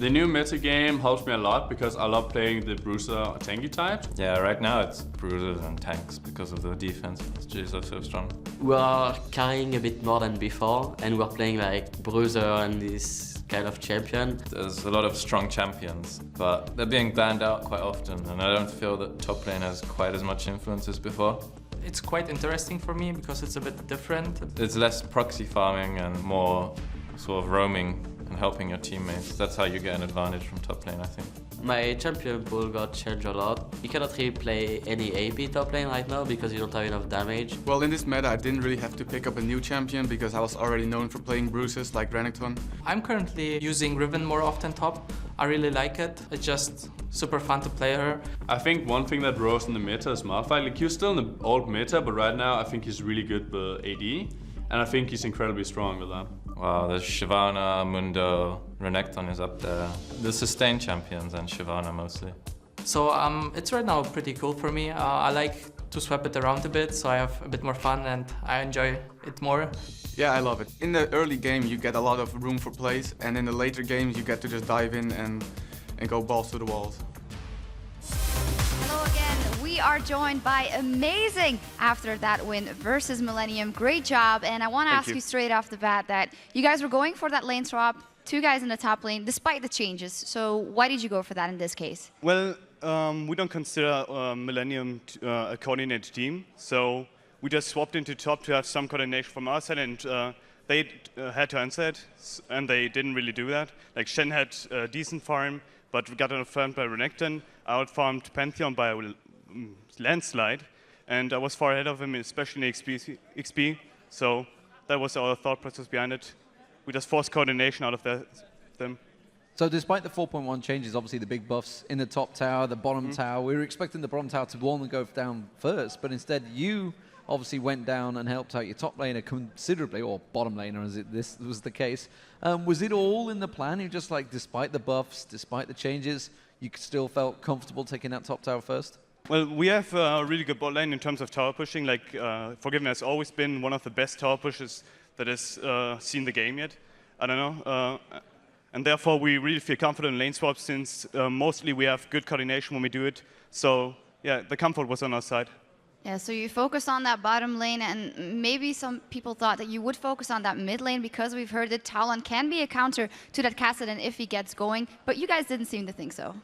The new meta game helps me a lot because I love playing the bruiser or tanky types. Yeah, right now it's bruisers and tanks because of the defense. SGs are so strong. We are carrying a bit more than before, and we're playing like bruiser and this kind of champion. There's a lot of strong champions, but they're being banned out quite often, and I don't feel that top lane has quite as much influence as before. It's quite interesting for me because it's a bit different. It's less proxy farming and more sort of roaming and helping your teammates. That's how you get an advantage from top lane, I think. My champion pool got changed a lot. You cannot really play any AP top lane right now because you don't have enough damage. Well, in this meta, I didn't really have to pick up a new champion because I was already known for playing bruisers like Renekton. I'm currently using Riven more often top. I really like it. It's just super fun to play her. I think one thing that rose in the meta is Malphite. Like, he was still in the old meta, but right now I think he's really good with AD. And I think he's incredibly strong with that. Wow, there's Shyvana, Mundo, Renekton is up there. The sustained champions and Shyvana mostly. So it's right now pretty cool for me. I like to swap it around a bit, so I have a bit more fun and I enjoy it more. Yeah, I love it. In the early game, you get a lot of room for plays, and in the later games, you get to just dive in and go balls to the walls. Hello again. We are joined by Amazing after that win versus Millennium. Great job. And I want to ask you straight off the bat that you guys were going for that lane swap, 2 guys in the top lane, despite the changes. So why did you go for that in this case? Well, we don't consider Millennium a coordinated team. So we just swapped into top to have some coordination from our side, and they had to answer it, and they didn't really do that. Like Shen had a decent farm, but we got outfarmed by Renekton. I outfarmed Pantheon by a landslide, and I was far ahead of him, especially in XP. So that was our thought process behind it. We just forced coordination out of them. So despite the 4.1 changes, obviously the big buffs in the top tower, the bottom tower, we were expecting the bottom tower to want to go down first, but instead you obviously went down and helped out your top laner considerably, or bottom laner as this was the case. Was it all in the plan? You just like, despite the buffs, despite the changes, you still felt comfortable taking that top tower first? Well, we have a really good bot lane in terms of tower pushing. Like, Forgiven has always been one of the best tower pushes that has seen the game yet. I don't know. And therefore, we really feel confident in lane swaps since mostly we have good coordination when we do it. So, yeah, the comfort was on our side. Yeah, so you focused on that bottom lane, and maybe some people thought that you would focus on that mid lane because we've heard that Talon can be a counter to that Kassadin if he gets going, but you guys didn't seem to think so.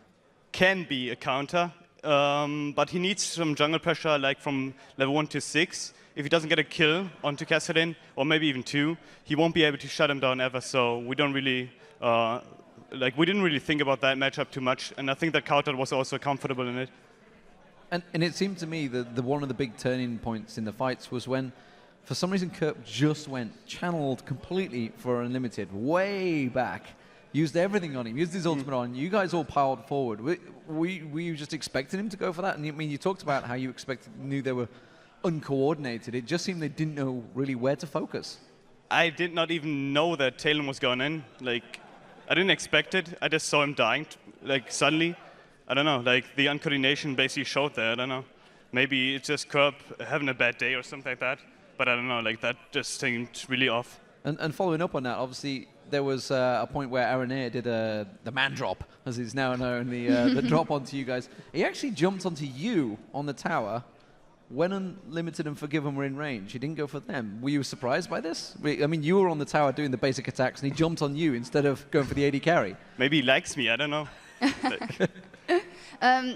Can be a counter, but he needs some jungle pressure, like from level 1 to 6. If he doesn't get a kill onto Kassadin, or maybe even 2, he won't be able to shut him down ever, so we don't really, we didn't really think about that matchup too much, and I think that counter was also comfortable in it. And it seemed to me that one of the big turning points in the fights was when, for some reason, Kerp just went channeled completely for Unlimited, way back. Used everything on him, used his ultimate on. You guys all piled forward. Were you just expecting him to go for that? And I mean, you talked about how you knew they were uncoordinated. It just seemed they didn't know really where to focus. I did not even know that Talon was going in. Like, I didn't expect it. I just saw him dying, like, suddenly. I don't know, like the uncoordination basically showed there, I don't know. Maybe it's just Kerp having a bad day or something like that, but I don't know, like that just seemed really off. And following up on that, obviously, there was a point where Aranea did the man drop, as he's now known, the drop onto you guys. He actually jumped onto you on the tower when Unlimited and Forgiven were in range. He didn't go for them. Were you surprised by this? I mean, you were on the tower doing the basic attacks, and he jumped on you instead of going for the AD carry. Maybe he likes me, I don't know.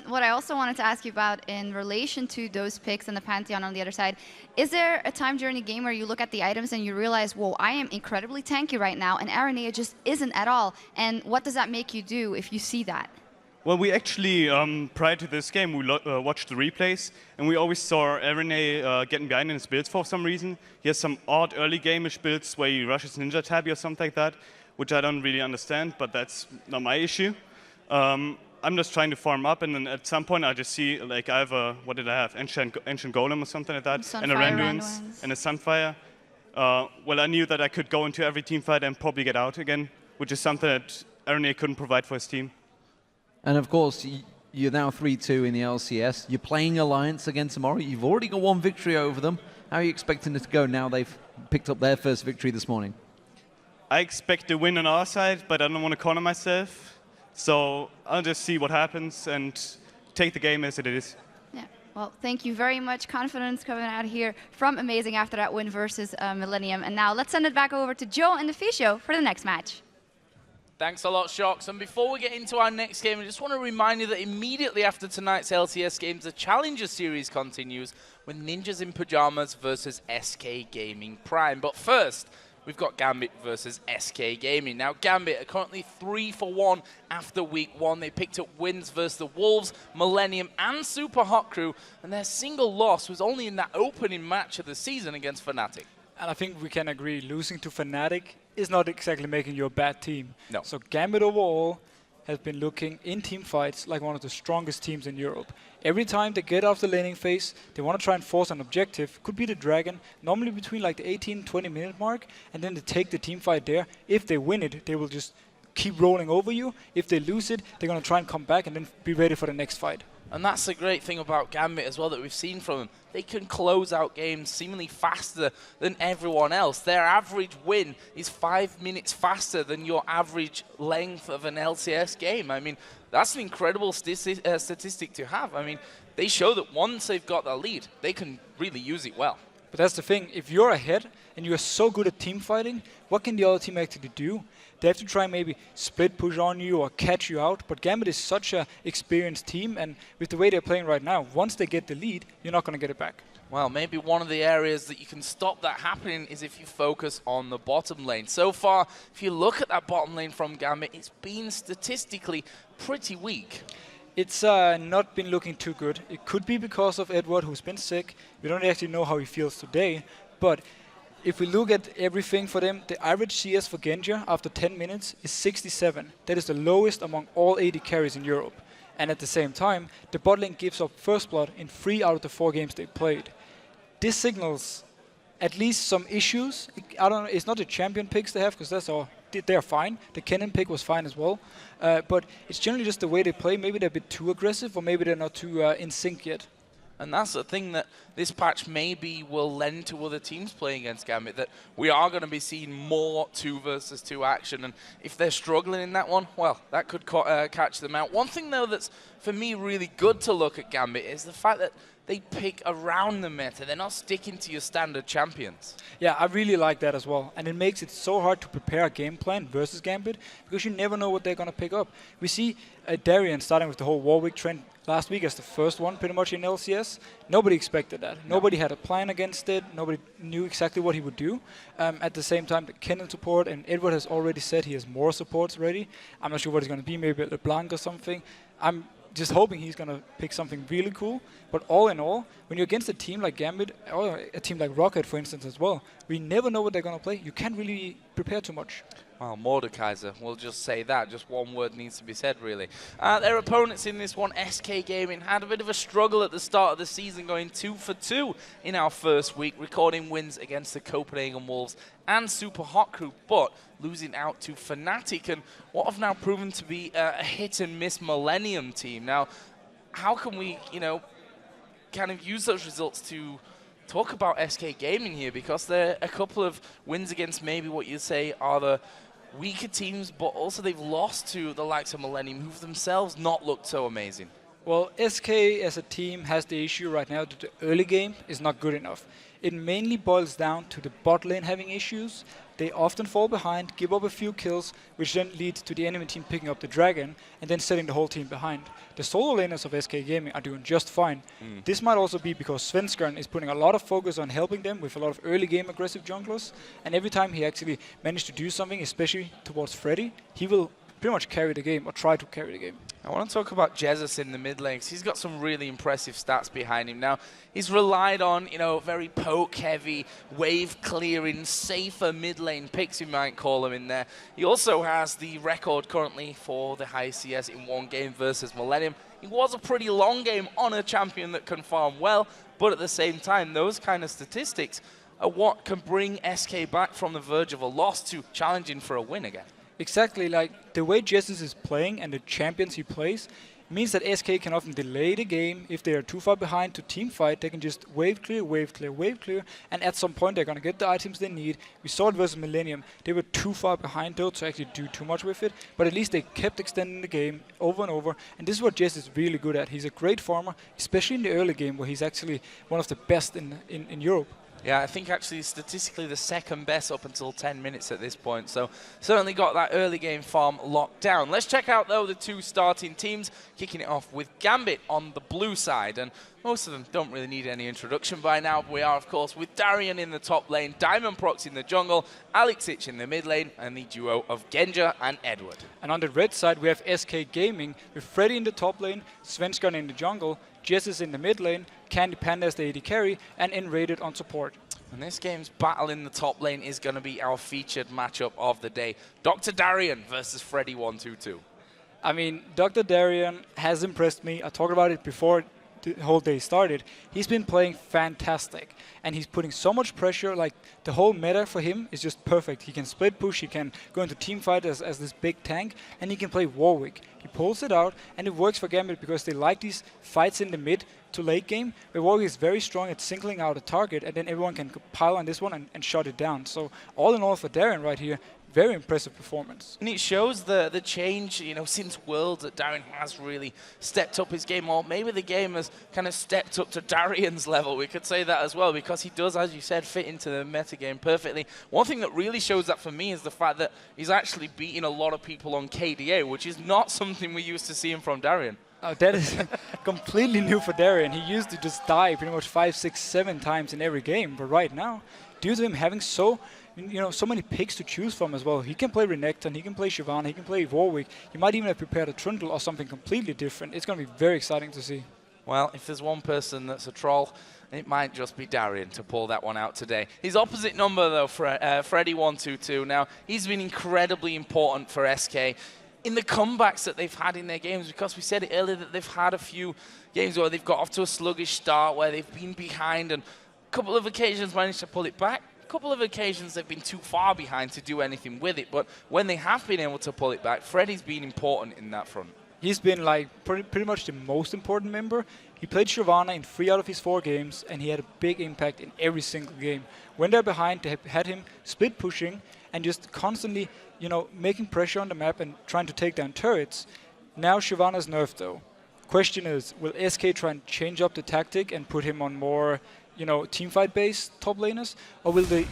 What I also wanted to ask you about in relation to those picks and the Pantheon on the other side, is there a time during the game where you look at the items and you realize, whoa, I am incredibly tanky right now, and Aranea just isn't at all? And what does that make you do if you see that? Well, we actually, prior to this game, we watched the replays, and we always saw Aranea getting behind in his builds for some reason. He has some odd early game-ish builds where he rushes Ninja Tabby or something like that, which I don't really understand, but that's not my issue. I'm just trying to farm up, and then at some point I just see, like, I have a, what did I have? Ancient Golem or something like that, Sunfire and a Randuin's, and a Sunfire. Well, I knew that I could go into every team fight and probably get out again, which is something that Aranea couldn't provide for his team. And of course, you're now 3-2 in the LCS. You're playing Alliance again tomorrow. You've already got 1 victory over them. How are you expecting it to go now they've picked up their first victory this morning? I expect a win on our side, but I don't want to corner myself. So I'll just see what happens and take the game as it is. Yeah. Well, thank you very much. Confidence coming out here from Amazing after that win versus Millennium. And now let's send it back over to Joe and the Fisho for the next match. Thanks a lot, Shocks. And before we get into our next game, I just want to remind you that immediately after tonight's LCS games, the Challenger Series continues with Ninjas in Pajamas versus SK Gaming Prime. But first, we've got Gambit versus SK Gaming. Now, Gambit are currently 3-for-1 after week 1. They picked up wins versus the Wolves, Millennium, and Super Hot Crew, and their single loss was only in that opening match of the season against Fnatic. And I think we can agree, losing to Fnatic is not exactly making you a bad team. No. So Gambit overall has been looking in team fights like one of the strongest teams in Europe. Every time they get off the laning phase, they want to try and force an objective. Could be the Dragon, normally between like the 18-20 minute mark, and then they take the team fight there. If they win it, they will just keep rolling over you. If they lose it, they're going to try and come back and then be ready for the next fight. And that's the great thing about Gambit as well that we've seen from them. They can close out games seemingly faster than everyone else. Their average win is 5 minutes faster than your average length of an LCS game. I mean, that's an incredible statistic to have. I mean, they show that once they've got the lead, they can really use it well. But that's the thing, if you're ahead and you're so good at team fighting, what can the other team actually do? They have to try and maybe split push on you or catch you out, but Gambit is such an experienced team, and with the way they're playing right now, once they get the lead, you're not going to get it back. Well, maybe one of the areas that you can stop that happening is if you focus on the bottom lane. So far, if you look at that bottom lane from Gambit, it's been statistically pretty weak. It's not been looking too good. It could be because of Edward, who's been sick. We don't actually know how he feels today, but if we look at everything for them, the average CS for Genji after 10 minutes is 67. That is the lowest among all AD carries in Europe. And at the same time, the bot lane gives up first blood in 3 out of the 4 games they played. This signals at least some issues. I don't know, it's not the champion picks they have, because that's all. They're fine. The Kennen pick was fine as well. But it's generally just the way they play. Maybe they're a bit too aggressive, or maybe they're not too in sync yet. And that's the thing that this patch maybe will lend to other teams playing against Gambit, that we are going to be seeing more 2 versus 2 action. And if they're struggling in that one, well, that could catch them out. One thing, though, that's for me really good to look at Gambit is the fact that they pick around the meta. They're not sticking to your standard champions. Yeah, I really like that as well. And it makes it so hard to prepare a game plan versus Gambit, because you never know what they're going to pick up. We see Darien starting with the whole Warwick trend last week as the first one pretty much in LCS. Nobody expected that. No. Nobody had a plan against it. Nobody knew exactly what he would do. At the same time, the Kennen support, and Edward has already said he has more supports ready. I'm not sure what it's going to be, maybe LeBlanc or something. I'm just hoping he's going to pick something really cool. But all in all, when you're against a team like Gambit, or a team like Rocket, for instance, as well, we never know what they're going to play. You can't really prepare too much. Well, Mordekaiser, we'll just say that. Just one word needs to be said, really. Their opponents in this one, SK Gaming, had a bit of a struggle at the start of the season, going 2 for 2 in our first week, recording wins against the Copenhagen Wolves and Super Hot Crew, but losing out to Fnatic and what have now proven to be a hit-and-miss Millennium team. Now, how can we, kind of use those results to talk about SK Gaming here? Because they're a couple of wins against maybe what you'd say are the weaker teams, but also they've lost to the likes of Millennium, who've themselves not looked so amazing. Well, SK as a team has the issue right now that the early game is not good enough. It mainly boils down to the bot lane having issues. They often fall behind, give up a few kills, which then leads to the enemy team picking up the Dragon and then setting the whole team behind. The solo laners of SK Gaming are doing just fine. This might also be because Svenskeren is putting a lot of focus on helping them with a lot of early game aggressive junglers, and every time he actually managed to do something, especially towards Freddy, he will pretty much carry the game, or try to carry the game. I want to talk about Jesus in the mid lanes. He's got some really impressive stats behind him. Now, he's relied on, very poke-heavy, wave-clearing, safer mid-lane picks, you might call him in there. He also has the record currently for the highest CS in one game versus Millennium. It was a pretty long game on a champion that can farm well, but at the same time, those kind of statistics are what can bring SK back from the verge of a loss to challenging for a win again. Exactly, like the way Jesus is playing and the champions he plays, It means that SK can often delay the game. If they are too far behind to team fight, they can just wave clear, wave clear, wave clear, and at some point they're going to get the items they need. We saw it versus Millennium. They were too far behind though to actually do too much with it, but at least they kept extending the game over and over, and this is what Jess is really good at. He's a great farmer, especially in the early game where he's actually one of the best in Europe. Yeah, I think actually statistically the second best up until 10 minutes at this point. So certainly got that early game farm locked down. Let's check out, though, the two starting teams, kicking it off with Gambit on the blue side. And most of them don't really need any introduction by now. But we are, of course, with Darian in the top lane, Diamond Prox in the jungle, Alexich in the mid lane, and the duo of Genja and Edward. And on the red side, we have SK Gaming with Freddy in the top lane, Svensson in the jungle, Jess is in the mid lane, Candy Panda as the AD carry, and N-Rated on support. And this game's battle in the top lane is going to be our featured matchup of the day. Dr. Darian versus Freddy122. I mean, Dr. Darian has impressed me. I talked about it before the whole day started. He's been playing fantastic, and he's putting so much pressure. Like, the whole meta for him is just perfect. He can split push, he can go into team fight as this big tank, and he can play Warwick. He pulls it out, and it works for Gambit because they like these fights in the mid to late game, where Warwick is very strong at singling out a target, and then everyone can pile on this one and shut it down. So all in all for Darian right here, very impressive performance. And it shows the change, you know, since Worlds that Darian has really stepped up his game, or maybe the game has kind of stepped up to Darian's level. We could say that as well, because he does, as you said, fit into the meta game perfectly. One thing that really shows that for me is the fact that he's actually beating a lot of people on KDA, which is not something we used to see him from Darian. Oh, that is completely new for Darian. He used to just die pretty much 5, 6, 7 times in every game, but right now, due to him having so many picks to choose from as well, he can play Renekton, he can play Shyvana, he can play Warwick. He might even have prepared a Trundle or something completely different. It's going to be very exciting to see. Well, if there's one person that's a troll, it might just be Darian to pull that one out today. His opposite number, though, Freddy122. Now, he's been incredibly important for SK in the comebacks that they've had in their games, because we said it earlier that they've had a few games where they've got off to a sluggish start, where they've been behind, and a couple of occasions managed to pull it back. A couple of occasions they've been too far behind to do anything with it, but when they have been able to pull it back, Freddy's been important in that front. He's been like pretty much the most important member. He played Shyvana in 3 out of his 4 games, and he had a big impact in every single game. When they're behind, they had him split pushing and just constantly, making pressure on the map and trying to take down turrets. Now Shyvana's nerfed though. Question is, will SK try and change up the tactic and put him on more, teamfight based top laners, or will they,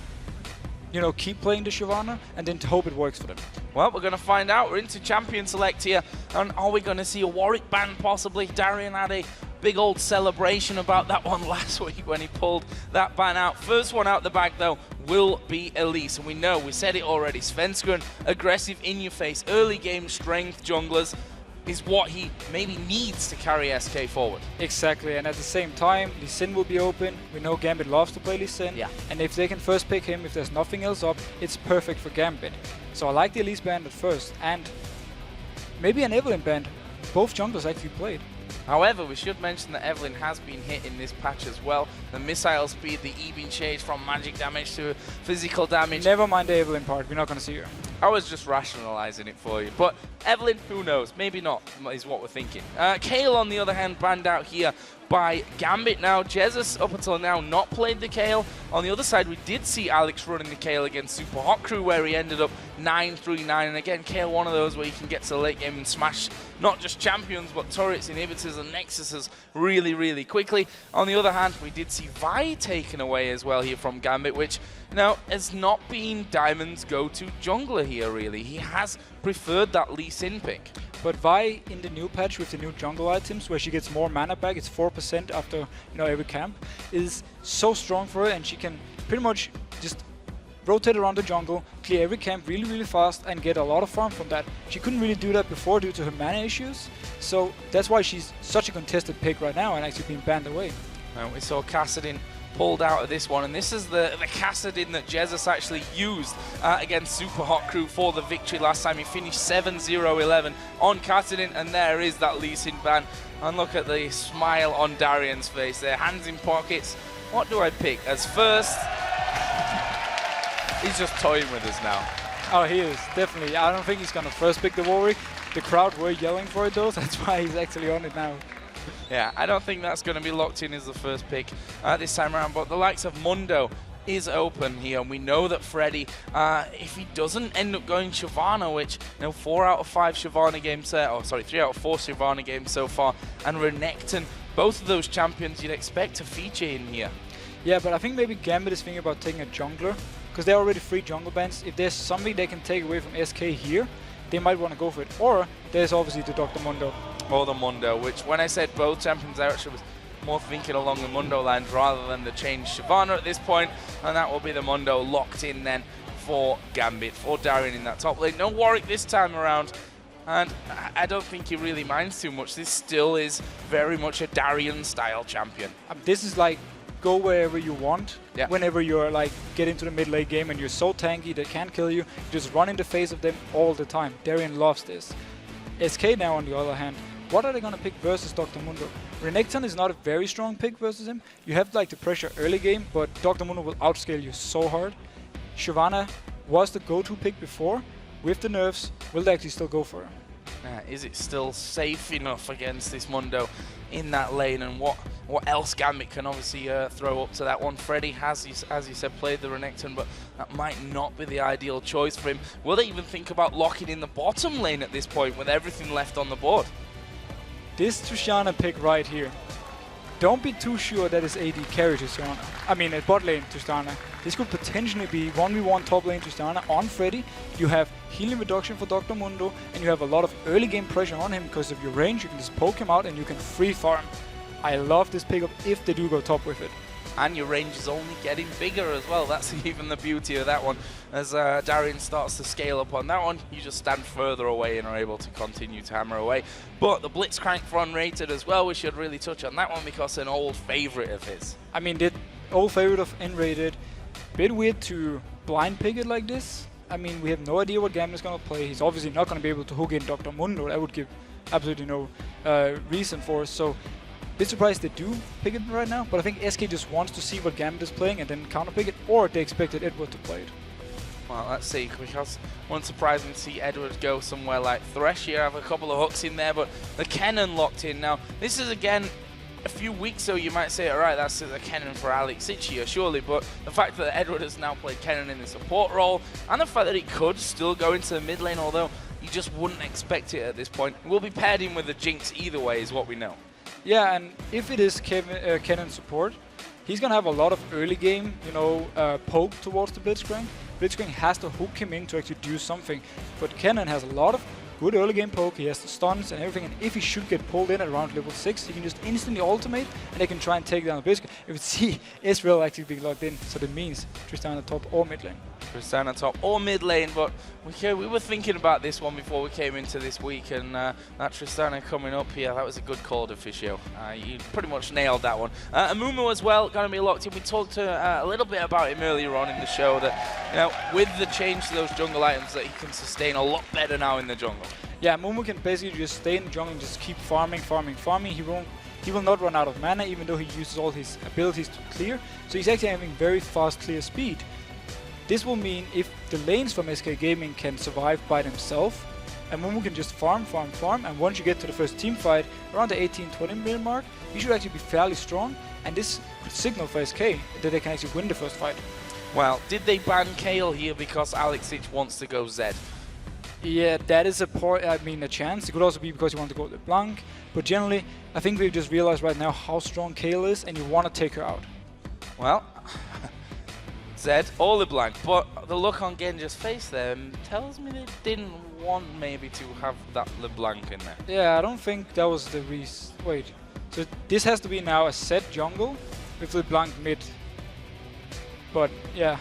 keep playing the Shyvana and then hope it works for them? Well, we're going to find out. We're into Champion Select here, and are we going to see a Warwick ban possibly? Darian had a big old celebration about that one last week when he pulled that ban out. First one out the bag, though, will be Elise. And we said it already, Svensson, aggressive, in-your-face, early game strength junglers is what he maybe needs to carry SK forward. Exactly, and at the same time, Lee Sin will be open. We know Gambit loves to play Lee Sin. Yeah. And if they can first pick him, if there's nothing else up, it's perfect for Gambit. So I like the Elise band at first, and maybe an Evelyn band. Both junglers actually played. However, we should mention that Evelyn has been hit in this patch as well. The missile speed, the E being changed from magic damage to physical damage. Never mind the Evelyn part, we're not going to see her. I was just rationalizing it for you. But Evelyn, who knows? Maybe not, is what we're thinking. Kayle, on the other hand, banned out here by Gambit. Now, Jesus, up until now, not played the Kayle. On the other side, we did see Alex running the Kayle against Super Hot Crew, where he ended up 9-3-9. And again, Kayle, one of those where you can get to the late game and smash not just champions, but turrets, inhibitors, and nexuses really, really quickly. On the other hand, we did see Vi taken away as well here from Gambit, which has not been Diamond's go-to jungler here, really. He has preferred that Lee Sin pick. But Vi in the new patch with the new jungle items, where she gets more mana back, it's 4% after every camp, is so strong for her, and she can pretty much just rotate around the jungle, clear every camp really, really fast, and get a lot of farm from that. She couldn't really do that before due to her mana issues, so that's why she's such a contested pick right now and actually being banned away. And we saw Kassadin pulled out of this one, and this is the Kassadin that Jesus actually used against Super Hot Crew for the victory last time. He finished 7-0-11 on Kassadin, and there is that Lee Sin ban. And look at the smile on Darian's face there, hands in pockets. What do I pick as first? He's just toying with us now. Oh, he is, definitely. I don't think he's going to first pick the Warwick. The crowd were yelling for it, though. That's why he's actually on it now. Yeah, I don't think that's going to be locked in as the first pick this time around, but the likes of Mundo is open here, and we know that Freddy, if he doesn't end up going Shyvana, which, 4 out of 5 Shyvana games, 3 out of 4 Shyvana games so far, and Renekton, both of those champions you'd expect to feature in here. Yeah, but I think maybe Gambit is thinking about taking a jungler, because they're already 3 jungle bans. If there's something they can take away from SK here, they might want to go for it. Or there's obviously the Dr. Mundo. Or the Mundo, which when I said both champions, I actually was more thinking along the Mundo lines rather than the change Shyvana at this point, and that will be the Mundo locked in then for Gambit, for Darien in that top lane. No Warwick this time around, and I don't think he really minds too much. This still is very much a Darien style champion. This is like go wherever you want, yeah. Whenever you're like get into the mid lane game and you're so tanky they can't kill you, just run in the face of them all the time. Darien loves this. SK now on the other hand, what are they going to pick versus Dr. Mundo? Renekton is not a very strong pick versus him. You have like the pressure early game, but Dr. Mundo will outscale you so hard. Shyvana was the go-to pick before. With the nerfs, will they actually still go for her? Is it still safe enough against this Mundo in that lane, and what else Gambit can obviously throw up to that one? Freddy has, as you said, played the Renekton, but that might not be the ideal choice for him. Will they even think about locking in the bottom lane at this point with everything left on the board? This Tristana pick right here, don't be too sure that it's AD carry Tristana. I mean, at bot lane Tristana. This could potentially be 1v1 top lane Tristana on Freddy. You have healing reduction for Dr. Mundo, and you have a lot of early game pressure on him because of your range. You can just poke him out and you can free farm. I love this pickup if they do go top with it. And your range is only getting bigger as well. That's even the beauty of that one. As Darien starts to scale up on that one, you just stand further away and are able to continue to hammer away. But the Blitzcrank for unrated as well, we should really touch on that one because an old favorite of his. I mean, the old favorite of unrated, bit weird to blind pick it like this. I mean, we have no idea what Gambit is going to play. He's obviously not going to be able to hook in Dr. Mundo. That would give absolutely no reason for us. So, bit surprised they do pick it right now, but I think SK just wants to see what Gambit is playing and then counter pick it, or they expected Edward to play it. Well, let's see, because one surprising to see Edward go somewhere like Thresh here, have a couple of hooks in there, but the Kennen locked in. Now, this is again a few weeks ago, you might say, alright, that's a Kennen for Alex Sitch surely, but the fact that Edward has now played Kennen in the support role, and the fact that he could still go into the mid lane, although you just wouldn't expect it at this point, will be paired in with the Jinx either way, is what we know. Yeah, and if it is Kennen support, he's going to have a lot of early game, poke towards the Blitzcrank. Blitzcrank has to hook him in to actually do something, but Kennen has a lot of good early game poke, he has the stuns and everything, and if he should get pulled in at around level 6, he can just instantly ultimate, and they can try and take down the Blitzcrank. If you see Israel actually being locked in, so that means Tristana top or mid lane. Tristana top or mid lane, but we were thinking about this one before we came into this week, and that Tristana coming up here, that was a good call, Officio. You pretty much nailed that one. Amumu as well, going to be locked in. We talked a little bit about him earlier on in the show, that with the change to those jungle items, that he can sustain a lot better now in the jungle. Yeah, Amumu can basically just stay in the jungle and just keep farming. He will not run out of mana, even though he uses all his abilities to clear. So he's actually having very fast clear speed. This will mean if the lanes from SK Gaming can survive by themselves, Amumu can just farm, and once you get to the first team fight, around the 18-20 minute mark, you should actually be fairly strong, and this could signal for SK that they can actually win the first fight. Well, did they ban Kayle here because Alex Sitch wants to go Zed? Yeah, that is a chance. It could also be because you want to go with Blanc, but generally, I think we've just realized right now how strong Kayle is, and you want to take her out. Well, Zed or LeBlanc, but the look on Genji's face there tells me they didn't want maybe to have that LeBlanc in there. Yeah, I don't think that was the reason. Wait, so this has to be now a set jungle with LeBlanc mid. But yeah,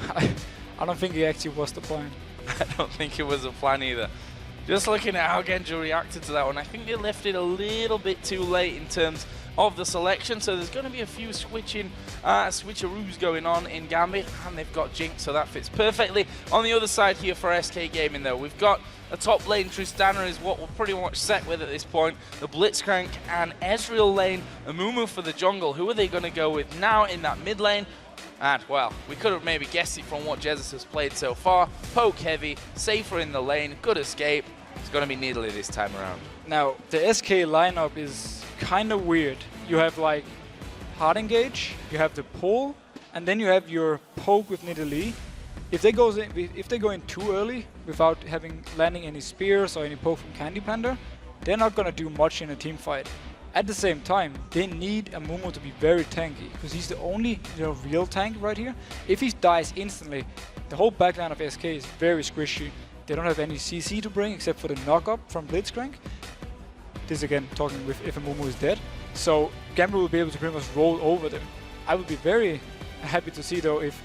I don't think it actually was the plan. I don't think it was a plan either. Just looking at how Genji reacted to that one, I think they left it a little bit too late in terms of the selection, so there's going to be a few switcheroos going on in Gambit, and they've got Jinx, so that fits perfectly. On the other side here for SK Gaming though, we've got a top lane. Tristana is what we're pretty much set with at this point. The Blitzcrank and Ezreal lane, Amumu for the jungle. Who are they going to go with now in that mid lane? And, well, we could have maybe guessed it from what Jesus has played so far. Poke heavy, safer in the lane, good escape. It's going to be Nidalee this time around. Now, the SK lineup is kind of weird. You have like hard engage, you have the pull, and then you have your poke with Nidalee. If they go in too early without landing any spears or any poke from Candy Panda, they're not going to do much in a team fight. At the same time, they need Amumu to be very tanky, because he's the only real tank right here. If he dies instantly, the whole backline of SK is very squishy. They don't have any CC to bring except for the knock-up from Blitzcrank. This again, talking with if Amumu is dead. So Gambit will be able to pretty much roll over them. I would be very happy to see though if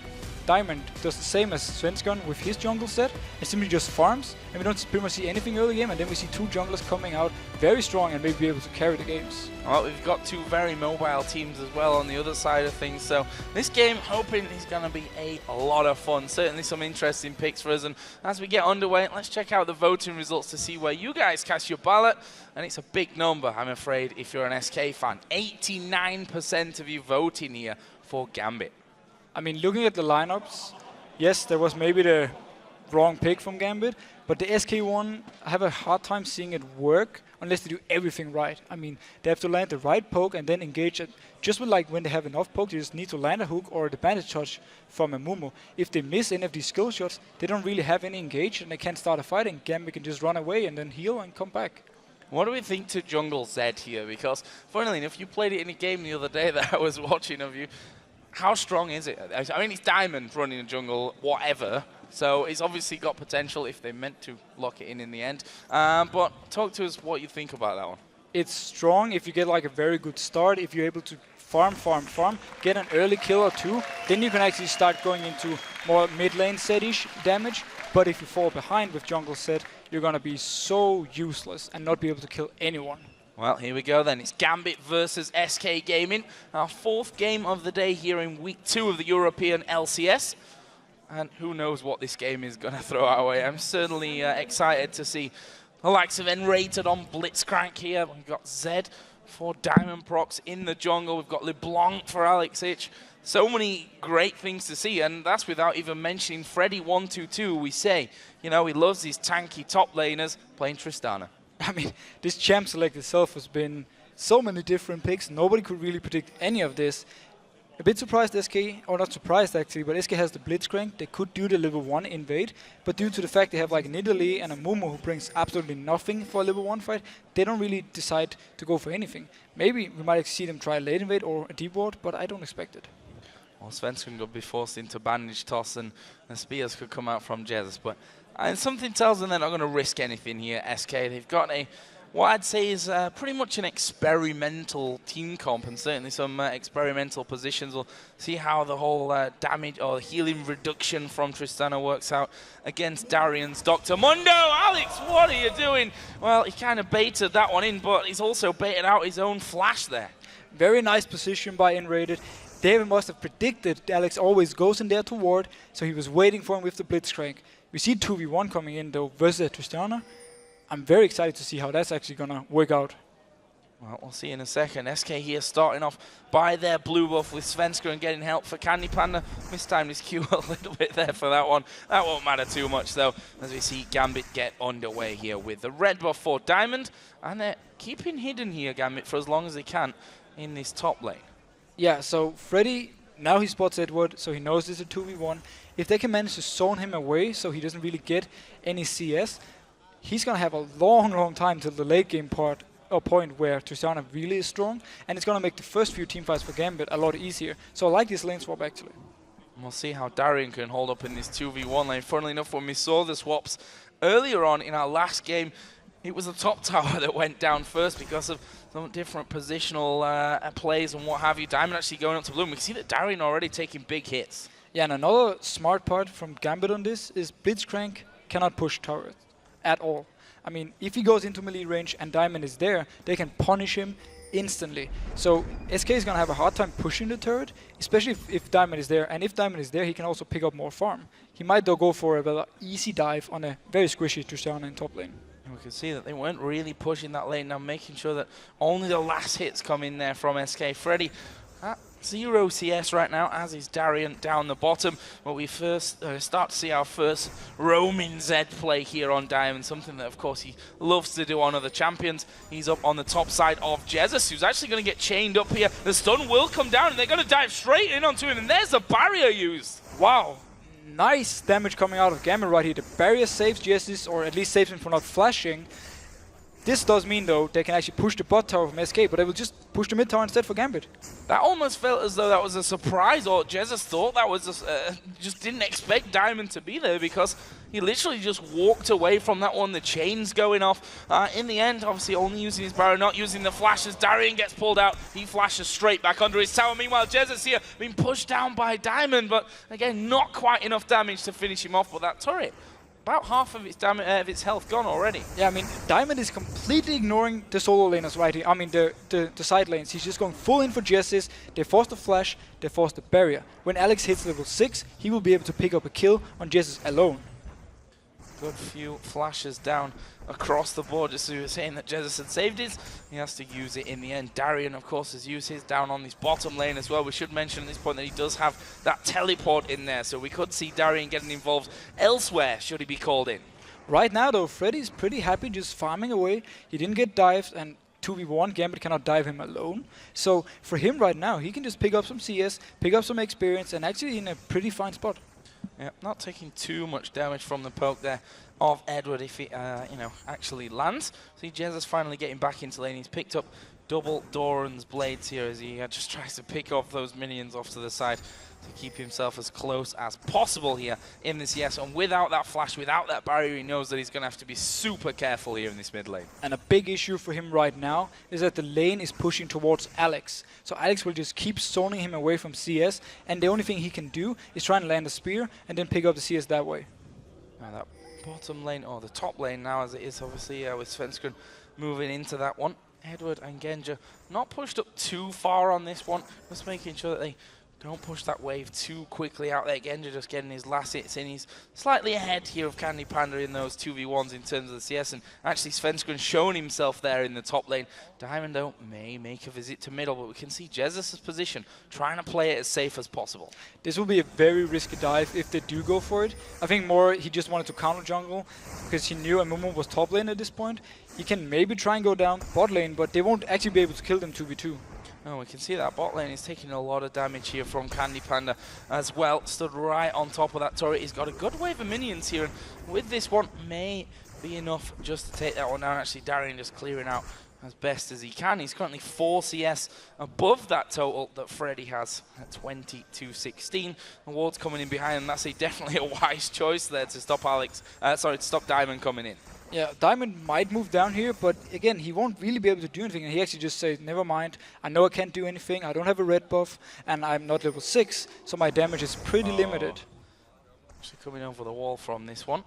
Diamond does the same as Svensson with his jungle set and simply just farms, and we don't pretty much see anything early game, and then we see two junglers coming out very strong and maybe be able to carry the games. Well, we've got two very mobile teams as well on the other side of things, so this game hoping is going to be a lot of fun. Certainly some interesting picks for us, and as we get underway, let's check out the voting results to see where you guys cast your ballot, and it's a big number, I'm afraid, if you're an SK fan. 89% of you voting here for Gambit. I mean, looking at the lineups, yes, there was maybe the wrong pick from Gambit, but the SK one, I have a hard time seeing it work unless they do everything right. I mean, they have to land the right poke and then engage it. Just like when they have enough poke, they just need to land a hook or the bandage touch from Amumu. If they miss any of these skill shots, they don't really have any engage and they can't start a fight, and Gambit can just run away and then heal and come back. What do we think to jungle Zed here? Because, funnily enough, you played it in a game the other day that I was watching of you. How strong is it? I mean, it's Diamond running a jungle, whatever. So it's obviously got potential if they meant to lock it in the end. But talk to us what you think about that one. It's strong if you get like a very good start. If you're able to farm, get an early kill or two, then you can actually start going into more mid lane set-ish damage. But if you fall behind with jungle set, you're going to be so useless and not be able to kill anyone. Well, here we go then. It's Gambit versus SK Gaming. Our fourth game of the day here in week 2 of the European LCS. And who knows what this game is going to throw our way. I'm certainly excited to see the likes of Enrated on Blitzcrank here. We've got Zed for Diamond Procs in the jungle. We've got LeBlanc for Alex Ich. So many great things to see, and that's without even mentioning Freddy122. We say, you know, he loves his tanky top laners playing Tristana. I mean, this champ select itself has been so many different picks. Nobody could really predict any of this. A bit surprised SK, or not surprised actually, but SK has the Blitzcrank. They could do the level 1 invade, but due to the fact they have like Nidalee and Amumu who brings absolutely nothing for a level 1 fight, they don't really decide to go for anything. Maybe we might see them try a late invade or a deep ward, but I don't expect it. Well, Svensson could be forced into bandage toss and the spears could come out from Jez, but and something tells them they're not going to risk anything here, SK. They've got what I'd say is pretty much an experimental team comp, and certainly some experimental positions. We'll see how the whole damage or healing reduction from Tristana works out against Darian's Dr. Mundo. Alex, what are you doing? Well, he kind of baited that one in, but he's also baited out his own flash there. Very nice position by Enrated. David must have predicted Alex always goes in there to ward, so he was waiting for him with the Blitzcrank. We see 2v1 coming in though versus Tristana. I'm very excited to see how that's actually going to work out. Well, we'll see in a second. SK here starting off by their blue buff with Svenska and getting help for Candy Panda. Mistimed his Q a little bit there for that one. That won't matter too much though, as we see Gambit get underway here with the red buff for Diamond. And they're keeping hidden here, Gambit, for as long as they can in this top lane. Yeah, so Freddy, now he spots Edward, so he knows this is a 2v1. If they can manage to zone him away so he doesn't really get any CS, he's going to have a long time till the late game point where Tristana really is strong, and it's going to make the first few teamfights for Gambit a lot easier. So I like this lane swap actually. We'll see how Darian can hold up in this 2v1 lane. Funnily enough, when we saw the swaps earlier on in our last game, it was the top tower that went down first because of some different positional plays and what have you. Diamond actually going up to blue. We can see that Darian already taking big hits. Yeah, and another smart part from Gambit on this is Blitzcrank cannot push turret at all. I mean, if he goes into melee range and Diamond is there, they can punish him instantly. So SK is going to have a hard time pushing the turret, especially if Diamond is there. And if Diamond is there, he can also pick up more farm. He might though go for a very easy dive on a very squishy Tristana in top lane. We can see that they weren't really pushing that lane now, making sure that only the last hits come in there from SK. Freddy 0 CS right now, as is Darian down the bottom. But we first start to see our first roaming Zed play here on Diamond, something that, of course, he loves to do on other champions. He's up on the top side of Jesus, who's actually going to get chained up here. The stun will come down, and they're going to dive straight in onto him, and there's the barrier used. Wow. Nice damage coming out of Gambit right here. The barrier saves Jesus, or at least saves him from not flashing. This does mean, though, they can actually push the bot tower from SK, but they will just push the mid tower instead for Gambit. That almost felt as though that was a surprise, or Jesus thought that was just didn't expect Diamond to be there, because he literally just walked away from that one, the chains going off. In the end, obviously only using his barrier, not using the flashes. Darian gets pulled out. He flashes straight back under his tower. Meanwhile, Jesus here being pushed down by Diamond, but again, not quite enough damage to finish him off. But that turret, about half of its damage, its health gone already. Yeah, I mean, Diamond is completely ignoring the solo laners right here. I mean, the side lanes. He's just going full in for Justice. They force the flash, they force the barrier. When Alex hits level 6, he will be able to pick up a kill on Justice alone. Good few flashes down across the board, just as we were saying that Jesus had saved his. He has to use it in the end. Darian, of course, has used his down on this bottom lane as well. We should mention at this point that he does have that teleport in there, so we could see Darian getting involved elsewhere should he be called in. Right now, though, Freddy's pretty happy just farming away. He didn't get dived, and 2v1, Gambit cannot dive him alone. So for him right now, he can just pick up some CS, pick up some experience, and actually in a pretty fine spot. Yeah, not taking too much damage from the poke there of Edward if he, actually lands. See Jesus finally getting back into lane. He's picked up double Doran's blades here as he just tries to pick off those minions off to the side to keep himself as close as possible here in this CS. And without that flash, without that barrier, he knows that he's going to have to be super careful here in this mid lane. And a big issue for him right now is that the lane is pushing towards Alex. So Alex will just keep zoning him away from CS, and the only thing he can do is try and land a spear and then pick up the CS that way. Now that bottom lane, or the top lane now as it is, obviously, with Svenskeren moving into that one. Edward and Genja not pushed up too far on this one, just making sure that they don't push that wave too quickly out there. Genja just getting his last hits in. He's slightly ahead here of Candy Panda in those 2v1s in terms of the CS, and actually Svenskeren showing himself there in the top lane. Diamond, though, may make a visit to middle, but we can see Jesus' position, trying to play it as safe as possible. This will be a very risky dive if they do go for it. I think more he just wanted to counter jungle because he knew Amumu was top lane at this point. He can maybe try and go down bot lane, but they won't actually be able to kill them 2v2. Oh, we can see that bot lane is taking a lot of damage here from Candy Panda as well. Stood right on top of that turret. He's got a good wave of minions here, and with this one may be enough just to take that one down. Actually, Darian just clearing out as best as he can. He's currently 4 CS above that total that Freddy has at 20-16. The ward's coming in behind him. That's definitely a wise choice there to stop to stop Diamond coming in. Yeah, Diamond might move down here, but again, he won't really be able to do anything. And he actually just says, never mind, I know I can't do anything, I don't have a red buff, and I'm not level 6, so my damage is pretty limited. Actually coming over the wall from this one.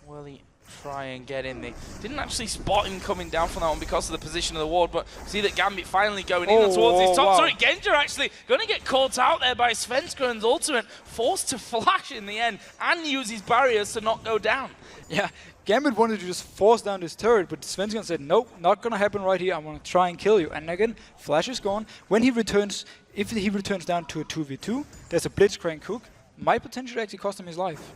Will he try and get in? They didn't actually spot him coming down from that one because of the position of the ward, but see that Gambit finally going in towards his top. Wow. Sorry, Genja actually going to get caught out there by Svenskeren's ultimate, forced to flash in the end and use his barriers to not go down. Yeah, Gambit wanted to just force down this turret, but Svenskeren said, nope, not gonna happen right here, I'm gonna try and kill you. And again, flash is gone. When he returns, if he returns down to a 2v2, there's a Blitzcrank hook, might potentially actually cost him his life.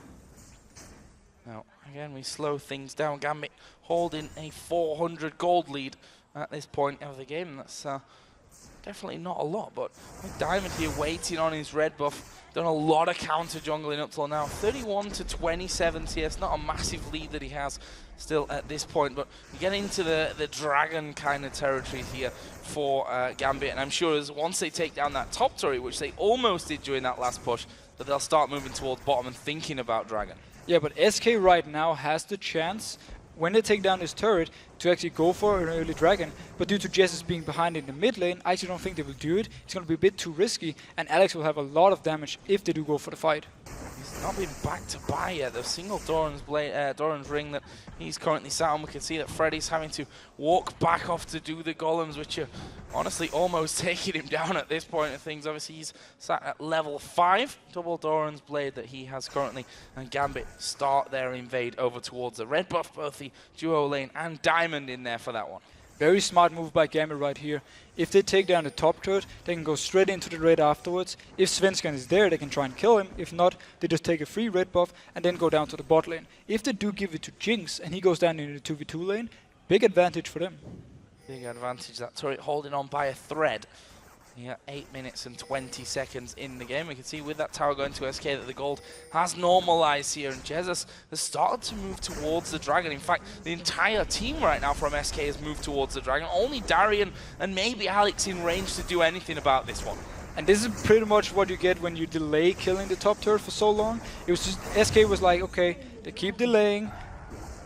Now, again, we slow things down. Gambit holding a 400 gold lead at this point of the game. That's definitely not a lot, but with Diamond here waiting on his red buff, done a lot of counter jungling up till now. 31-27 CS, not a massive lead that he has still at this point, but we get into the dragon kind of territory here for Gambit, and I'm sure as once they take down that top turret, which they almost did during that last push, that they'll start moving towards bottom and thinking about dragon. Yeah, but SK right now has the chance, when they take down this turret, to actually go for an early dragon. But due to Jesus being behind in the mid lane, I actually don't think they will do it. It's going to be a bit too risky, and Alex will have a lot of damage if they do go for the fight. He's not been back to buy yet. The single Doran's ring that he's currently sat on. We can see that Freddy's having to walk back off to do the golems, which are honestly almost taking him down at this point of things. Obviously, he's sat at level 5. Double Doran's blade that he has currently, and Gambit start their invade over towards the red buff, both the duo lane and Diamond in there for that one. Very smart move by Gambit right here. If they take down the top turret, they can go straight into the raid afterwards. If Svensson is there, they can try and kill him. If not, they just take a free red buff and then go down to the bot lane. If they do give it to Jinx and he goes down into the 2v2 lane, big advantage for them. Big advantage, that turret holding on by a thread. Yeah, 8 minutes and 20 seconds in the game. We can see with that tower going to SK that the gold has normalized here, and Jesus has started to move towards the dragon. In fact, the entire team right now from SK has moved towards the dragon. Only Darian and maybe Alex in range to do anything about this one. And this is pretty much what you get when you delay killing the top turret for so long. It was just, SK was like, okay, they keep delaying.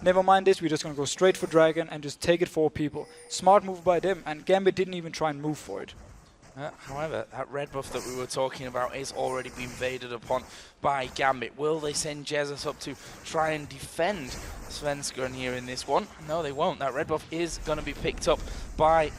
Never mind this, we're just going to go straight for dragon and just take it for people. Smart move by them, and Gambit didn't even try and move for it. However, that red buff that we were talking about is already being invaded upon by Gambit. Will they send Jesus up to try and defend Svensson here in this one? No, they won't. That red buff is going to be picked up by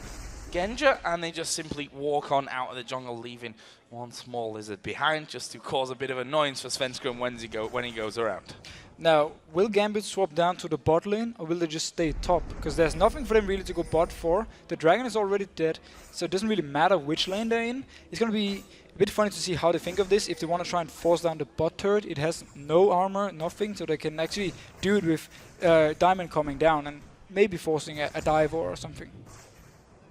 Genja, and they just simply walk on out of the jungle, leaving one small lizard behind just to cause a bit of annoyance for Svensson when he goes around. Now, will Gambit swap down to the bot lane, or will they just stay top? Because there's nothing for them really to go bot for. The dragon is already dead, so it doesn't really matter which lane they're in. It's going to be a bit funny to see how they think of this. If they want to try and force down the bot turret, it has no armor, nothing, so they can actually do it with Diamond coming down and maybe forcing a dive or something.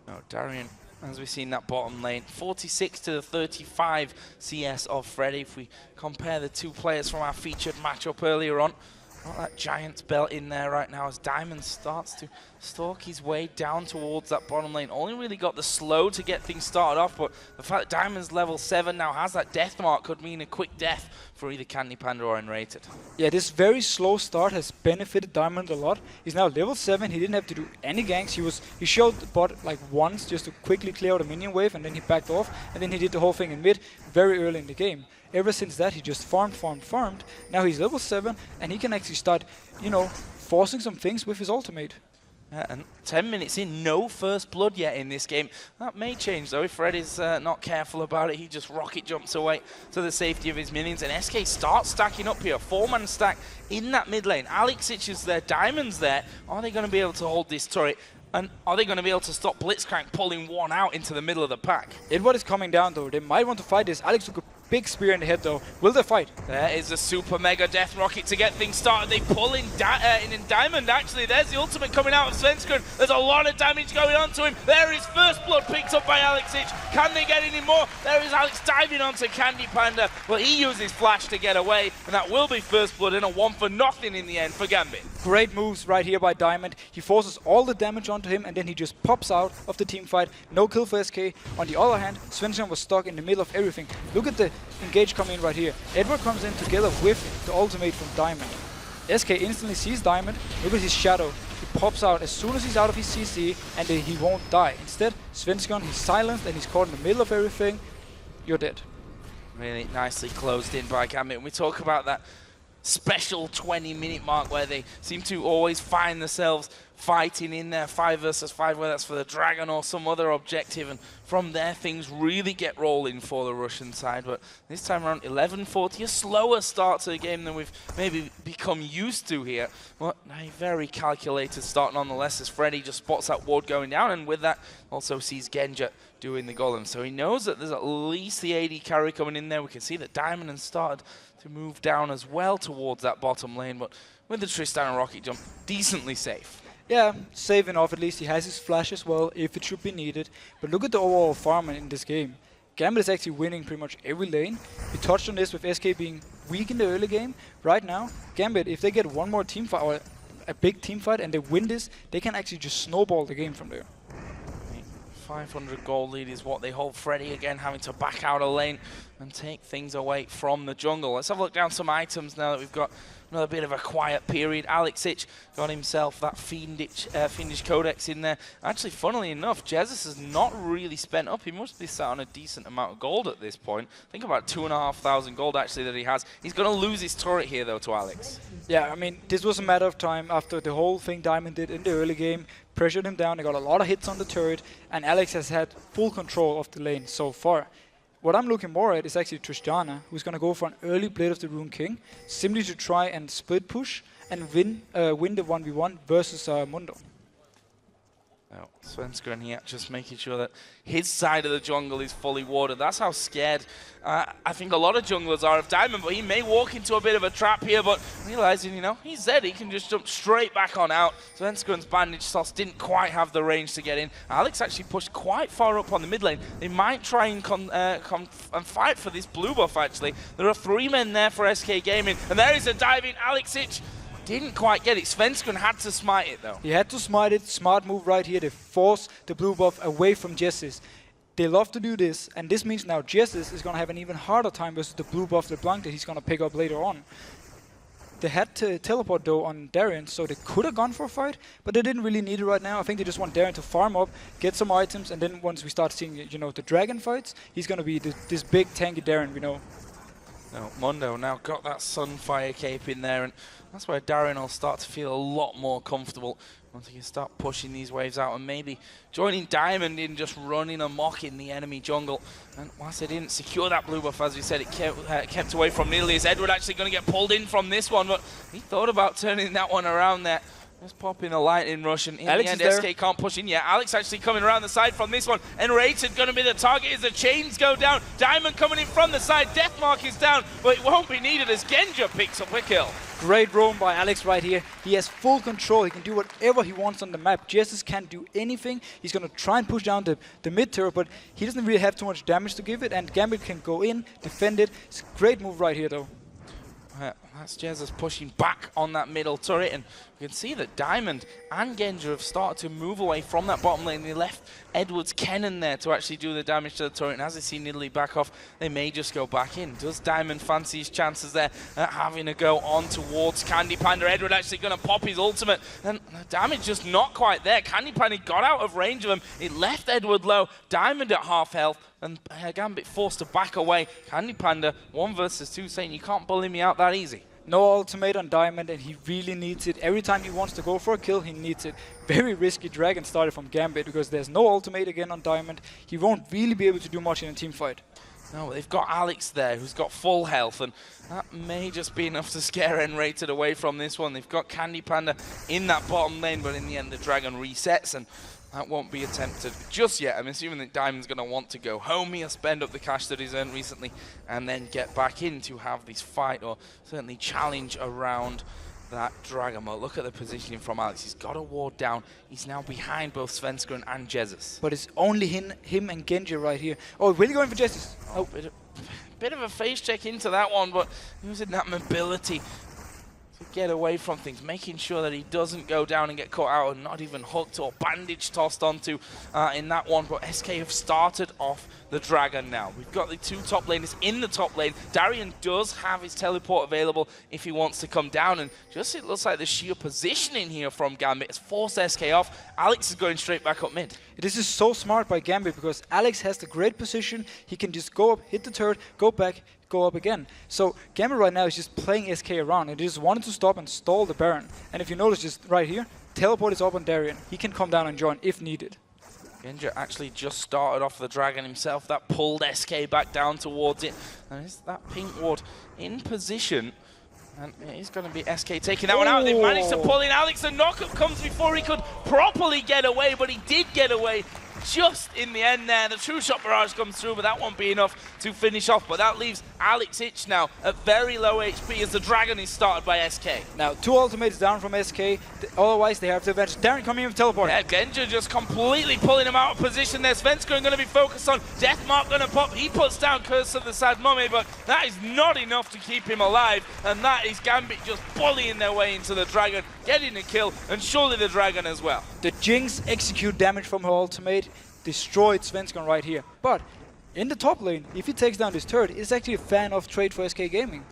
No, Darian, as we've seen that bottom lane, 46 to the 35 CS of Freddy. If we compare the two players from our featured matchup earlier on, got that giant's belt in there right now as Diamond starts to stalk his way down towards that bottom lane. Only really got the slow to get things started off, but the fact that Diamond's level 7 now has that death mark could mean a quick death for either Candy Panda or Unrated. Yeah, this very slow start has benefited Diamond a lot. He's now level 7, he didn't have to do any ganks. He showed the bot like once just to quickly clear out a minion wave, and then he backed off, and then he did the whole thing in mid very early in the game. Ever since that, he just farmed. Now he's level 7, and he can actually start, you know, forcing some things with his ultimate. And 10 minutes in, no first blood yet in this game. That may change though if Fred is not careful about it. He just rocket jumps away to the safety of his minions, and SK starts stacking up here. 4-man stack in that mid lane. Alexic is there, Diamond's there. Are they going to be able to hold this turret? And are they going to be able to stop Blitzcrank pulling one out into the middle of the pack? Edward is coming down though. They might want to fight this. Alex took a big spear in the head though. Will they fight? There is a super mega death rocket to get things started. They pull in Diamond actually. There's the ultimate coming out of Svensson. There's a lot of damage going on to him. There is first blood picked up by Alexic. Can they get any more? There is Alex diving onto Candy Panda. Well, he uses flash to get away, and that will be first blood and a 1-for-0 in the end for Gambit. Great moves right here by Diamond. He forces all the damage onto him, and then he just pops out of the team fight. No kill for SK. On the other hand, Svensson was stuck in the middle of everything. Look at the engage coming in right here. Edward comes in together with the ultimate from Diamond. SK instantly sees Diamond. Look at his shadow. He pops out as soon as he's out of his CC, and then he won't die. Instead, Svensson, he's silenced and he's caught in the middle of everything. You're dead. Really nicely closed in by Gambit. And we talk about that special 20-minute mark where they seem to always find themselves fighting in there 5 versus 5, whether that's for the dragon or some other objective, and from there things really get rolling for the Russian side. But this time around, 11:40, a slower start to the game than we've maybe become used to here. But a very calculated start nonetheless, as Freddy just spots that ward going down, and with that also sees Genja doing the golem. So he knows that there's at least the AD carry coming in there. We can see that Diamond has started to move down as well towards that bottom lane, but with the Tristan and rocket jump, decently safe. Yeah, safe enough. At least he has his flash as well, if it should be needed. But look at the overall farm in this game. Gambit is actually winning pretty much every lane. We touched on this with SK being weak in the early game. Right now, Gambit, if they get one more team fight, or a big team fight, and they win this, they can actually just snowball the game from there. 500 gold lead is what they hold. Freddy again having to back out a lane and take things away from the jungle. Let's have a look down some items now that we've got another bit of a quiet period. Alexic got himself that Fiendish Codex in there. Actually, funnily enough, Jesus has not really spent up. He must be sat on a decent amount of gold at this point. I think about 2,500 gold actually that he has. He's going to lose his turret here though to Alex. Yeah, I mean, this was a matter of time after the whole thing Diamond did in the early game. Pressured him down, they got a lot of hits on the turret, and Alex has had full control of the lane so far. What I'm looking more at is actually Tristana, who's going to go for an early Blade of the Rune King, simply to try and split push and win the 1v1 versus Mundo. Now, Svenskeren here just making sure that his side of the jungle is fully warded. That's how scared I think a lot of junglers are of Diamond, but he may walk into a bit of a trap here, but realizing, you know, he's Zed, he can just jump straight back on out. Svenskeren's bandage sauce didn't quite have the range to get in. Alex actually pushed quite far up on the mid lane. They might try and fight for this blue buff, actually. There are 3 men there for SK Gaming, and there is a diving Alex Ich. Didn't quite get it. Svenskeren had to smite it, though. He had to smite it. Smart move right here. They force the blue buff away from Jessis. They love to do this, and this means now Jessis is going to have an even harder time versus the blue buff LeBlanc that he's going to pick up later on. They had to teleport, though, on Darien, so they could have gone for a fight, but they didn't really need it right now. I think they just want Darien to farm up, get some items, and then once we start seeing, you know, the dragon fights, he's going to be this big tanky Darien we know. No, Mondo now got that Sunfire cape in there, and that's where Darien will start to feel a lot more comfortable once he can start pushing these waves out and maybe joining Diamond in just running amok in the enemy jungle. And whilst they didn't secure that blue buff, as we said, it kept away from nearly. Is Edward actually going to get pulled in from this one? But he thought about turning that one around there. Just popping a lightning rush, and in Alex the end, SK can't push in yet. Alex actually coming around the side from this one. Enrated going to be the target as the chains go down. Diamond coming in from the side. Deathmark is down, but it won't be needed as Genja picks up a kill. Great roam by Alex right here. He has full control. He can do whatever he wants on the map. Jessis can't do anything. He's going to try and push down the mid turret, but he doesn't really have too much damage to give it, and Gambit can go in, defend it. It's a great move right here, though. That's Jessis pushing back on that middle turret, and we can see that Diamond and Genja have started to move away from that bottom lane. They left Edward's Kennen there to actually do the damage to the turret, and as they see Nidalee back off, they may just go back in. Does Diamond fancy his chances there at having a go on towards Candy Panda? Edward actually going to pop his ultimate, and the damage just not quite there. Candy Panda got out of range of him. It left Edward low. Diamond at half health, and Gambit forced to back away. Candy Panda 1 versus 2 saying, you can't bully me out that easy. No ultimate on Diamond, and he really needs it. Every time he wants to go for a kill, he needs it. Very risky dragon started from Gambit because there's no ultimate again on Diamond. He won't really be able to do much in a team fight. No, they've got Alex there who's got full health, and that may just be enough to scare Enrated away from this one. They've got Candy Panda in that bottom lane, but in the end the dragon resets, and that won't be attempted just yet. I'm assuming that Diamond's going to want to go home here, spend up the cash that he's earned recently, and then get back in to have this fight, or certainly challenge around that dragon. But look at the positioning from Alex. He's got a ward down. He's now behind both Svenskeren and Jessis. But it's only him and Genja right here. Oh, really going for Jessis? Oh, bit of a face check into that one, but using that mobility to get away from things, making sure that he doesn't go down and get caught out and not even hooked or bandage tossed onto in that one. But SK have started off the dragon now. We've got the 2 top laners in the top lane. Darien does have his teleport available if he wants to come down, and just it looks like the sheer positioning here from Gambit has forced SK off. Alex is going straight back up mid. This is so smart by Gambit because Alex has the great position. He can just go up, hit the turret, go back, go up again. So Gambit right now is just playing SK around, and he just wanted to stop and stall the Baron. And if you notice just right here, teleport is up on Darien. He can come down and join if needed. Genja actually just started off the dragon himself. That pulled SK back down towards it. And is that pink ward in position? And it is going to be SK taking that one out. They've managed to pull in Alex. The knockup comes before he could properly get away, but he did get away just in the end there. The true shot barrage comes through, but that won't be enough to finish off. But that leaves Alex Ich now at very low HP as the dragon is started by SK. Now 2 ultimates down from SK. Otherwise they have to advantage. Darien coming in with teleport. Yeah, Genja just completely pulling him out of position there. Svenskeren going to be focused on. Deathmark going to pop. He puts down Curse of the Sad Mummy, but that is not enough to keep him alive. And that is Gambit just bullying their way into the dragon, getting a kill, and surely the dragon as well. The Jinx execute damage from her ultimate, destroyed Svenskeren right here. But in the top lane, if he takes down this turret, it's actually a fan of trade for SK Gaming.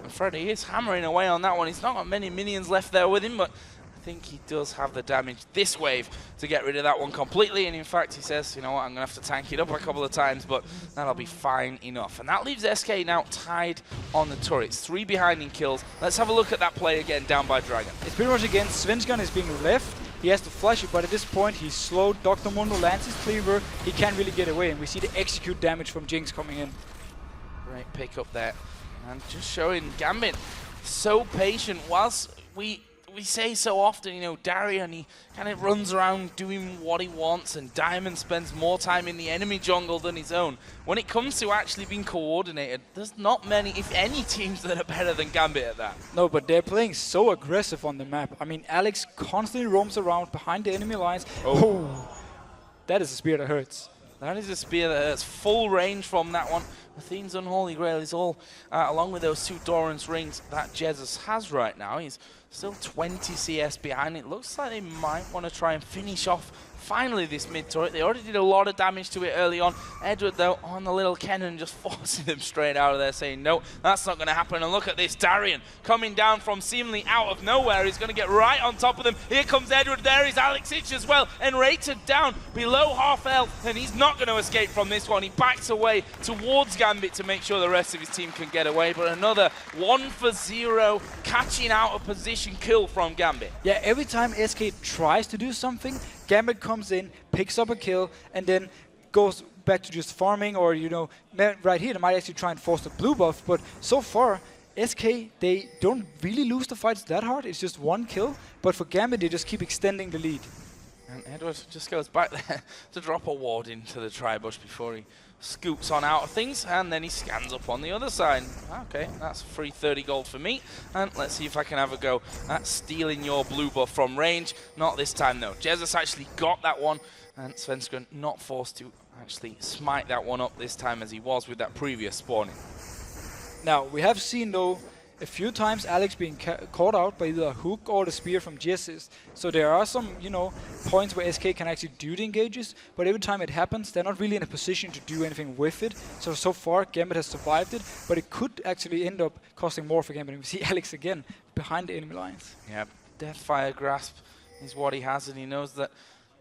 Freddy is hammering away on that one. He's not got many minions left there with him, but I think he does have the damage this wave to get rid of that one completely. And in fact, he says, you know what, I'm going to have to tank it up a couple of times, but that'll be fine enough. And that leaves SK now tied on the turrets. 3 behind in kills. Let's have a look at that play again down by Dragon. It's pretty much again, Svenskeren is being left. He has to flash it, but at this point he's slowed. Dr. Mundo lands his cleaver. He can't really get away, and we see the execute damage from Jinx coming in. Great pick up there. And just showing Gambit so patient whilst we we say so often, you know, Darian, he kind of runs around doing what he wants, and Diamond spends more time in the enemy jungle than his own. When it comes to actually being coordinated, there's not many, if any, teams that are better than Gambit at that. No, but they're playing so aggressive on the map. I mean, Alex constantly roams around behind the enemy lines. Oh, that is a spear that hurts. That is a spear that hurts. Full range from that one. Athene's Unholy Grail is all, along with those 2 Doran's rings that Jesus has right now. He's still 20 CS behind. It looks like they might want to try and finish off finally this mid turret. They already did a lot of damage to it early on. Edward, though, on the little cannon, just forcing them straight out of there, saying, no, that's not going to happen. And look at this, Darian coming down from seemingly out of nowhere. He's going to get right on top of them. Here comes Edward. There is Alex Ich as well, and rated down below half health, and he's not going to escape from this one. He backs away towards Gambit to make sure the rest of his team can get away. But another 1-for-0 catching out of position kill from Gambit. Yeah, every time SK tries to do something, Gambit comes in, picks up a kill, and then goes back to just farming, or, you know, right here, they might actually try and force the blue buff, but so far, SK, they don't really lose the fights that hard. It's just 1 kill, but for Gambit, they just keep extending the lead. And Edward just goes back there to drop a ward into the tri-bush before he scoops on out of things, and then he scans up on the other side. Okay, that's free 30 gold for me, and let's see if I can have a go at stealing your blue buff from range. Not this time, though. Jesus actually got that one, and Svenskeren not forced to actually smite that one up this time as he was with that previous spawning. Now, we have seen, though, a few times Alex being caught out by either a hook or the spear from Jesus. So there are some, you know, points where SK can actually do the engages, but every time it happens, they're not really in a position to do anything with it. So far, Gambit has survived it, but it could actually end up costing more for Gambit. And we see Alex again behind the enemy lines. Yeah, Deathfire Grasp is what he has, and he knows that,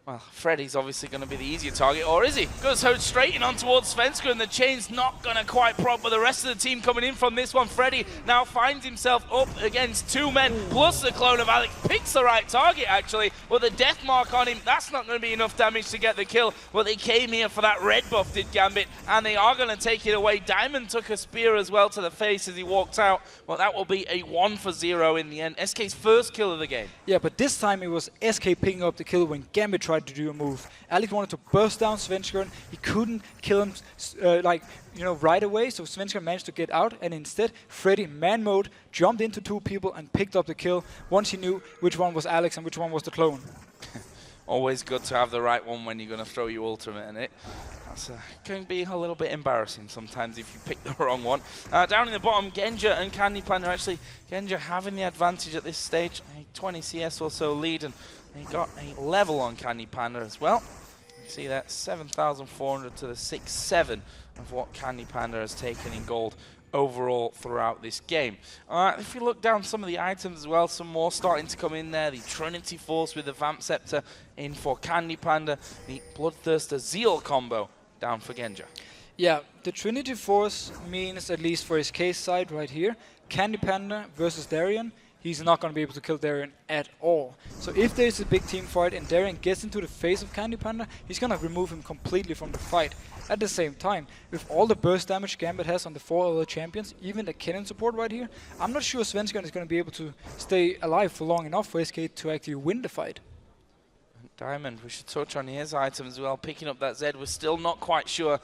well, Freddy's obviously going to be the easier target, or is he? Goes straight in on towards Svenskeren, and the chain's not going to quite prop, but the rest of the team coming in from this one. Freddy now finds himself up against 2 men, plus the clone of Alex. Picks the right target, actually, but the death mark on him, that's not going to be enough damage to get the kill. But they came here for that red buff, did Gambit, and they are going to take it away. Diamond took a spear as well to the face as he walked out. Well, that will be a 1-for-0 in the end. SK's first kill of the game. Yeah, but this time it was SK picking up the kill when Gambit tried to do a move. Alex wanted to burst down Svenskeren. He couldn't kill him right away, so Svenskeren managed to get out, and instead Freddy man mode jumped into 2 people and picked up the kill once he knew which one was Alex and which one was the clone. Always good to have the right one when you're going to throw your ultimate in it. That's going to be a little bit embarrassing sometimes if you pick the wrong one. Down in the bottom, Genja and Candy Panda. Actually, Genja having the advantage at this stage. A 20 CS or so lead, and he got a level on Candy Panda as well. You see that 7,400 to the 6-7 of what Candy Panda has taken in gold overall throughout this game. If you look down some of the items as well, some more starting to come in there. The Trinity Force with the Vamp Scepter in for Candy Panda. The Bloodthirster Zeal combo down for Genja. Yeah, the Trinity Force means, at least for his case side right here, Candy Panda versus Darian. He's not going to be able to kill Darian at all. So if there's a big team fight and Darian gets into the face of Candy Panda, he's going to remove him completely from the fight. At the same time, with all the burst damage Gambit has on the 4 other champions, even the cannon support right here, I'm not sure Svenskeren is going to be able to stay alive for long enough for SK to actually win the fight. Diamond, we should touch on his items as well. Picking up that Zed, we're still not quite sure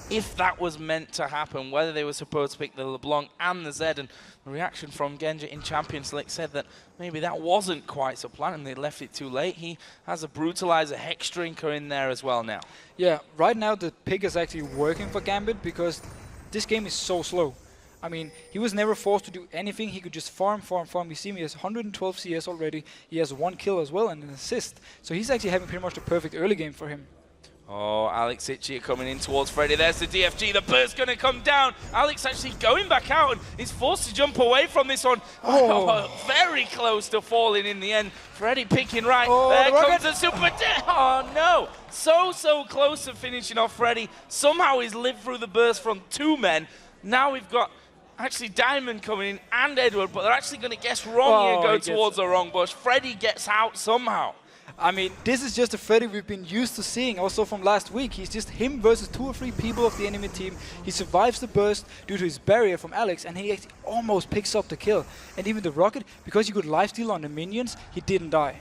if that was meant to happen, whether they were supposed to pick the LeBlanc and the Zed, and the reaction from Genja in Champions League said that maybe that wasn't quite so planned and they left it too late. He has a Brutalizer Hex Drinker in there as well now. Yeah, right now the pick is actually working for Gambit because this game is so slow. I mean, he was never forced to do anything. He could just farm. You see him, he has 112 CS already. He has 1 kill as well and an assist. So he's actually having pretty much the perfect early game for him. Oh, Alex Itchy coming in towards Freddy. There's the DFG. The burst going to come down. Alex actually going back out and is forced to jump away from this one. Oh, very close to falling in the end. Freddy picking right. There comes the super. Oh, no. So close to finishing off Freddy. Somehow he's lived through the burst from 2 men. Now we've got actually Diamond coming in and Edward, but they're actually going to guess wrong here and go towards the wrong bush. Freddy gets out somehow. I mean, this is just a Freddy we've been used to seeing also from last week. He's just him versus 2 or 3 people of the enemy team. He survives the burst due to his barrier from Alex, and he actually almost picks up the kill. And even the rocket, because he could lifesteal on the minions, he didn't die.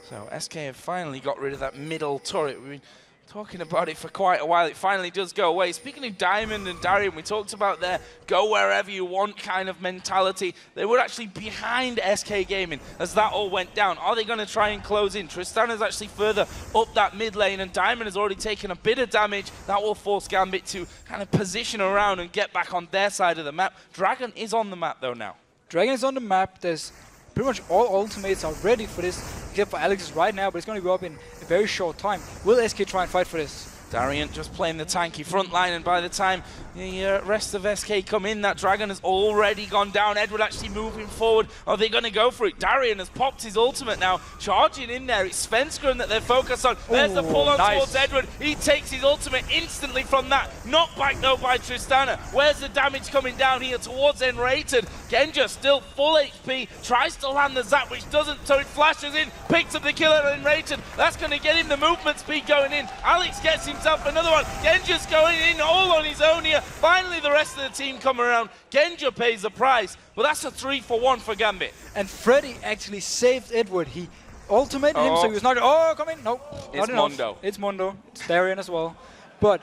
So SK have finally got rid of that middle turret. We've been talking about it for quite a while. It finally does go away. Speaking of Diamond and Darian, we talked about their go wherever you want kind of mentality. They were actually behind SK Gaming as that all went down. Are they going to try and close in? Tristan is actually further up that mid lane, and Diamond has already taken a bit of damage. That will force Gambit to kind of position around and get back on their side of the map. Dragon is on the map though now. Dragon is on the map. There's pretty much all ultimates are ready for this, except for Alex's right now, but it's going to go up in a very short time. Will SK try and fight for this? Darian just playing the tanky front line, and by the time the rest of SK come in, that Dragon has already gone down. Edward actually moving forward. Are they going to go for it? Darian has popped his ultimate now, charging in there. It's Svenskeren that they're focused on. There's the pull on towards Edward. He takes his ultimate instantly from that. Knocked back though by Tristana. Where's the damage coming down here towards Enrated? Genja still full HP, tries to land the zap, which doesn't, so it flashes in, picks up the kill at Enrated. That's going to get him the movement speed going in. Alex gets himself another one. Genja's going in all on his own here. Finally, the rest of the team come around. Genja pays the price, but that's a 3-for-1 for Gambit. And Freddy actually saved Edward. He ultimated him, so he was not. Oh, come in. No, it's Mondo. It's Mondo. It's Darian as well. But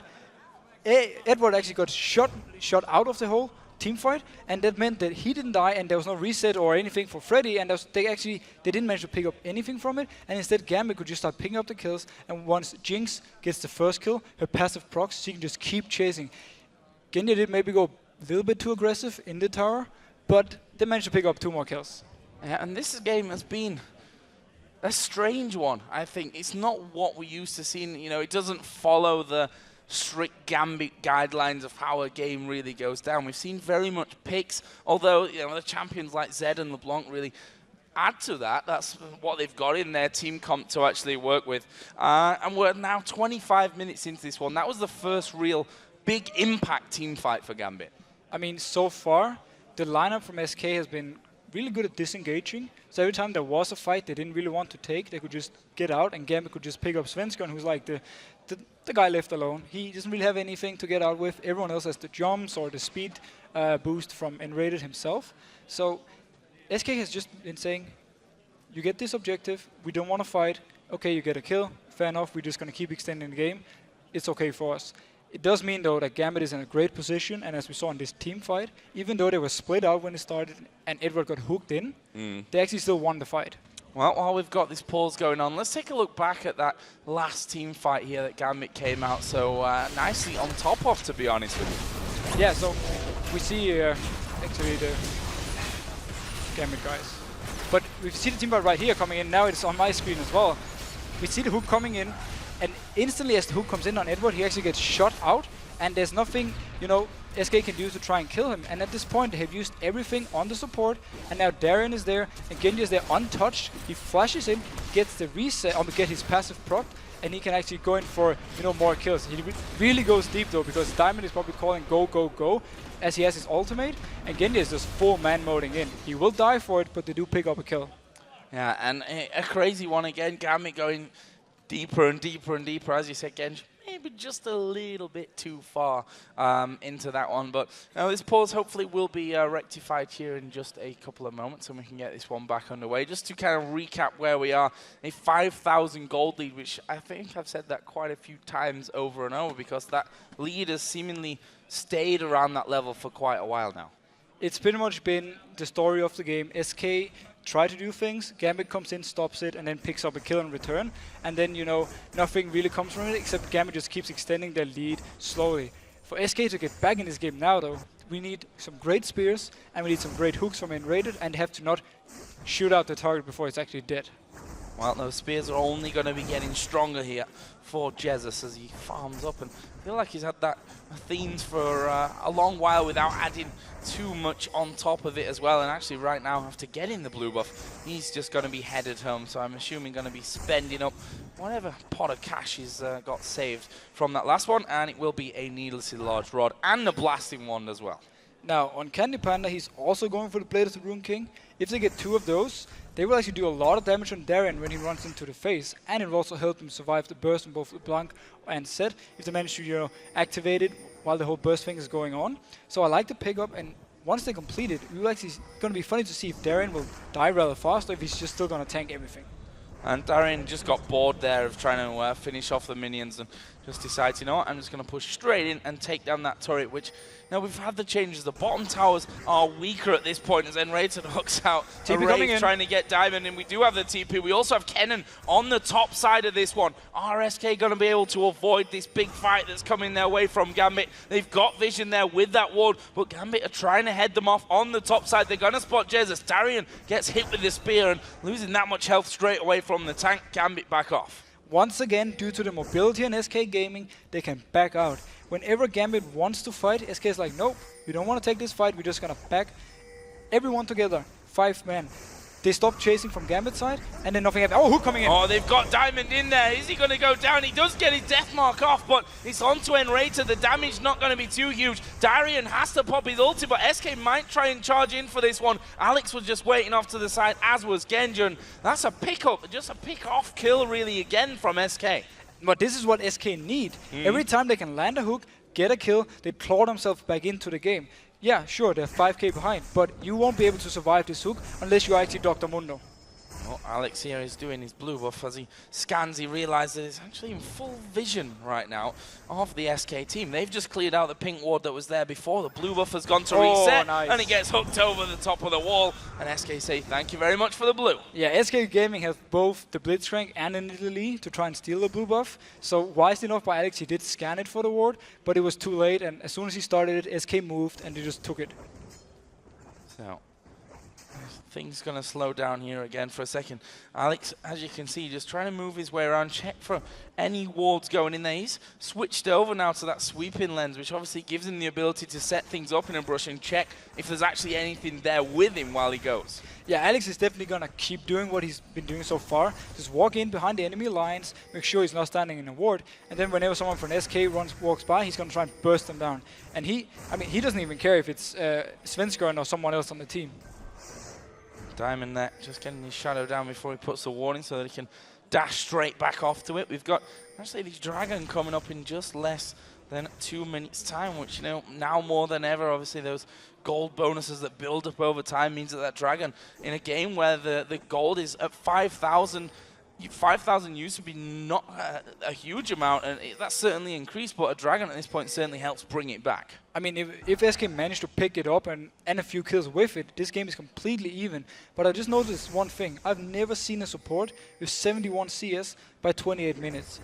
Edward actually got shot out of the whole team fight, and that meant that he didn't die, and there was no reset or anything for Freddy, and they didn't manage to pick up anything from it, and instead Gambit could just start picking up the kills, and once Jinx gets the first kill, her passive procs, she can just keep chasing. Genja did maybe go a little bit too aggressive in the tower, but they managed to pick up 2 more kills. Yeah, and this game has been a strange one, I think. It's not what we used to see. You know, it doesn't follow the strict Gambit guidelines of how a game really goes down. We've seen very much picks, although you know the champions like Zed and LeBlanc really add to that. That's what they've got in their team comp to actually work with. And we're now 25 minutes into this one. That was the first real big impact team fight for Gambit. I mean, so far, the lineup from SK has been really good at disengaging. So every time there was a fight they didn't really want to take, they could just get out, and Gambit could just pick up Svenskeren, who's like the guy left alone. He doesn't really have anything to get out with. Everyone else has the jumps or the speed boost from Enrated himself. So SK has just been saying, you get this objective, we don't want to fight, okay, you get a kill, fair enough, we're just going to keep extending the game, it's okay for us. It does mean, though, that Gambit is in a great position, and as we saw in this team fight, even though they were split out when it started and Edward got hooked in, they actually still won the fight. Well, while we've got this pause going on, let's take a look back at that last team fight here that Gambit came out so nicely on top of, to be honest with you. Yeah, so we see actually the Gambit guys. But we see the team fight right here coming in. Now it's on my screen as well. We see the hook coming in, and instantly as the hook comes in on Edward, he actually gets shot out, and there's nothing, you know, SK can do to try and kill him. And at this point, they have used everything on the support, and now Darian is there, and Genji is there untouched. He flashes in, gets the reset, get his passive proc, and he can actually go in for, you know, more kills. He really goes deep though, because Diamond is probably calling go, go, go, as he has his ultimate, and Genji is just full man-moding in. He will die for it, but they do pick up a kill. Yeah, and a crazy one again. Gambit going deeper and deeper and deeper, as you said, Genji. Maybe just a little bit too far into that one. But this pause hopefully will be rectified here in just a couple of moments, and we can get this one back underway. Just to kind of recap where we are, a 5,000 gold lead, which I think I've said that quite a few times over and over, because that lead has seemingly stayed around that level for quite a while now. It's pretty much been the story of the game. SK try to do things, Gambit comes in, stops it, and then picks up a kill in return. And then, you know, nothing really comes from it, except Gambit just keeps extending their lead slowly. For SK to get back in this game now, though, we need some great spears, and we need some great hooks from Enrated, and have to not shoot out the target before it's actually dead. Well, those spears are only going to be getting stronger here for Jesus as he farms up, and I feel like he's had that themes for a long while without adding too much on top of it as well. And actually right now, after getting the blue buff, he's just going to be headed home, so I'm assuming going to be spending up whatever pot of cash he's got saved from that last one, and it will be a needlessly large rod and a blasting wand as well. Now, on Candy Panda, he's also going for the Blade of the Rune King. If they get 2 of those, they will actually do a lot of damage on Darien when he runs into the face, and it will also help them survive the burst on both LeBlanc and Zed if they manage to activate it while the whole burst thing is going on. So I like the pickup, and once they complete it, it will actually going to be funny to see if Darien will die rather fast or if he's just still going to tank everything. And Darien just got bored there of trying to finish off the minions and just decides, you know what, I'm just going to push straight in and take down that turret, which, now we've had the changes. The bottom towers are weaker at this point as Enrated hooks out. TP coming in. Trying to get Diamond, and we do have the TP. We also have Kennen on the top side of this one. Are SK going to be able to avoid this big fight that's coming their way from Gambit? They've got vision there with that ward, but Gambit are trying to head them off on the top side. They're going to spot Jesus. Darien gets hit with the spear and losing that much health straight away from the tank. Gambit back off. Once again, due to the mobility in SK Gaming, they can back out. Whenever Gambit wants to fight, SK is like, nope, we don't want to take this fight, we're just going to back everyone together, 5 men. They stop chasing from Gambit's side, and then nothing happens. Oh, Hook coming in! Oh, they've got Diamond in there. Is he going to go down? He does get his death mark off, but it's onto Enrated. The damage not going to be too huge. Darien has to pop his ulti, but SK might try and charge in for this one. Alex was just waiting off to the side, as was Genjun. That's a pick-up, just a pick-off kill, really, again from SK. But this is what SK need. Every time they can land a hook, get a kill, they claw themselves back into the game. Yeah, sure, they're 5k behind, but you won't be able to survive this hook unless you're actually Dr. Mundo. Well, Alex here is doing his blue buff. As he scans, he realizes that it's actually in full vision right now of the SK team. They've just cleared out the pink ward that was there before. The blue buff has gone to reset, nice. And it gets hooked over the top of the wall. And SK say, thank you very much for the blue. Yeah, SK Gaming has both the Blitzcrank and the Nidalee to try and steal the blue buff. So wisely enough by Alex, he did scan it for the ward, but it was too late. And as soon as he started it, SK moved and they just took it. So things gonna slow down here again for a second. Alex, as you can see, just trying to move his way around, check for any wards going in there. He's switched over now to that sweeping lens, which obviously gives him the ability to set things up in a brush and check if there's actually anything there with him while he goes. Yeah, Alex is definitely gonna keep doing what he's been doing so far. Just walk in behind the enemy lines, make sure he's not standing in a ward, and then whenever someone from SK walks by, he's gonna try and burst them down. And he doesn't even care if it's Svenskeren or someone else on the team. Diamond there, just getting his shadow down before he puts the warning so that he can dash straight back off to it. We've got actually this dragon coming up in just less than 2 minutes time, which, you know, now more than ever, obviously those gold bonuses that build up over time means that dragon in a game where the gold is at 5,000 used to be not a huge amount, and that's certainly increased, but a dragon at this point certainly helps bring it back. I mean, if SK managed to pick it up and a few kills with it, this game is completely even. But I just noticed one thing. I've never seen a support with 71 CS by 28 minutes.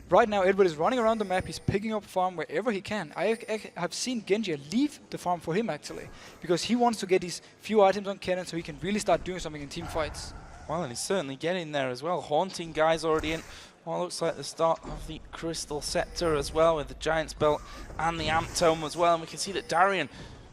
Right now, Edward is running around the map. He's picking up farm wherever he can. I have seen Genji leave the farm for him, actually, because he wants to get these few items on Kennen so he can really start doing something in team fights. Well, and he's certainly getting there as well. Haunting guys already in. Well, looks like the start of the Crystal Scepter as well, with the Giant's Belt and the Amp Tome as well. And we can see that Darien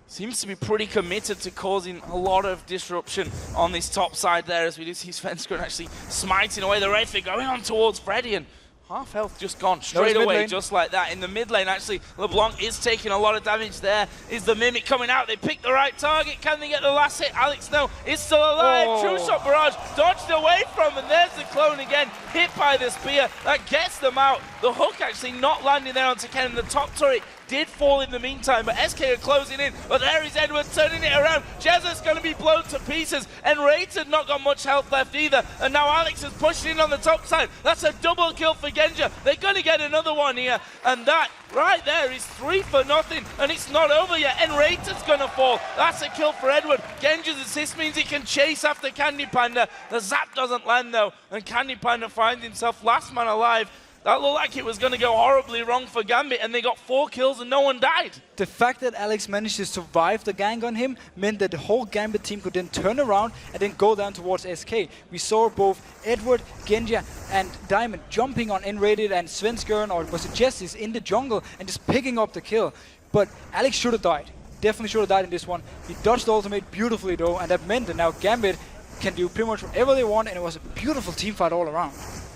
seems to be pretty committed to causing a lot of disruption on this top side there, as we do see Svenskeren actually smiting away the Wraith. They're going on towards Freddy, and half health just gone straight away, just like that. In the mid lane, actually, LeBlanc is taking a lot of damage there. Is the Mimic coming out? They pick the right target. Can they get the last hit? Alex, no, is still alive. Oh. True Shot Barrage dodged away from, and there's the clone again, hit by the spear. That gets them out. The hook actually not landing there onto Kennen. The top turret did fall in the meantime, but SK are closing in. But there is Edward turning it around. Jezza's going to be blown to pieces, and Rated not got much health left either. And now Alex is pushing in on the top side. That's a double kill for Genja. They're going to get another one here, and that right there is 3 for nothing, and it's not over yet. And Rated's going to fall. That's a kill for Edward. Genja's assist means he can chase after Candy Panda. The zap doesn't land though, and Candy Panda finds himself last man alive. That looked like it was going to go horribly wrong for Gambit, and they got 4 kills and no one died. The fact that Alex managed to survive the gank on him meant that the whole Gambit team could then turn around and then go down towards SK. We saw both Edward, Genja and Diamond jumping on Enrated and Svenskeren, or was it Jessis, in the jungle and just picking up the kill. But Alex should have died. Definitely should have died in this one. He dodged the ultimate beautifully though, and that meant that now Gambit can do pretty much whatever they want, and it was a beautiful team fight all around.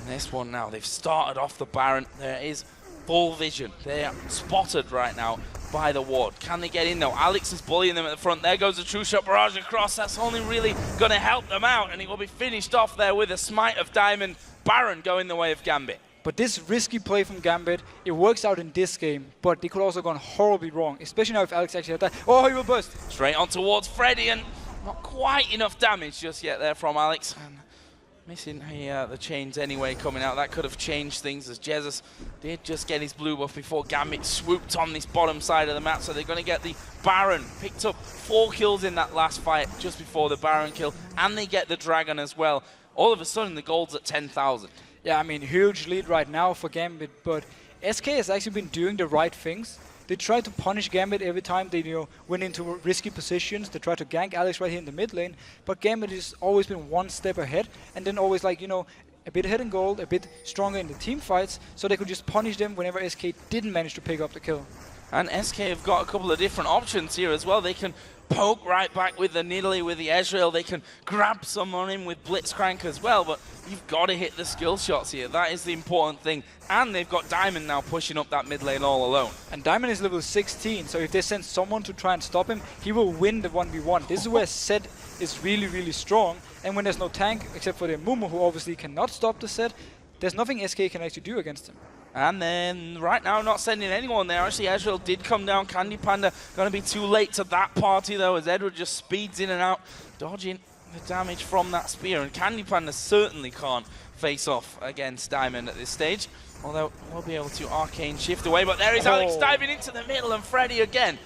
This one now, they've started off the Baron. There is full vision. They are spotted right now by the ward. Can they get in though? Alex is bullying them at the front. There goes the true shot barrage across. That's only really going to help them out, and it will be finished off there with a smite of Diamond. Baron going the way of Gambit. But this risky play from Gambit, it works out in this game, but they could also have gone horribly wrong, especially now if Alex actually had that. Oh, he will burst. Straight on towards Freddy, and not quite enough damage just yet there from Alex. And missing the chains anyway coming out. That could have changed things as Jesus did just get his blue buff before Gambit swooped on this bottom side of the map. So they're going to get the Baron. Picked up 4 kills in that last fight just before the Baron kill. And they get the Dragon as well. All of a sudden, the gold's at 10,000. Yeah, I mean, huge lead right now for Gambit, but SK has actually been doing the right things. They try to punish Gambit every time they went into risky positions. They try to gank Alex right here in the mid lane, but Gambit has always been one step ahead, and then always like, a bit ahead in gold, a bit stronger in the team fights, so they could just punish them whenever SK didn't manage to pick up the kill. And SK have got a couple of different options here as well. They can poke right back with the Nidalee, with the Ezreal. They can grab some on him with Blitzcrank as well, but you've got to hit the skill shots here. That is the important thing. And they've got Diamond now pushing up that mid lane all alone. And Diamond is level 16, so if they send someone to try and stop him, he will win the 1v1. This is where Zed is really, really strong. And when there's no tank, except for the Mumu, who obviously cannot stop the Zed, there's nothing SK can actually do against him. And then right now not sending anyone there. Actually, Ezreal did come down. Candy Panda going to be too late to that party though, as Edward just speeds in and out, dodging the damage from that spear. And Candy Panda certainly can't face off against Diamond at this stage. Although we'll be able to arcane shift away. But there is Alex diving into the middle, and Freddy again.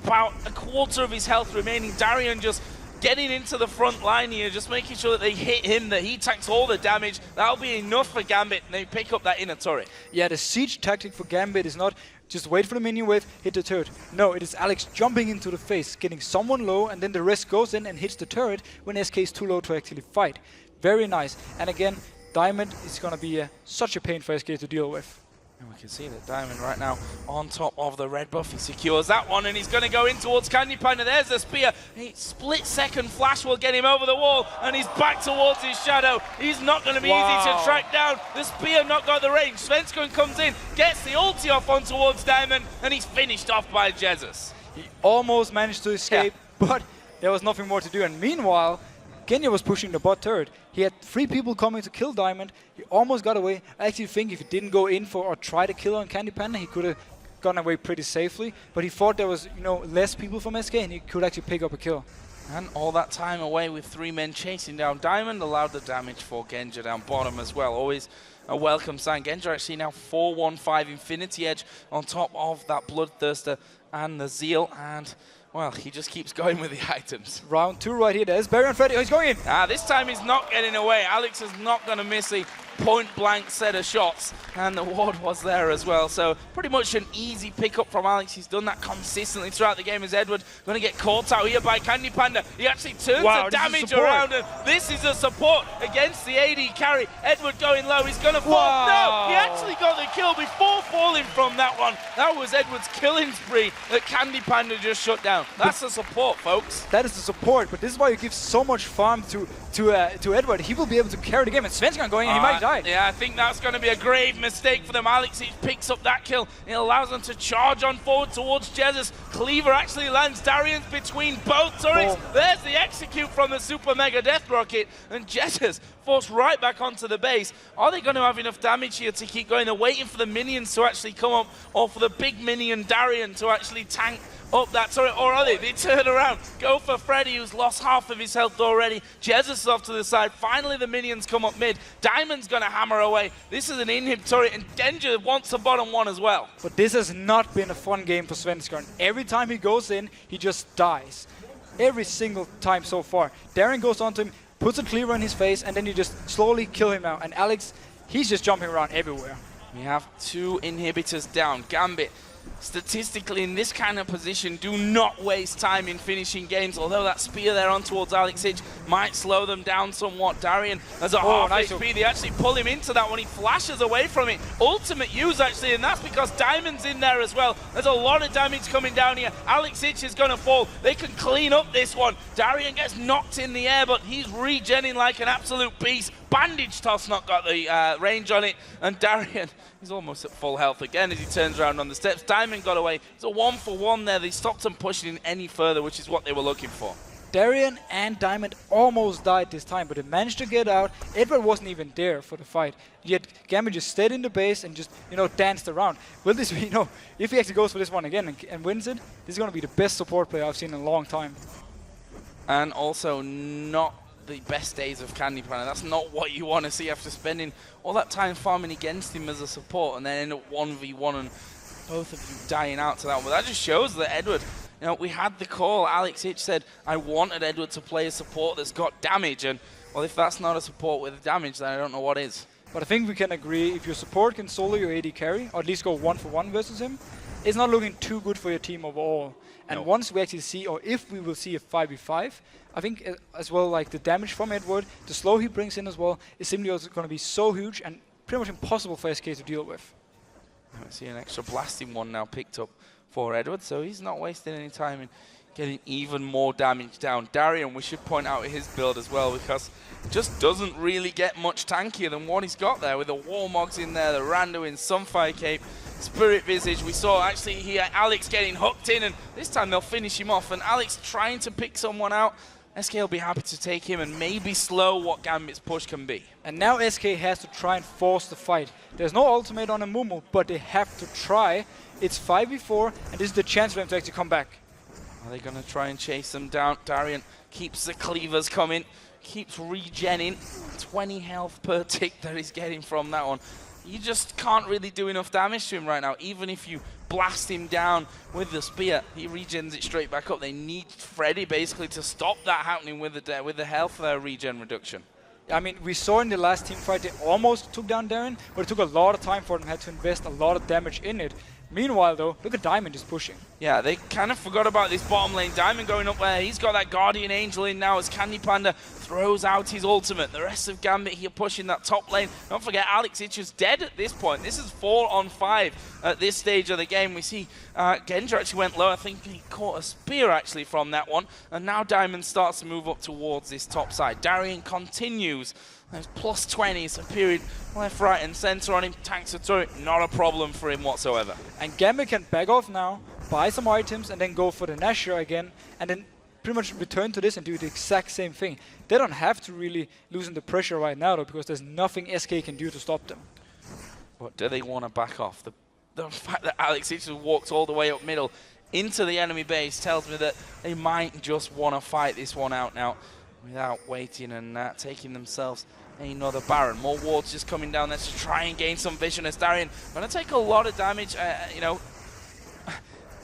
About a quarter of his health remaining. Darian just getting into the front line here, just making sure that they hit him, that he takes all the damage. That'll be enough for Gambit, and they pick up that inner turret. Yeah, the siege tactic for Gambit is not just wait for the minion wave, hit the turret. No, it is Alex jumping into the face, getting someone low, and then the rest goes in and hits the turret when SK is too low to actually fight. Very nice. And again, Diamond is going to be such a pain for SK to deal with. And we can see that Diamond right now on top of the red buff. He secures that one, and he's going to go in towards Candy Panda. There's the spear. A split-second flash will get him over the wall, and he's back towards his shadow. He's not going to be easy to track down. The spear not got the range. Svenskun comes in, gets the ulti off on towards Diamond, and he's finished off by Jesus. He almost managed to escape, but there was nothing more to do. And meanwhile, Kenya was pushing the bot turret. He had 3 people coming to kill Diamond. He almost got away. I actually think if he didn't go in for or try to kill on Candy Panda, he could have gone away pretty safely. But he thought there was, less people from SK, and he could actually pick up a kill. And all that time away with 3 men chasing down Diamond allowed the damage for Genja down bottom as well. Always a welcome sign. Genja actually now 4-1-5 Infinity Edge on top of that Bloodthirster and the Zeal. And well, he just keeps going with the items. Round 2 right here. There's Barry and Freddy. Oh, he's going in. This time he's not getting away. Alex is not going to miss a point-blank set of shots. And the ward was there as well. So pretty much an easy pickup from Alex. He's done that consistently throughout the game as Edward going to get caught out here by Candy Panda. He actually turns the damage around. And this is a support against the AD carry. Edward going low. He's going to fall. No, he actually got the kill before falling from that one. That was Edward's killing spree that Candy Panda just shut down. That's the support, folks. That is the support, but this is why you give so much farm to Edward. He will be able to carry the game, and Svenskun going in, he might die. Yeah, I think that's going to be a grave mistake for them. Alex picks up that kill. It allows them to charge on forward towards Jesus. Cleaver actually lands Darian's between both turrets. There's the execute from the Super Mega Death Rocket, and Jesus forced right back onto the base. Are they going to have enough damage here to keep going? They're waiting for the minions to actually come up, or for the big minion Darian to actually tank up that turret, or are they? They turn around, go for Freddy, who's lost half of his health already. Jesus is off to the side. Finally, the minions come up mid. Diamond's going to hammer away. This is an inhib turret, and Genja wants the bottom one as well. But this has not been a fun game for Svenskun. Every time he goes in, he just dies. Every single time so far. Darren goes onto him, puts a cleaver in his face, and then you just slowly kill him now. And Alex, he's just jumping around everywhere. We have 2 inhibitors down. Gambit, statistically in this kind of position, do not waste time in finishing games, although that spear there on towards Alex Hitch might slow them down somewhat. Darian has a half HP. They actually pull him into that one. He flashes away from it. Ultimate use actually, and that's because Diamond's in there as well. There's a lot of damage coming down here. Alex Hitch is going to fall. They can clean up this one. Darian gets knocked in the air, but he's regenning like an absolute beast. bandage toss not got the range on it, and Darian is almost at full health again as he turns around on the steps. Diamond got away. It's a 1-for-1 there. They stopped him pushing in any further, which is what they were looking for. Darian and Diamond almost died this time, but they managed to get out. Edward wasn't even there for the fight. Yet Gambit just stayed in the base and just, danced around. Will this be, if he actually goes for this one again and wins it, this is going to be the best support player I've seen in a long time. And also not the best days of Candy Panda. That's not what you want to see after spending all that time farming against him as a support and then end up 1v1 and both of you dying out to that one. But that just shows that Edward, we had the call. Alex Hitch said, I wanted Edward to play a support that's got damage. And, well, if that's not a support with damage, then I don't know what is. But I think we can agree, if your support can solo your AD carry, or at least go 1-for-1 versus him, it's not looking too good for your team overall. And once we actually see, or if we will see a 5v5, I think as well, like the damage from Edward, the slow he brings in as well, is simply also going to be so huge and pretty much impossible for SK to deal with. I see an extra blasting one now picked up for Edward, so he's not wasting any time in getting even more damage down. Darian, we should point out his build as well, because it just doesn't really get much tankier than what he's got there, with the Warmogs in there, the Randuin, Sunfire Cape, Spirit Visage. We saw actually here Alex getting hooked in, and this time they'll finish him off, and Alex trying to pick someone out. SK will be happy to take him and maybe slow what Gambit's push can be. And now SK has to try and force the fight. There's no ultimate on a Mumu, but they have to try. It's 5v4, and this is the chance for them to actually come back. Are they going to try and chase them down? Darian keeps the cleavers coming, keeps regenning. 20 health per tick that he's getting from that one. You just can't really do enough damage to him right now. Even if you blast him down with the spear, he regens it straight back up. They need Freddy basically to stop that happening with the health regen reduction. I mean, we saw in the last team fight they almost took down Darian, but it took a lot of time for them, had to invest a lot of damage in it. Meanwhile, though, look at Diamond just pushing. Yeah, they kind of forgot about this bottom lane. Diamond going up there. He's got that Guardian Angel in now as Candy Panda throws out his ultimate. The rest of Gambit here pushing that top lane. Don't forget, Alex Hitch is dead at this point. This is 4-on-5 at this stage of the game. We see Genja actually went low. I think he caught a spear actually from that one. And now Diamond starts to move up towards this top side. Darian continues. There's plus 20s appearing left, right, and center on him. Tanks a turret, not a problem for him whatsoever. And Gambit can back off now, buy some items, and then go for the Nashor again, and then pretty much return to this and do the exact same thing. They don't have to really loosen the pressure right now, though, because there's nothing SK can do to stop them. But do they want to back off? The fact that Alex Hitch walked all the way up middle into the enemy base tells me that they might just want to fight this one out now without waiting and taking themselves another Baron. More wards just coming down there to try and gain some vision as Darian going to take a lot of damage,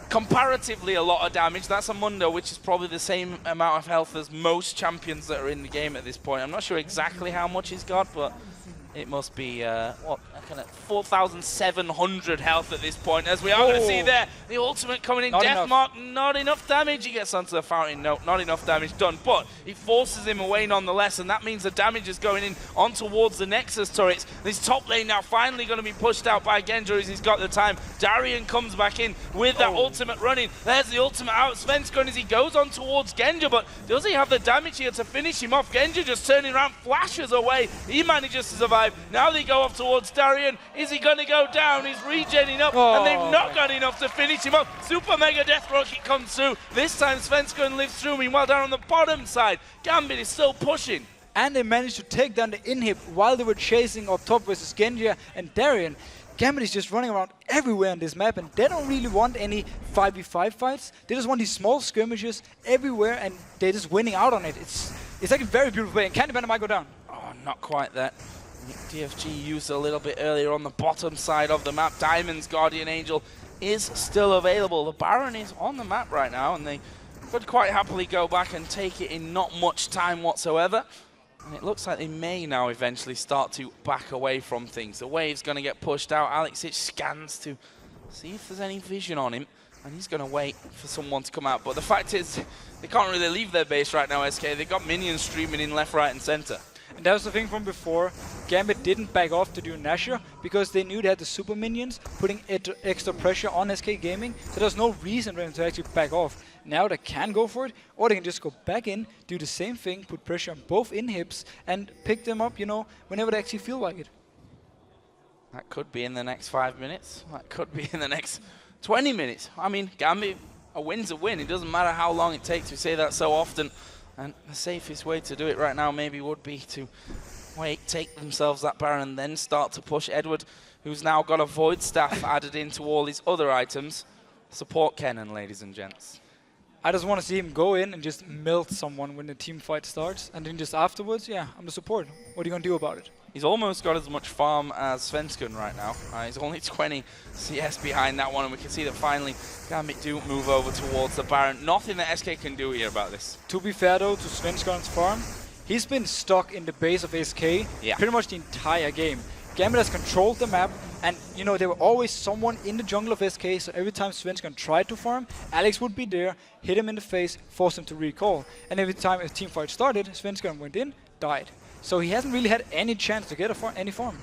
comparatively a lot of damage. That's a Mundo, which is probably the same amount of health as most champions that are in the game at this point. I'm not sure exactly how much he's got, but it must be, 4,700 health at this point, as we are going to see there. The ultimate coming in, Deathmark, not enough damage. He gets onto the fountain, no, not enough damage done, but he forces him away nonetheless, and that means the damage is going in on towards the Nexus turrets. This top lane now finally going to be pushed out by Genja as he's got the time. Darian comes back in with that ultimate running. There's the ultimate out. Svensson as he goes on towards Genja, but does he have the damage here to finish him off? Genja just turning around, flashes away. He manages to survive. Now they go off towards Darian. Is he going to go down? He's regenning up, and they've not got enough to finish him up. Super Mega Death Rocket comes through. This time Svensson lives through. Meanwhile, down on the bottom side, Gambit is still pushing. And they managed to take down the inhib while they were chasing up top versus Genja and Darian. Gambit is just running around everywhere on this map, and they don't really want any 5v5 fights. They just want these small skirmishes everywhere, and they're just winning out on it. It's like a very beautiful way, and Candy Panda might go down. Oh, not quite that. DFG used a little bit earlier on the bottom side of the map. Diamond's Guardian Angel is still available. The Baron is on the map right now, and they could quite happily go back and take it in not much time whatsoever. And it looks like they may now eventually start to back away from things. The wave's going to get pushed out. Alex Hitch scans to see if there's any vision on him, and he's going to wait for someone to come out. But the fact is, they can't really leave their base right now, SK. They've got minions streaming in left, right, and center. And that was the thing from before. Gambit didn't back off to do Nashor because they knew they had the super minions putting extra pressure on SK Gaming. So there's no reason for them to actually back off. Now they can go for it, or they can just go back in, do the same thing, put pressure on both inhibs, and pick them up, whenever they actually feel like it. That could be in the next 5 minutes. That could be in the next 20 minutes. I mean, Gambit, a win's a win. It doesn't matter how long it takes. We say that so often. And the safest way to do it right now maybe would be to wait, take themselves that Baron, and then start to push Edward, who's now got a Void Staff added into all his other items. Support Kennen, ladies and gents. I just want to see him go in and just melt someone when the team fight starts. And then just afterwards, yeah, I'm the support. What are you going to do about it? He's almost got as much farm as Svensson right now. He's only 20 CS behind that one, and we can see that finally Gambit do move over towards the Baron. Nothing that SK can do here about this. To be fair though, to Svensson's farm, he's been stuck in the base of SK pretty much the entire game. Gambit has controlled the map, and there were always someone in the jungle of SK, so every time Svensson tried to farm, Alex would be there, hit him in the face, force him to recall. And every time a team fight started, Svensson went in, died. So he hasn't really had any chance to get any farm.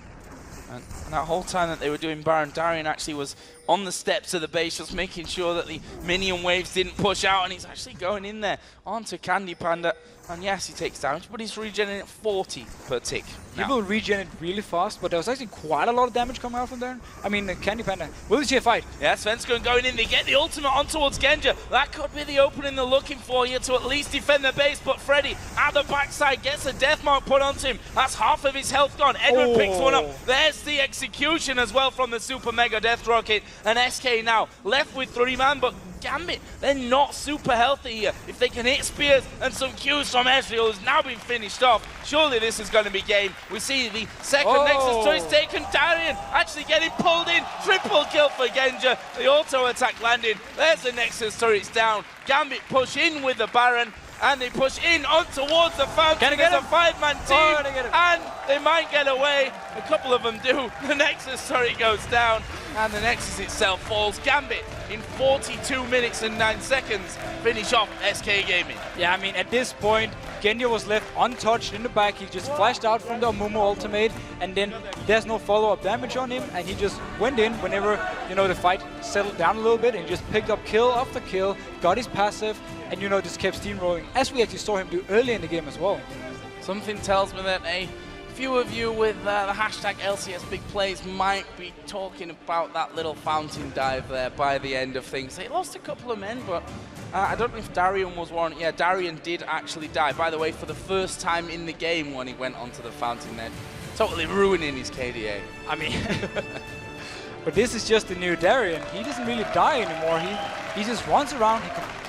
And that whole time that they were doing Baron, Darian actually was on the steps of the base, just making sure that the minion waves didn't push out, and he's actually going in there onto Candy Panda. And yes, he takes damage, but he's regenerating at 40 per tick. He will regen it really fast, but there was actually quite a lot of damage coming out from there. I mean, Candy Panda, will we see a fight? Yeah, Svensson going in, they get the ultimate on towards Genja. That could be the opening they're looking for here to at least defend the base, but Freddy at the backside gets a death mark put onto him. That's half of his health gone. Edward picks one up. There's the execution as well from the Super Mega Death Rocket. And SK now left with 3-man, but Gambit, they're not super healthy here. If they can hit spears and some Qs from Ezreal, who's now been finished off, surely this is going to be game. We see the second Nexus choice taken. Darian actually getting pulled in. Triple kill for Genja. The auto attack landed. There's the Nexus turrets down. Gambit push in with the Baron, and they push in on towards the fountain. There's a 5-man team, and they might get away. A couple of them do. The Nexus turret goes down, and the Nexus itself falls. Gambit, in 42 minutes and 9 seconds, finish off SK Gaming. Yeah, I mean, at this point, Genja was left untouched in the back. He just flashed out from the Amumu ultimate, and then there's no follow-up damage on him, and he just went in whenever, the fight settled down a little bit, and just picked up kill after kill, got his passive, and, just kept steamrolling, as we actually saw him do early in the game as well. Something tells me that a few of you with the hashtag LCS Big Plays might be talking about that little fountain dive there by the end of things. They lost a couple of men, but I don't know if Darian was one. Yeah, Darian did actually die, by the way, for the first time in the game when he went onto the fountain there. Totally ruining his KDA. I mean, but this is just the new Darian. He doesn't really die anymore. He just runs around.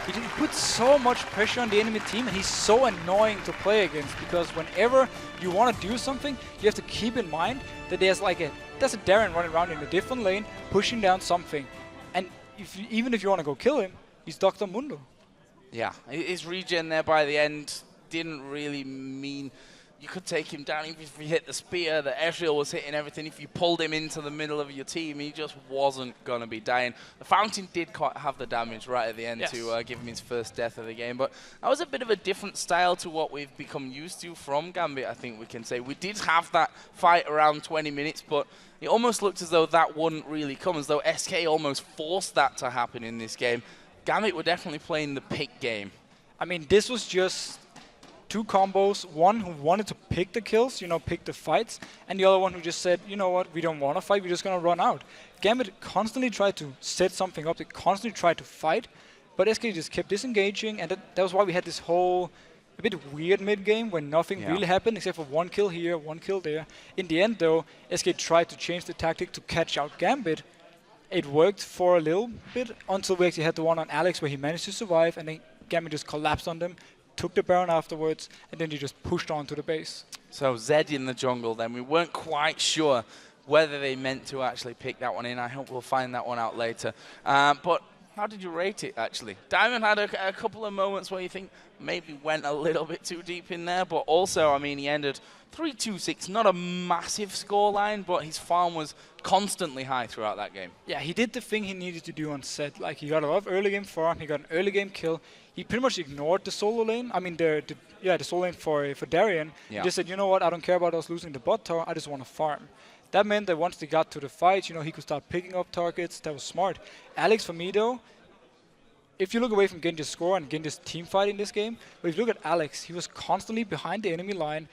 He puts so much pressure on the enemy team, and he's so annoying to play against, because whenever you want to do something, you have to keep in mind that there's a Darian running around in a different lane, pushing down something. And even if you want to go kill him, he's Dr. Mundo. Yeah, his regen there by the end didn't really mean you could take him down. Even if you hit the spear, the Ezreal was hitting everything. If you pulled him into the middle of your team, he just wasn't going to be dying. The fountain did have the damage right at the end to give him his first death of the game. But that was a bit of a different style to what we've become used to from Gambit, I think we can say. We did have that fight around 20 minutes, but it almost looked as though that wouldn't really come, as though SK almost forced that to happen in this game. Gambit were definitely playing the pick game. I mean, this was just two combos, one who wanted to pick the kills, pick the fights, and the other one who just said, you know what, we don't want to fight, we're just going to run out. Gambit constantly tried to set something up, they constantly tried to fight, but SK just kept disengaging, and that was why we had this whole a bit weird mid-game when nothing really happened except for one kill here, one kill there. In the end, though, SK tried to change the tactic to catch out Gambit. It worked for a little bit until we actually had the one on Alex where he managed to survive, and then Gambit just collapsed on them, took the Baron afterwards, and then he just pushed on to the base. So Zed in the jungle then. We weren't quite sure whether they meant to actually pick that one in. I hope we'll find that one out later. But how did you rate it, actually? Diamond had a couple of moments where you think maybe went a little bit too deep in there, but also, I mean, he ended 3-2-6, not a massive scoreline, but his farm was constantly high throughout that game. Yeah, he did the thing he needed to do on set. Like, he got a lot of early game farm, he got an early game kill. He pretty much ignored the solo lane. I mean, the solo lane for Darian. Yeah. He just said, you know what, I don't care about us losing the bot tower, I just want to farm. That meant that once they got to the fight, he could start picking up targets. That was smart. Alex, for me, though, if you look away from Genji's score and Genji's team fight in this game, but if you look at Alex, he was constantly behind the enemy line,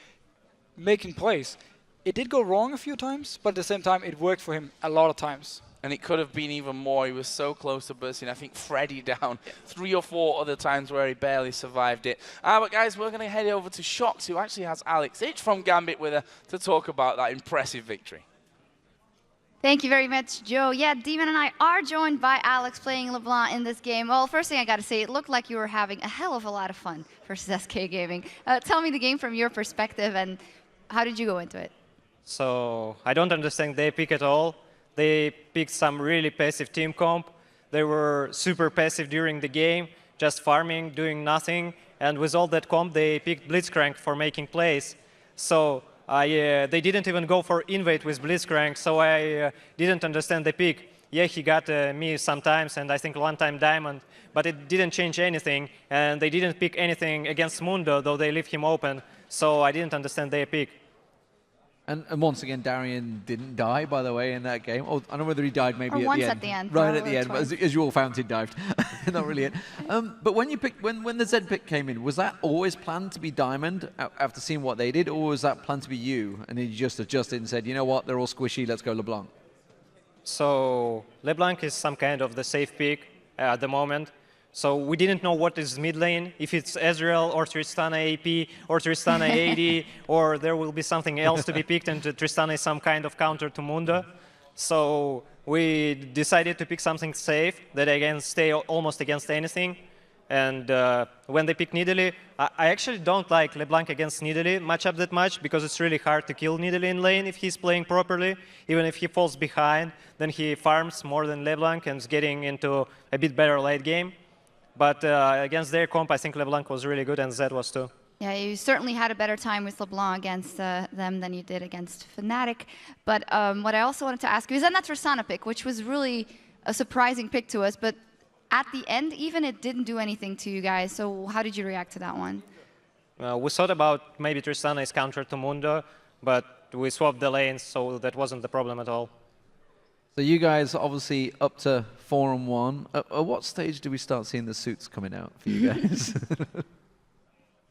making plays. It did go wrong a few times, but at the same time, it worked for him a lot of times. And it could have been even more. He was so close to bursting, I think, Freddy down 3 or 4 other times where he barely survived it. But guys, we're going to head over to Shox, who actually has Alex Ich from Gambit with her to talk about that impressive victory. Thank you very much, Joe. Yeah, Demon and I are joined by Alex playing LeBlanc in this game. Well, first thing I got to say, it looked like you were having a hell of a lot of fun versus SK Gaming. Tell me the game from your perspective, and how did you go into it? So I don't understand their pick at all. They picked some really passive team comp. They were super passive during the game, just farming, doing nothing. And with all that comp, they picked Blitzcrank for making plays. So they didn't even go for invade with Blitzcrank, so I didn't understand the pick. Yeah, he got me sometimes, and I think one time Diamond, but it didn't change anything. And they didn't pick anything against Mundo, though they leave him open. So I didn't understand their pick. And once again, Darian didn't die, by the way, in that game. Oh, I don't know whether he died maybe at the end. Right at the end, but as you all found, he dived. Not really it. But when you picked, when the Z pick came in, was that always planned to be Diamond after seeing what they did, or was that planned to be you? And then you just adjusted and said, you know what, they're all squishy, let's go LeBlanc. So LeBlanc is some kind of the safe pick at the moment. So we didn't know what is mid lane, if it's Ezreal or Tristana AP or Tristana AD, or there will be something else to be picked, and Tristana is some kind of counter to Mundo. So we decided to pick something safe that can stay almost against anything. And when they pick Nidalee, I actually don't like LeBlanc against Nidalee matchup that much, because it's really hard to kill Nidalee in lane if he's playing properly. Even if he falls behind, then he farms more than LeBlanc and is getting into a bit better late game. But against their comp, I think LeBlanc was really good, and Zed was too. Yeah, you certainly had a better time with LeBlanc against them than you did against Fnatic. But what I also wanted to ask you is that Tristana pick, which was really a surprising pick to us. But at the end, even it didn't do anything to you guys. So how did you react to that one? We thought about maybe Tristana is counter to Mundo, but we swapped the lanes, so that wasn't the problem at all. So you guys obviously up to 4-1. At what stage do we start seeing the suits coming out for you guys?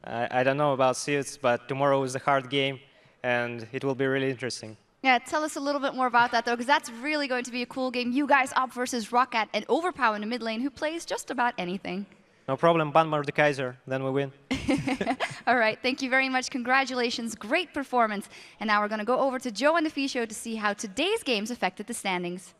I don't know about suits, but tomorrow is a hard game, and it will be really interesting. Yeah, tell us a little bit more about that, though, because that's really going to be a cool game. You guys up versus Roccat and Overpower in the mid lane, who plays just about anything. No problem, ban Mordekaiser, then we win. All right, thank you very much. Congratulations, great performance. And now we're going to go over to Joe and the Fee Show to see how today's games affected the standings.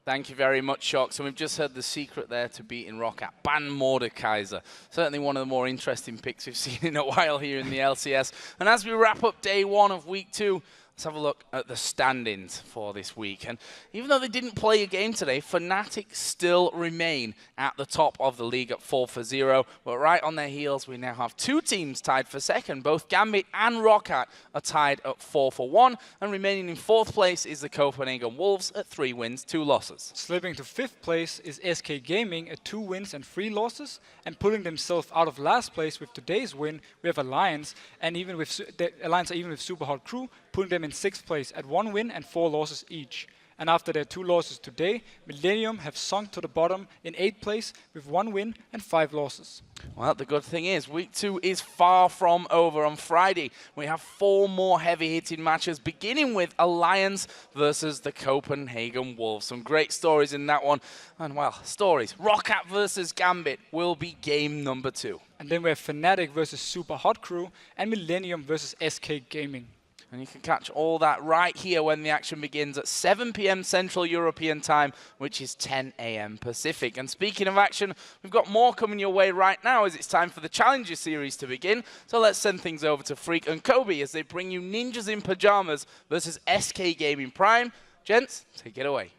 Thank you very much, Shox. And we've just heard the secret there to beating Roccat. Ban Mordekaiser. Certainly one of the more interesting picks we've seen in a while here in the LCS. And as we wrap up day 1 of week 2, let's have a look at the standings for this week. And even though they didn't play a game today, Fnatic still remain at the top of the league at 4-0. But right on their heels, we now have 2 teams tied for second. Both Gambit and Roccat are tied at 4-1. And remaining in 4th place is the Copenhagen Wolves at 3 wins, 2 losses. Slipping to 5th place is SK Gaming at 2 wins and 3 losses. And pulling themselves out of last place with today's win, we have Alliance. And even with the Alliance, even with Super Hot Crew, putting them in 6th place at 1 win and 4 losses each. And after their 2 losses today, Millennium have sunk to the bottom in 8th place with 1 win and 5 losses. Well, the good thing is week 2 is far from over. On Friday, we have 4 more heavy-hitting matches, beginning with Alliance versus the Copenhagen Wolves. Some great stories in that one. And, well, stories. Roccat versus Gambit will be game number 2. And then we have Fnatic versus Super Hot Crew and Millennium versus SK Gaming. And you can catch all that right here when the action begins at 7 p.m. Central European Time, which is 10 a.m. Pacific. And speaking of action, we've got more coming your way right now as it's time for the Challenger Series to begin. So let's send things over to Freak and Kobe as they bring you Ninjas in Pajamas versus SK Gaming Prime. Gents, take it away.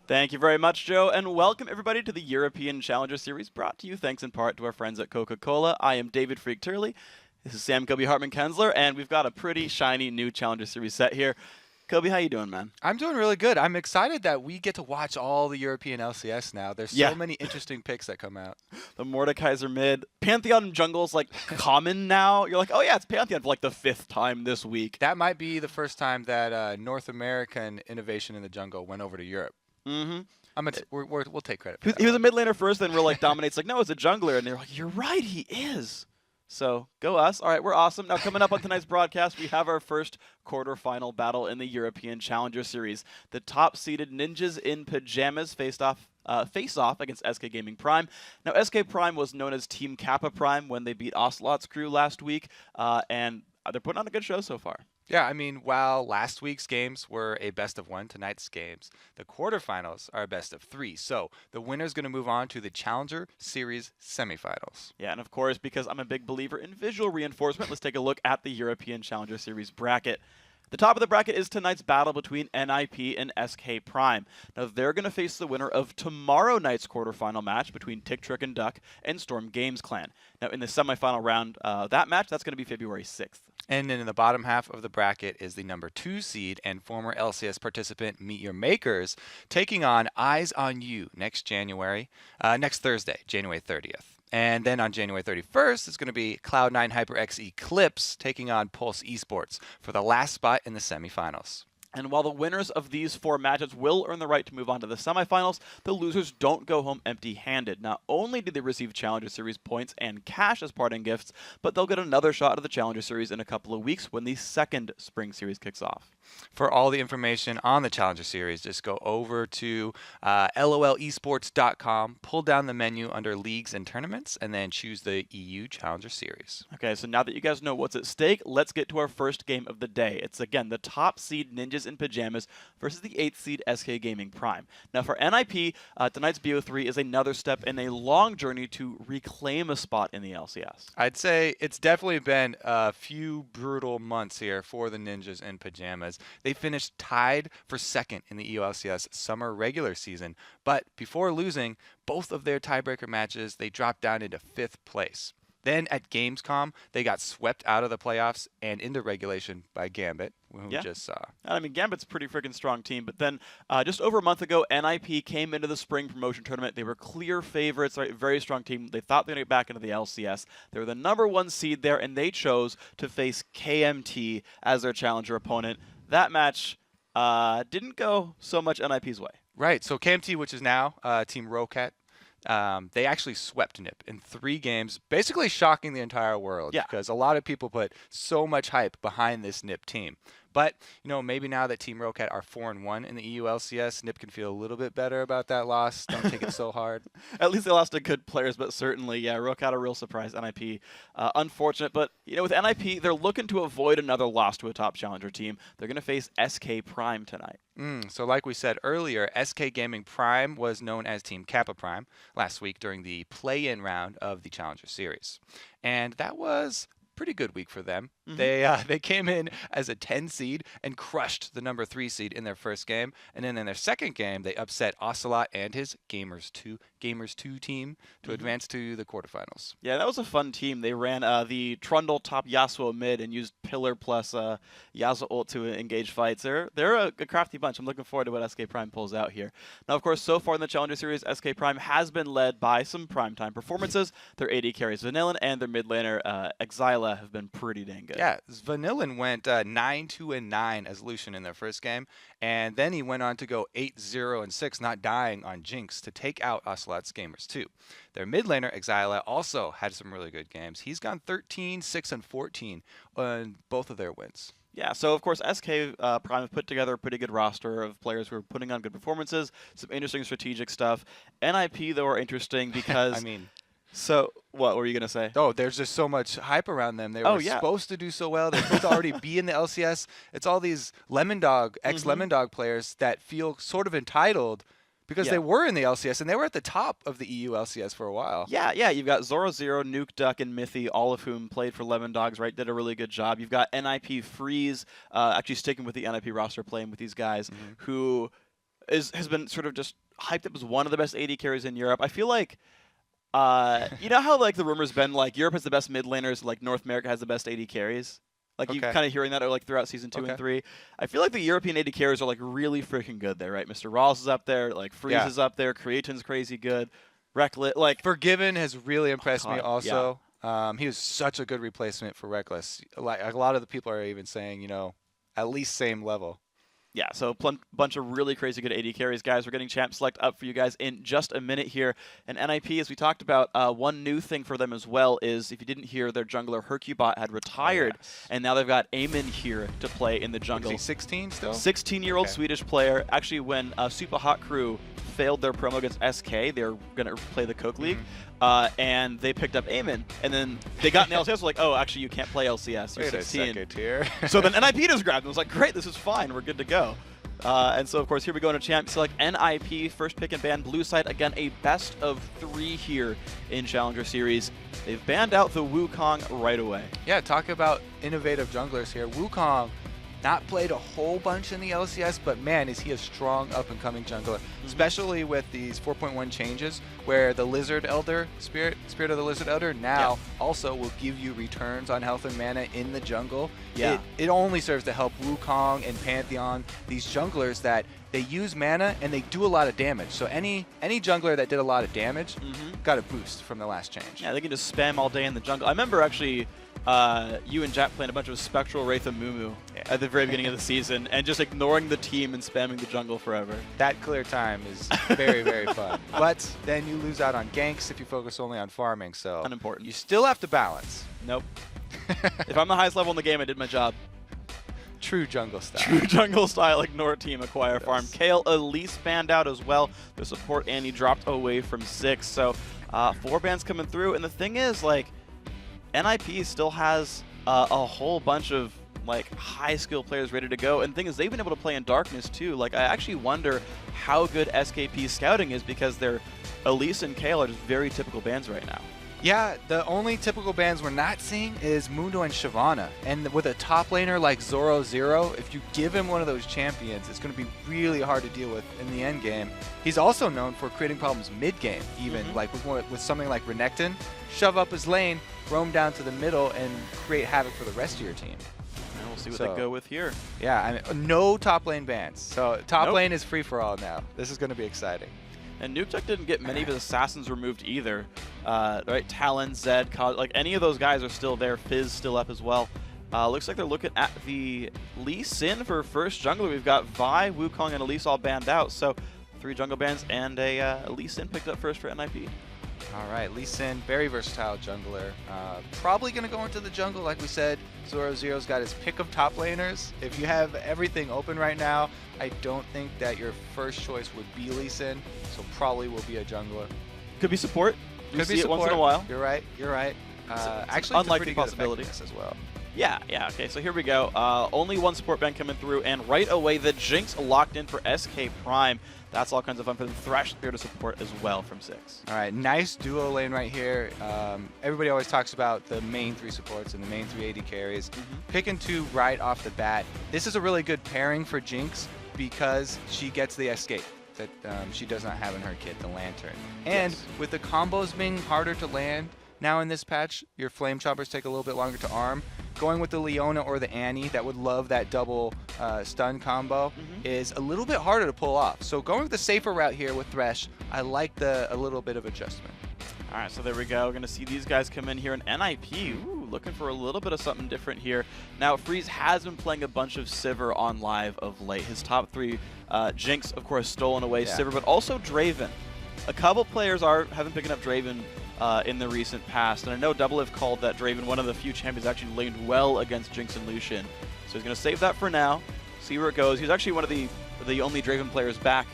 Thank you very much, Joe, and welcome everybody to the European Challenger Series, brought to you thanks in part to our friends at Coca-Cola. I am David Freak Turley. This is Sam Kobe Hartman-Kensler, and we've got a pretty shiny new Challenger Series set here. Kobe, how you doing, man? I'm doing really good. I'm excited that we get to watch all the European LCS now. There's so many interesting picks that come out. The Mordekaiser mid. Pantheon jungle's like common now. You're like, oh yeah, it's Pantheon for like the 5th time this week. That might be the first time that North American innovation in the jungle went over to Europe. We'll take credit for that. He was a mid laner first, then we're like, Dominate's like, no, it's a jungler. And they're like, you're right, he is. So go us. All right, we're awesome. Now coming up on tonight's broadcast, we have our first quarterfinal battle in the European Challenger Series. The top-seeded Ninjas in Pajamas face off against SK Gaming Prime. Now SK Prime was known as Team Kappa Prime when they beat Ocelot's crew last week, and they're putting on a good show so far. Yeah, I mean, while last week's games were a best of 1, tonight's games, the quarterfinals are a best of 3. So the winner's going to move on to the Challenger Series semifinals. Yeah, and of course, because I'm a big believer in visual reinforcement, let's take a look at the European Challenger Series bracket. The top of the bracket is tonight's battle between NIP and SK Prime. Now, they're going to face the winner of tomorrow night's quarterfinal match between Tick, Trick, and Duck and Storm Games Clan. Now, in the semifinal round, that match, that's going to be February 6th. And then in the bottom half of the bracket is the number 2 seed and former LCS participant Meet Your Makers taking on Eyes on You next Thursday, January 30th. And then on January 31st, it's going to be Cloud9 HyperX Eclipse taking on Pulse Esports for the last spot in the semifinals. And while the winners of these 4 matches will earn the right to move on to the semifinals, the losers don't go home empty-handed. Not only do they receive Challenger Series points and cash as parting gifts, but they'll get another shot at the Challenger Series in a couple of weeks when the second Spring Series kicks off. For all the information on the Challenger Series, just go over to lolesports.com, pull down the menu under Leagues and Tournaments, and then choose the EU Challenger Series. Okay, so now that you guys know what's at stake, let's get to our first game of the day. It's, again, the top seed Ninjas in Pajamas versus the 8th seed SK Gaming Prime. Now, for NIP, tonight's BO3 is another step in a long journey to reclaim a spot in the LCS. I'd say it's definitely been a few brutal months here for the Ninjas in Pajamas. They finished tied for 2nd in the EU LCS summer regular season, but before losing both of their tiebreaker matches, they dropped down into 5th place. Then at Gamescom, they got swept out of the playoffs and into regulation by Gambit, who we just saw. I mean, Gambit's a pretty freaking strong team, but then just over a month ago, NIP came into the spring promotion tournament. They were clear favorites, right? Very strong team. They thought they were going to get back into the LCS. They were the number 1 seed there, and they chose to face KMT as their challenger opponent. That match didn't go so much NIP's way. Right, so KMT, which is now Team Rocat, they actually swept NIP in 3 games, basically shocking the entire world because a lot of people put so much hype behind this NIP team. But, you know, maybe now that Team Rocat are 4-1 in the EU LCS, NIP can feel a little bit better about that loss. Don't take it so hard. At least they lost to good players, but certainly, yeah, Rocat a real surprise. NIP, unfortunate. But, you know, with NIP, they're looking to avoid another loss to a top challenger team. They're going to face SK Prime tonight. So like we said earlier, SK Gaming Prime was known as Team Kappa Prime last week during the play-in round of the Challenger Series. And that was pretty good week for them. They came in as a 10 seed and crushed the number 3 seed in their first game, and then in their second game they upset Ocelot and his Gamers 2 team to advance to the quarterfinals. Yeah, that was a fun team. They ran the Trundle top Yasuo mid and used Pillar plus Yasuo ult to engage fights. They're a crafty bunch. I'm looking forward to what SK Prime pulls out here. Now, of course, so far in the Challenger Series, SK Prime has been led by some primetime performances. Their AD carries Vanillin and their mid laner Exila have been pretty dang good. Yeah, Vanillin went 9-2-9 as Lucian in their first game, and then he went on to go 8-0-6, not dying on Jinx to take out Ocelot's Gamers 2. Their mid laner Exila also had some really good games. He's gone 13-6-14 on both of their wins. Yeah, so of course SK Prime have put together a pretty good roster of players who are putting on good performances, some interesting strategic stuff. NIP, though, are interesting because... I mean... So, what were you going to say? Oh, there's just so much hype around them. They were supposed to do so well. They're supposed to already be in the LCS. It's all these Lemon Dog, ex-Lemon Dog players that feel sort of entitled because they were in the LCS, and they were at the top of the EU LCS for a while. Yeah, you've got Zoro Zero, Nuke Duck, and Mithy, all of whom played for Lemon Dogs, right? Did a really good job. You've got NIP Freeze, actually sticking with the NIP roster, playing with these guys, who has been sort of just hyped up as one of the best AD carries in Europe. I feel like... you know how like the rumor's been like Europe has the best mid laners, like North America has the best AD carries? Like you kind of hearing that like throughout season 2 and 3. I feel like the European AD carries are like really freaking good there, right? Mr. Rawls is up there, like Freeze is up there, Creatin's crazy good, Reckless, like Forgiven has really impressed me also. He was such a good replacement for Reckless. Like a lot of the people are even saying, you know, at least same level. Yeah, so bunch of really crazy good AD carries, guys. We're getting Champ Select up for you guys in just a minute here. And NIP, as we talked about, one new thing for them as well is, if you didn't hear, their jungler Hercubot had retired, and now they've got Eamon here to play in the jungle. Is he 16 still? 16-year-old Swedish player. Actually, when Super Hot Crew failed their promo against SK, they were going to play the Coke League, and they picked up Eamon. And then they got in the LCS, like, oh, actually, you can't play LCS. You're Wait 16. a second here. So then NIP just grabbed him. Was like, great, this is fine. We're good to go. And so, of course, here we go into Champ Select. NIP, first pick and ban blue side. Again, a best of 3 here in Challenger Series. They've banned out the Wukong right away. Yeah, talk about innovative junglers here. Wukong, not played a whole bunch in the LCS, but man, is he a strong up-and-coming jungler, especially with these 4.1 changes, where the Lizard Elder, Spirit of the Lizard Elder, now also will give you returns on health and mana in the jungle. Yeah. It only serves to help Wukong and Pantheon, these junglers that they use mana and they do a lot of damage. So any jungler that did a lot of damage got a boost from the last change. Yeah, they can just spam all day in the jungle. I remember actually you and Jack playing a bunch of Spectral Wraith and Mumu at the very beginning of the season and just ignoring the team and spamming the jungle forever. That clear time is very, very fun. But then you lose out on ganks if you focus only on farming, so unimportant. You still have to balance. Nope. If I'm the highest level in the game, I did my job. True jungle style. True jungle style, ignore team, acquire farm. Kale Elise banned out as well. The support Annie dropped away from 6. So 4 bans coming through. And the thing is, like, NIP still has a whole bunch of like high skill players ready to go. And the thing is, they've been able to play in darkness too. Like, I actually wonder how good SKP's scouting is, because their Elise and Kale are just very typical bans right now. Yeah, the only typical bans we're not seeing is Mundo and Shyvana. And with a top laner like Zoro, if you give him one of those champions, it's going to be really hard to deal with in the end game. He's also known for creating problems mid-game, even like with something like Renekton. Shove up his lane, roam down to the middle, and create havoc for the rest of your team. And we'll see what they go with here. Yeah, I mean, no top lane bans. So top lane is free for all now. This is going to be exciting. And Nukeduck didn't get many of his assassins removed either. Right, Talon, Zed, like any of those guys are still there. Fizz still up as well. Looks like they're looking at the Lee Sin for first jungler. We've got Vi, Wukong, and Elise all banned out. So 3 jungle bans and a Lee Sin picked up first for NIP. All right, Lee Sin, very versatile jungler. Probably going to go into the jungle, like we said. Zoro's got his pick of top laners. If you have everything open right now, I don't think that your first choice would be Lee Sin, so probably will be a jungler. Could be support. Could be see support. It once in a while. You're right. You're right. Actually, unlikely possibility as well. Yeah. Okay. So here we go. Only 1 support ban coming through, and right away the Jinx locked in for SK Prime. That's all kinds of fun for them. Thrash here to support as well from 6. All right, nice duo lane right here. Everybody always talks about the main 3 supports and the main 3 AD carries. Picking 2 right off the bat. This is a really good pairing for Jinx because she gets the escape that she does not have in her kit, the Lantern. And with the combos being harder to land now in this patch, your Flame Choppers take a little bit longer to arm. Going with the Leona or the Annie that would love that double stun combo is a little bit harder to pull off. So going with the safer route here with Thresh, I like a little bit of adjustment. All right, so there we go. We're going to see these guys come in here in NIP. Ooh, looking for a little bit of something different here. Now, Freeze has been playing a bunch of Sivir on live of late. His top 3, Jinx, of course, stolen away Sivir, but also Draven. A couple players have been picking up Draven in the recent past, and I know Double have called that Draven one of the few champions actually laned well against Jinx and Lucian. So he's going to save that for now, see where it goes. He's actually one of the only Draven players back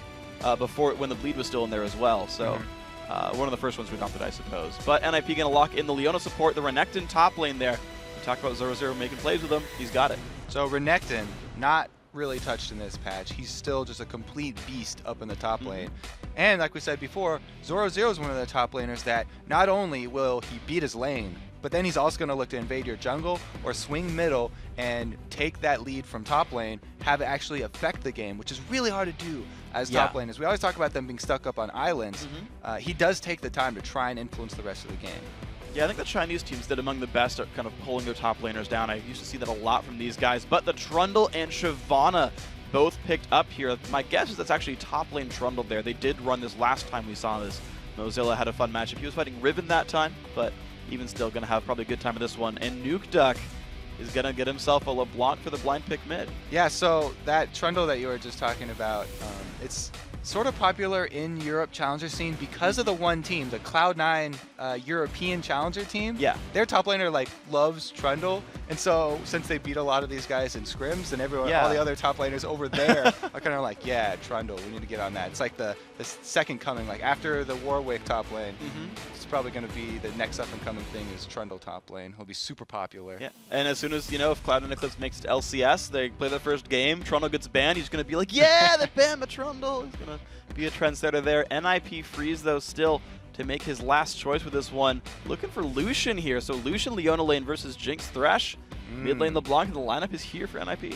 before when the bleed was still in there as well. So one of the first ones we adopted, I suppose. But NIP going to lock in the Leona support, the Renekton top lane there. We talked about Zoro making plays with him. He's got it. So Renekton, not really touched in this patch. He's still just a complete beast up in the top lane. And like we said before, Zoro is one of the top laners that not only will he beat his lane, but then he's also going to look to invade your jungle or swing middle and take that lead from top lane, have it actually affect the game, which is really hard to do as top laners. We always talk about them being stuck up on islands. He does take the time to try and influence the rest of the game. Yeah, I think the Chinese teams did among the best at kind of pulling their top laners down. I used to see that a lot from these guys. But the Trundle and Shyvana both picked up here. My guess is that's actually top lane Trundle there. They did run this last time we saw this. Mozilla had a fun matchup. He was fighting Riven that time, but even still going to have probably a good time with this one. And Nukeduck is going to get himself a LeBlanc for the blind pick mid. Yeah, so that Trundle that you were just talking about, it's sort of popular in Europe Challenger scene because of the one team, the Cloud9 European Challenger team. Yeah. Their top laner like loves Trundle, and so since they beat a lot of these guys in scrims, and everyone, all the other top laners over there are kind of like, yeah, Trundle, we need to get on that. It's like the second coming, like after the Warwick top lane. It's probably going to be the next up and coming thing is Trundle top lane. He'll be super popular. Yeah, and as soon as, you know, if Cloud9 Eclipse makes it to LCS, they play their first game, Trundle gets banned, he's going to be like, yeah, they banned my Trundle. He's going to be a trendsetter there. NIP freeze, though, still to make his last choice with this one. Looking for Lucian here. So Lucian, Leona lane versus Jinx Thresh. Mid lane LeBlanc, and the lineup is here for NIP.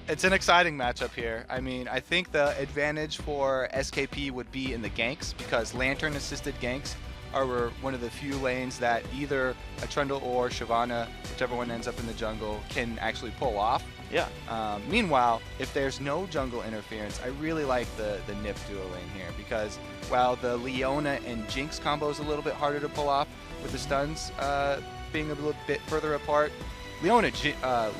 It's an exciting matchup here. I mean, I think the advantage for SKP would be in the ganks, because Lantern-assisted ganks are one of the few lanes that either a Trundle or Shyvana, whichever one ends up in the jungle, can actually pull off. Yeah. Meanwhile, if there's no jungle interference, I really like the Nip duo lane here, because while the Leona and Jinx combo is a little bit harder to pull off with the stuns being a little bit further apart, Leona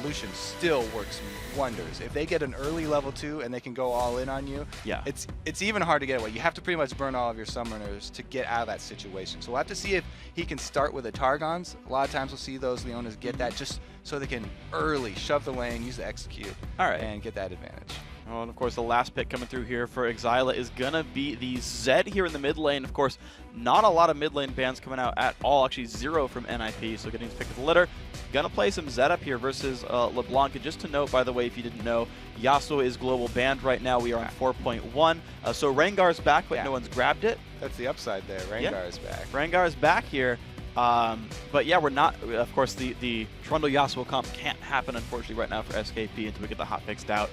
Lucian still works wonders. If they get an early level 2 and they can go all in on you, it's even hard to get away. You have to pretty much burn all of your summoners to get out of that situation. So we'll have to see if he can start with the Targons. A lot of times we'll see those Leonas get that just so they can early shove the lane, use the execute, and get that advantage. Oh, and of course, the last pick coming through here for Exila is going to be the Zed here in the mid lane. Of course, not a lot of mid lane bans coming out at all. Actually, 0 from NIP, so getting to pick of the litter. Going to play some Zed up here versus LeBlanc. And just to note, by the way, if you didn't know, Yasuo is global banned right now. We are on 4.1. So Rengar's back, but no one's grabbed it. That's the upside there. Rengar's back. Rengar's back here. But yeah, we're not, of course, the Trundle Yasuo comp can't happen, unfortunately, right now for SKP until we get the hot picks out.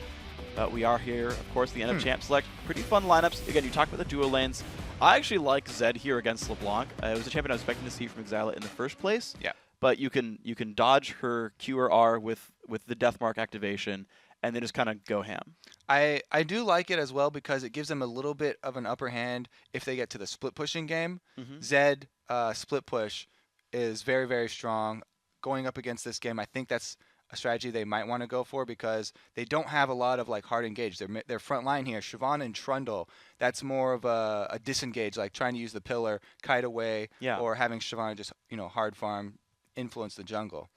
But we are here, of course, the end of Champ Select. Pretty fun lineups. Again, you talked about the duo lanes. I actually like Zed here against LeBlanc. It was a champion I was expecting to see from Exila in the first place. Yeah. But you can dodge her Q or R with the Deathmark activation, and then just kind of go ham. I do like it as well because it gives them a little bit of an upper hand if they get to the split pushing game. Zed split push is very, very strong. Going up against this game, I think that's a strategy they might want to go for because they don't have a lot of like hard engage. Their front line here, Shyvana and Trundle, that's more of a disengage, like trying to use the pillar, kite away, or having Shyvana just hard farm, influence the jungle.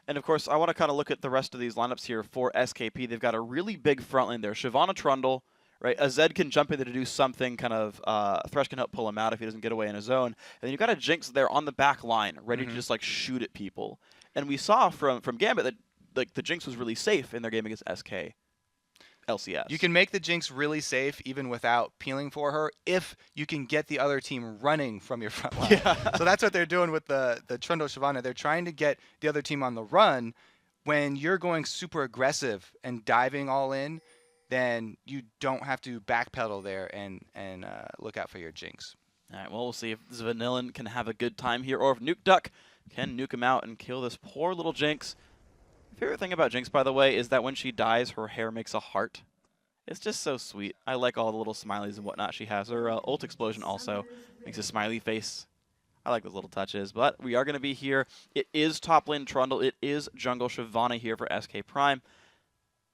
And of course, I want to kind of look at the rest of these lineups here for SKP. They've got a really big front line there. Shyvana Trundle, right? A Zed can jump in there to do something, kind of Thresh can help pull him out if he doesn't get away in his zone. And then you've got a Jinx there on the back line, ready to just like shoot at people. And we saw from Gambit that like the Jinx was really safe in their game against SK LCS. You can make the Jinx really safe even without peeling for her if you can get the other team running from your front line. So that's what they're doing with the Trundle Shyvana. They're trying to get the other team on the run. When you're going super aggressive and diving all in, then you don't have to backpedal there and look out for your Jinx. All right, well, we'll see if Vanillin can have a good time here, or if Nuke Duck can nuke him out and kill this poor little Jinx. My favorite thing about Jinx, by the way, is that when she dies, her hair makes a heart. It's just so sweet. I like all the little smileys and whatnot she has. Her ult explosion also makes a smiley face. I like those little touches, but we are going to be here. It is top lane Trundle. It is jungle Shyvana here for SK Prime.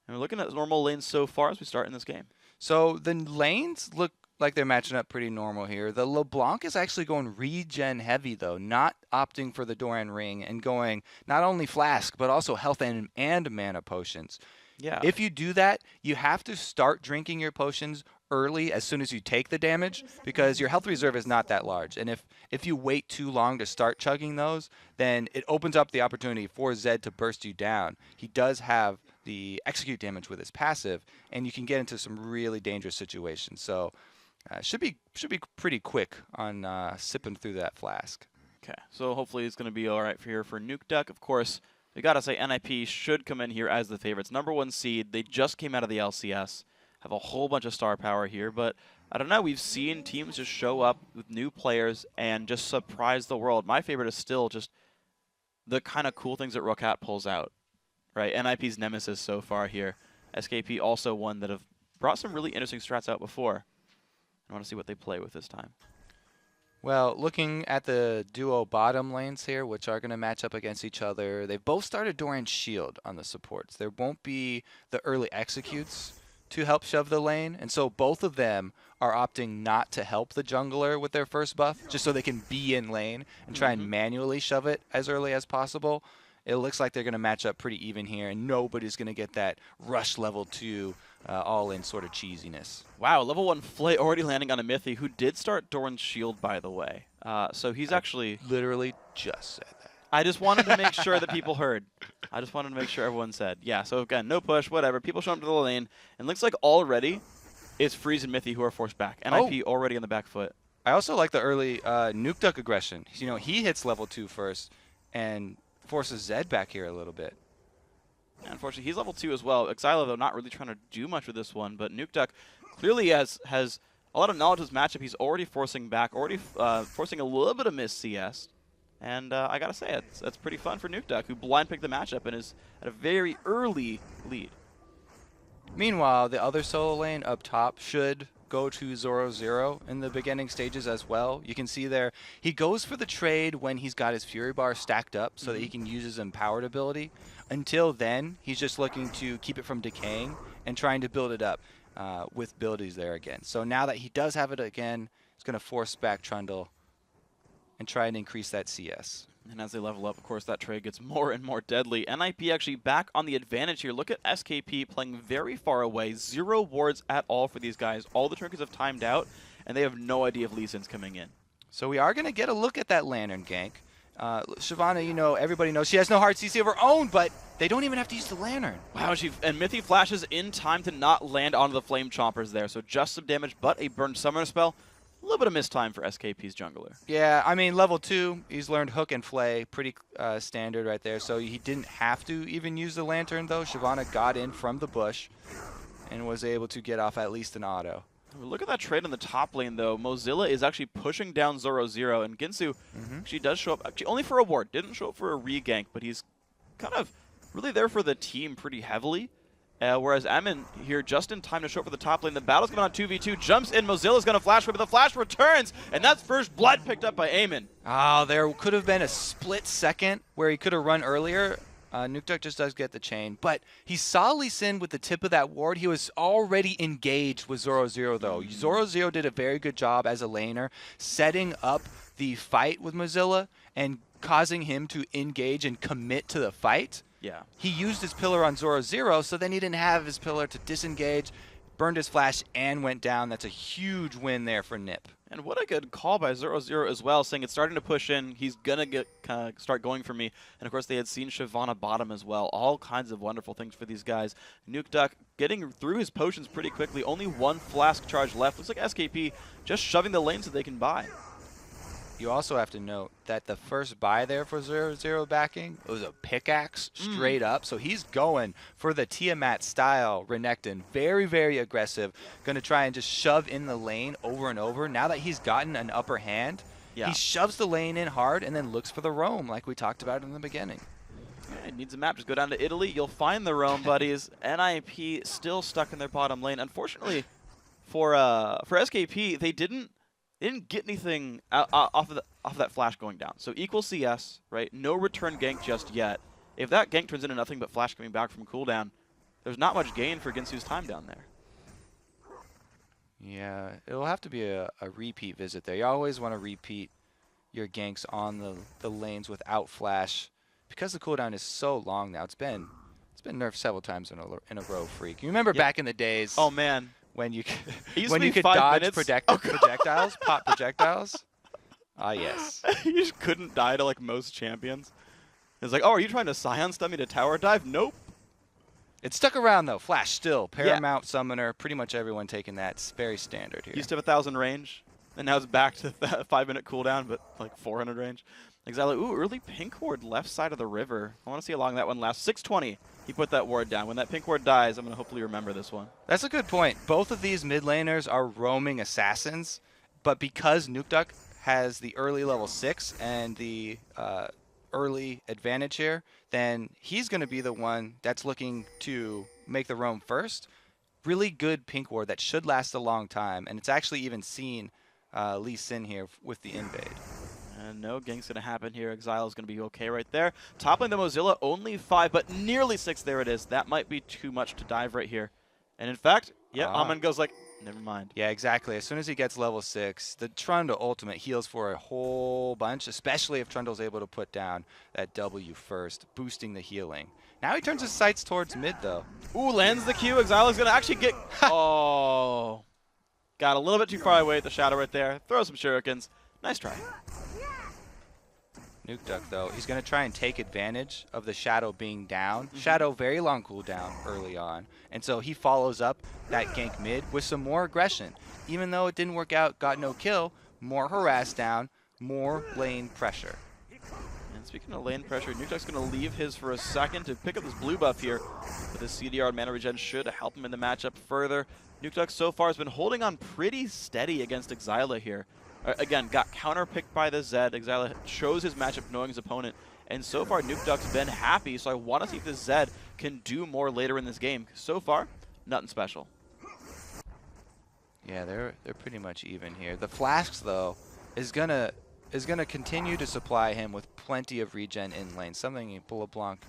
And we're looking at normal lanes so far as we start in this game. So the lanes look like they're matching up pretty normal here. The LeBlanc is actually going regen heavy, though, not opting for the Doran Ring and going not only Flask, but also health and mana potions. Yeah. If you do that, you have to start drinking your potions early as soon as you take the damage because your health reserve is not that large. And if you wait too long to start chugging those, then it opens up the opportunity for Zed to burst you down. He does have the execute damage with his passive, and you can get into some really dangerous situations. So should be pretty quick on sipping through that Flask. Okay, so hopefully it's going to be all right for Nuke Duck. Of course, we got to say NIP should come in here as the favorites. #1 seed. They just came out of the LCS. Have a whole bunch of star power here, but I don't know. We've seen teams just show up with new players and just surprise the world. My favorite is still just the kind of cool things that Roccat pulls out, right? NIP's nemesis so far here. SKP also one that have brought some really interesting strats out before. I want to see what they play with this time. Well, looking at the duo bottom lanes here, which are going to match up against each other, they've both started Doran's shield on the supports. There won't be the early executes to help shove the lane, and so both of them are opting not to help the jungler with their first buff, just so they can be in lane and try and manually shove it as early as possible. It looks like they're going to match up pretty even here, and nobody's going to get that rush level 2 all-in sort of cheesiness. Wow, level 1 Flay already landing on a Mythy, who did start Doran's shield, by the way. So he's actually... literally just said that. I just wanted to make sure that people heard. I just wanted to make sure everyone said. Yeah, so again, no push, whatever. People show up to the lane, and looks like already it's Freeze and Mythy who are forced back. NIP already on the back foot. I also like the early Nuke Duck aggression. You know, he hits level 2 first and forces Zed back here a little bit. Yeah, unfortunately, he's level 2 as well. Xylo, though, not really trying to do much with this one, but Nuke Duck clearly has a lot of knowledge of his matchup. He's already forcing back, already forcing a little bit of miss CS. And I got to say, that's pretty fun for Nuke Duck, who blind picked the matchup and is at a very early lead. Meanwhile, the other solo lane up top should go to 0-0 in the beginning stages as well. You can see there, he goes for the trade when he's got his Fury Bar stacked up so that he can use his Empowered ability. Until then, he's just looking to keep it from decaying and trying to build it up with abilities there again. So now that he does have it again, he's going to force back Trundle and try and increase that CS. And as they level up, of course, that trade gets more and more deadly. NIP actually back on the advantage here. Look at SKP playing very far away. 0 wards at all for these guys. All the trinkets have timed out, and they have no idea if Lee Sin's coming in. So we are going to get a look at that Lantern gank. Shyvana, you know, everybody knows she has no hard CC of her own, but they don't even have to use the Lantern. Wow, and Mythy flashes in time to not land onto the Flame Chompers there. So just some damage, but a burned summoner spell. A little bit of missed time for SKP's jungler. Yeah, I mean, level 2, he's learned Hook and Flay, pretty standard right there. So he didn't have to even use the Lantern, though. Shyvana got in from the bush and was able to get off at least an auto. Look at that trade in the top lane, though. Mozilla is actually pushing down 0-0, and Ginsu actually does show up, actually only for a ward. Didn't show up for a re-gank, but he's kind of really there for the team pretty heavily. Whereas Amin here just in time to show up for the top lane. The battle's going on 2v2. Jumps in. Mozilla's going to flash away, but the flash returns, and that's first blood picked up by Amin. Oh, there could have been a split second where he could have run earlier. Nuke Duck just does get the chain, but he saw Lee Sin with the tip of that ward. He was already engaged with 0-0, though. 0-0 did a very good job as a laner, setting up the fight with Mozilla and causing him to engage and commit to the fight. Yeah. He used his pillar on 0-0, so then he didn't have his pillar to disengage, burned his flash, and went down. That's a huge win there for Nip. And what a good call by 0-0 as well, saying it's starting to push in. He's going to start going for me. And, of course, they had seen Shyvana bottom as well. All kinds of wonderful things for these guys. Nuke Duck getting through his potions pretty quickly. Only 1 flask charge left. Looks like SKP just shoving the lane so they can buy. You also have to note that the first buy there for 0-0 backing was a pickaxe straight up. So he's going for the Tiamat style Renekton. Very, very aggressive. Going to try and just shove in the lane over and over. Now that he's gotten an upper hand, he shoves the lane in hard and then looks for the roam like we talked about in the beginning. Yeah, it needs a map. Just go down to Italy. You'll find the roam, buddies. NIP still stuck in their bottom lane. Unfortunately, for SKP, they didn't get anything off of that flash going down. So equal CS, right? No return gank just yet. If that gank turns into nothing but flash coming back from cooldown, there's not much gain for Ginsu's time down there. Yeah, it'll have to be a repeat visit there. You always want to repeat your ganks on the lanes without flash because the cooldown is so long now. It's been nerfed several times in a row, Freak. You remember back in the days? Oh man. When you when you could dodge projectiles, pop projectiles. Ah, yes. You just couldn't die to like most champions. It's like, oh, are you trying to Scion stun me to tower dive? Nope. It stuck around though. Flash still, Paramount Summoner. Pretty much everyone taking that. It's very standard here. Used to have 1,000 range, and now it's back to 5-minute cooldown, but like 400 range. Exile, ooh, early pink ward left side of the river. I want to see how long that one lasts. 620. He put that ward down. When that pink ward dies, I'm going to hopefully remember this one. That's a good point. Both of these mid laners are roaming assassins, but because Nuke Duck has the early level 6 and the early advantage here, then he's going to be the one that's looking to make the roam first. Really good pink ward that should last a long time, and it's actually even seen Lee Sin here with the invade. And no gank's going to happen here. Exile is going to be okay right there. Top lane, the Mozilla, only 5, but nearly 6. There it is. That might be too much to dive right here. And in fact, yeah, Amin goes like, never mind. Yeah, exactly. As soon as he gets level 6, the Trundle ultimate heals for a whole bunch, especially if Trundle's able to put down that W first, boosting the healing. Now he turns his sights towards mid, though. Ooh, lands the Q. Exile is going to actually get... Oh. Got a little bit too far away with the Shadow right there. Throw some shurikens. Nice try. Nuke Duck, though, he's going to try and take advantage of the Shadow being down. Shadow, very long cooldown early on. And so he follows up that gank mid with some more aggression. Even though it didn't work out, got no kill, more harass down, more lane pressure. And speaking of lane pressure, Nuke Duck's going to leave his for a second to pick up this blue buff here. But this CDR and mana regen should help him in the matchup further. Nuke Duck so far has been holding on pretty steady against Exila here. Again, got counter-picked by the Zed. Exila chose his matchup knowing his opponent. And so far, Nuke Duck's been happy, so I want to see if the Zed can do more later in this game. So far, nothing special. Yeah, they're pretty much even here. The Flasks, though, is gonna continue to supply him with plenty of regen in lane, something LeBlanc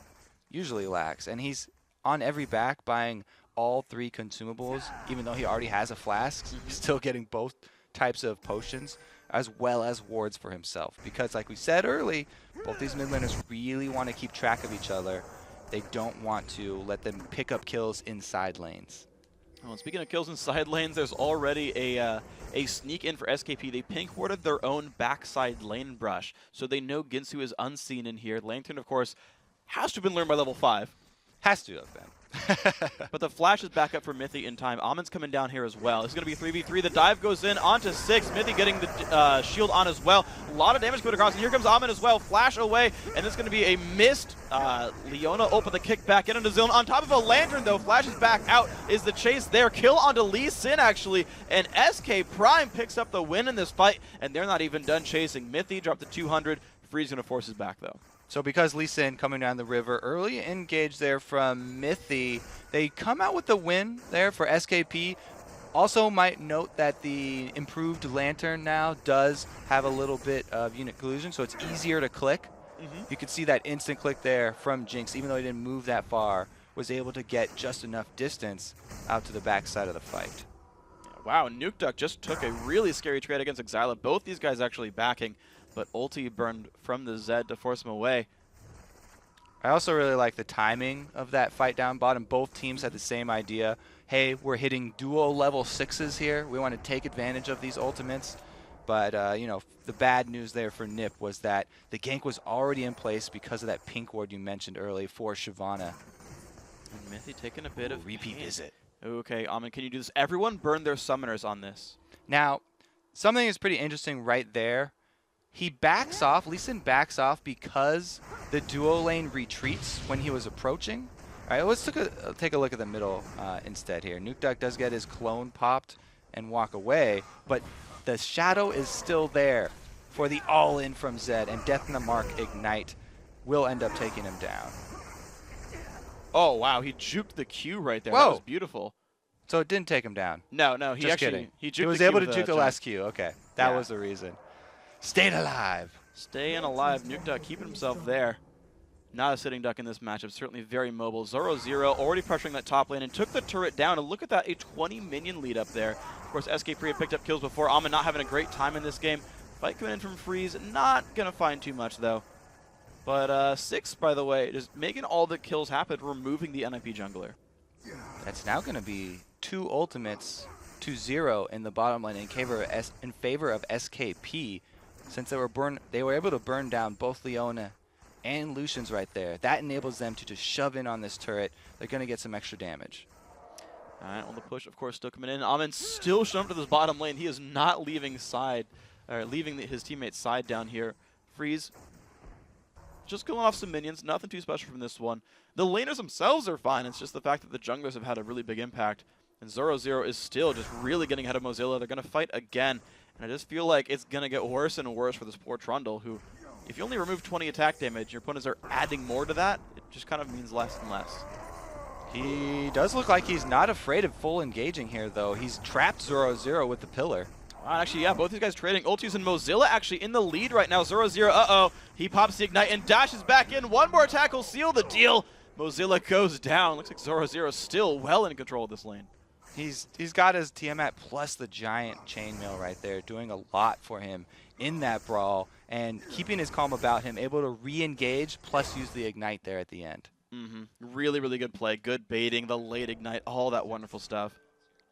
usually lacks. And he's on every back buying all 3 consumables, even though he already has a Flask. He's still getting both types of potions as well as wards for himself, because like we said early, both these mid laners really want to keep track of each other. They don't want to let them pick up kills inside lanes. Oh, and speaking of kills inside lanes, there's already a sneak in for SKP. They pink warded their own backside lane brush, so they know Ginsu is unseen in here. Lantern, of course, has to have been learned by level 5. Has to have been. But the flash is back up for Mithy in time. Amin's coming down here as well. It's going to be 3v3. The dive goes in onto 6. Mithy getting the shield on as well. A lot of damage going across, and here comes Amin as well. Flash away, and it's going to be a missed Leona open the kick back into the zone. On top of a lantern, though, Flash is back out. Is the chase there? Kill onto Lee Sin, actually, and SK Prime picks up the win in this fight, and they're not even done chasing. Mithy dropped to 200. Free's going to force his back, though. So because Lee Sin coming down the river, early engage there from Mithy, they come out with the win there for SKP. Also might note that the improved Lantern now does have a little bit of unit collusion, so it's easier to click. You can see that instant click there from Jinx, even though he didn't move that far, was able to get just enough distance out to the backside of the fight. Wow, Nuke Duck just took a really scary trade against Exila. Both these guys actually backing, but ulti burned from the Zed to force him away. I also really like the timing of that fight down bottom. Both teams had the same idea. Hey, we're hitting duo level 6s here. We want to take advantage of these ultimates. But, you know, the bad news there for Nip was that the gank was already in place because of that pink ward you mentioned earlier for Shyvana. And Mithy taking a bit of repeat visit. Okay, Amin, can you do this? Everyone burn their summoners on this. Now, something is pretty interesting right there. He backs off, Lee Sin backs off because the duo lane retreats when he was approaching. All right, let's take a look at the middle instead here. Nuke Duck does get his clone popped and walk away, but the shadow is still there for the all-in from Zed, and Death in the Mark Ignite will end up taking him down. Oh, wow, he juked the Q right there. Whoa. That was beautiful. So it didn't take him down? No, no, he Just actually kidding. he juked He was the Q able to with juke the jump. last Q. Okay, that was the reason. Stayed alive. Staying alive. Nuke Duck keeping himself there. Not a sitting duck in this matchup. Certainly very mobile. 0-0 already pressuring that top lane and took the turret down. And look at that, a 20 minion lead up there. Of course, SK Free had picked up kills before. Amin not having a great time in this game. Fight coming in from Freeze. Not going to find too much, though. But 6, by the way, just making all the kills happen, removing the NIP jungler. That's now going to be 2 ultimates to 0 in the bottom lane in favor of SKP, since they were able to burn down both Leona and Lucian's right there. That enables them to just shove in on this turret. They're going to get some extra damage. All right, well, the push, of course, still coming in. Amin still showing up to this bottom lane. He is not leaving his teammate's side down here. Freeze just killing off some minions. Nothing too special from this one. The laners themselves are fine. It's just the fact that the junglers have had a really big impact. And 0-0 is still just really getting ahead of Mozilla. They're going to fight again. And I just feel like it's going to get worse and worse for this poor Trundle, who, if you only remove 20 attack damage, your opponents are adding more to that. It just kind of means less and less. He does look like he's not afraid of full engaging here, though. He's trapped 0-0 with the pillar. Actually, yeah, both these guys trading. Ultius and Mozilla actually in the lead right now. 0-0, uh-oh. He pops the Ignite and dashes back in. One more tackle, seal the deal. Mozilla goes down. Looks like 0-0 still well in control of this lane. He's got his Tiamat plus the giant chainmail right there, doing a lot for him in that brawl and keeping his calm about him, able to re-engage plus use the Ignite there at the end. Really, really good play. Good baiting, the late Ignite, all that wonderful stuff.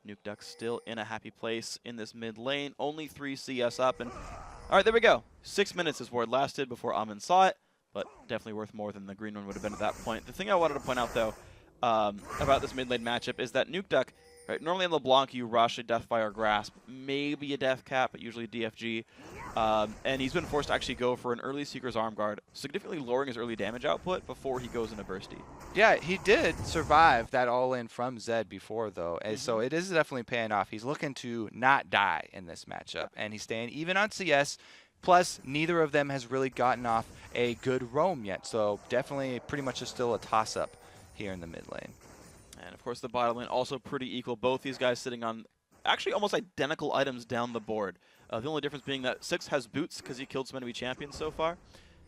Nukeduck still in a happy place in this mid lane. Only 3 CS up. And all right, there we go. 6 minutes this ward lasted before Amin saw it, but definitely worth more than the green one would have been at that point. The thing I wanted to point out, though, about this mid lane matchup is that Nukeduck, right, normally in LeBlanc you rush a Deathfire Grasp, maybe a Death Cap, but usually DFG. And he's been forced to actually go for an early Seeker's Arm Guard, significantly lowering his early damage output before he goes into Bursty. Yeah, he did survive that all-in from Zed before, though, and so it is definitely paying off. He's looking to not die in this matchup, and he's staying even on CS, plus neither of them has really gotten off a good roam yet, so definitely pretty much is still a toss-up here in the mid lane. And of course the bottom lane also pretty equal. Both these guys sitting on actually almost identical items down the board. The only difference being that Six has boots because he killed some enemy champions so far.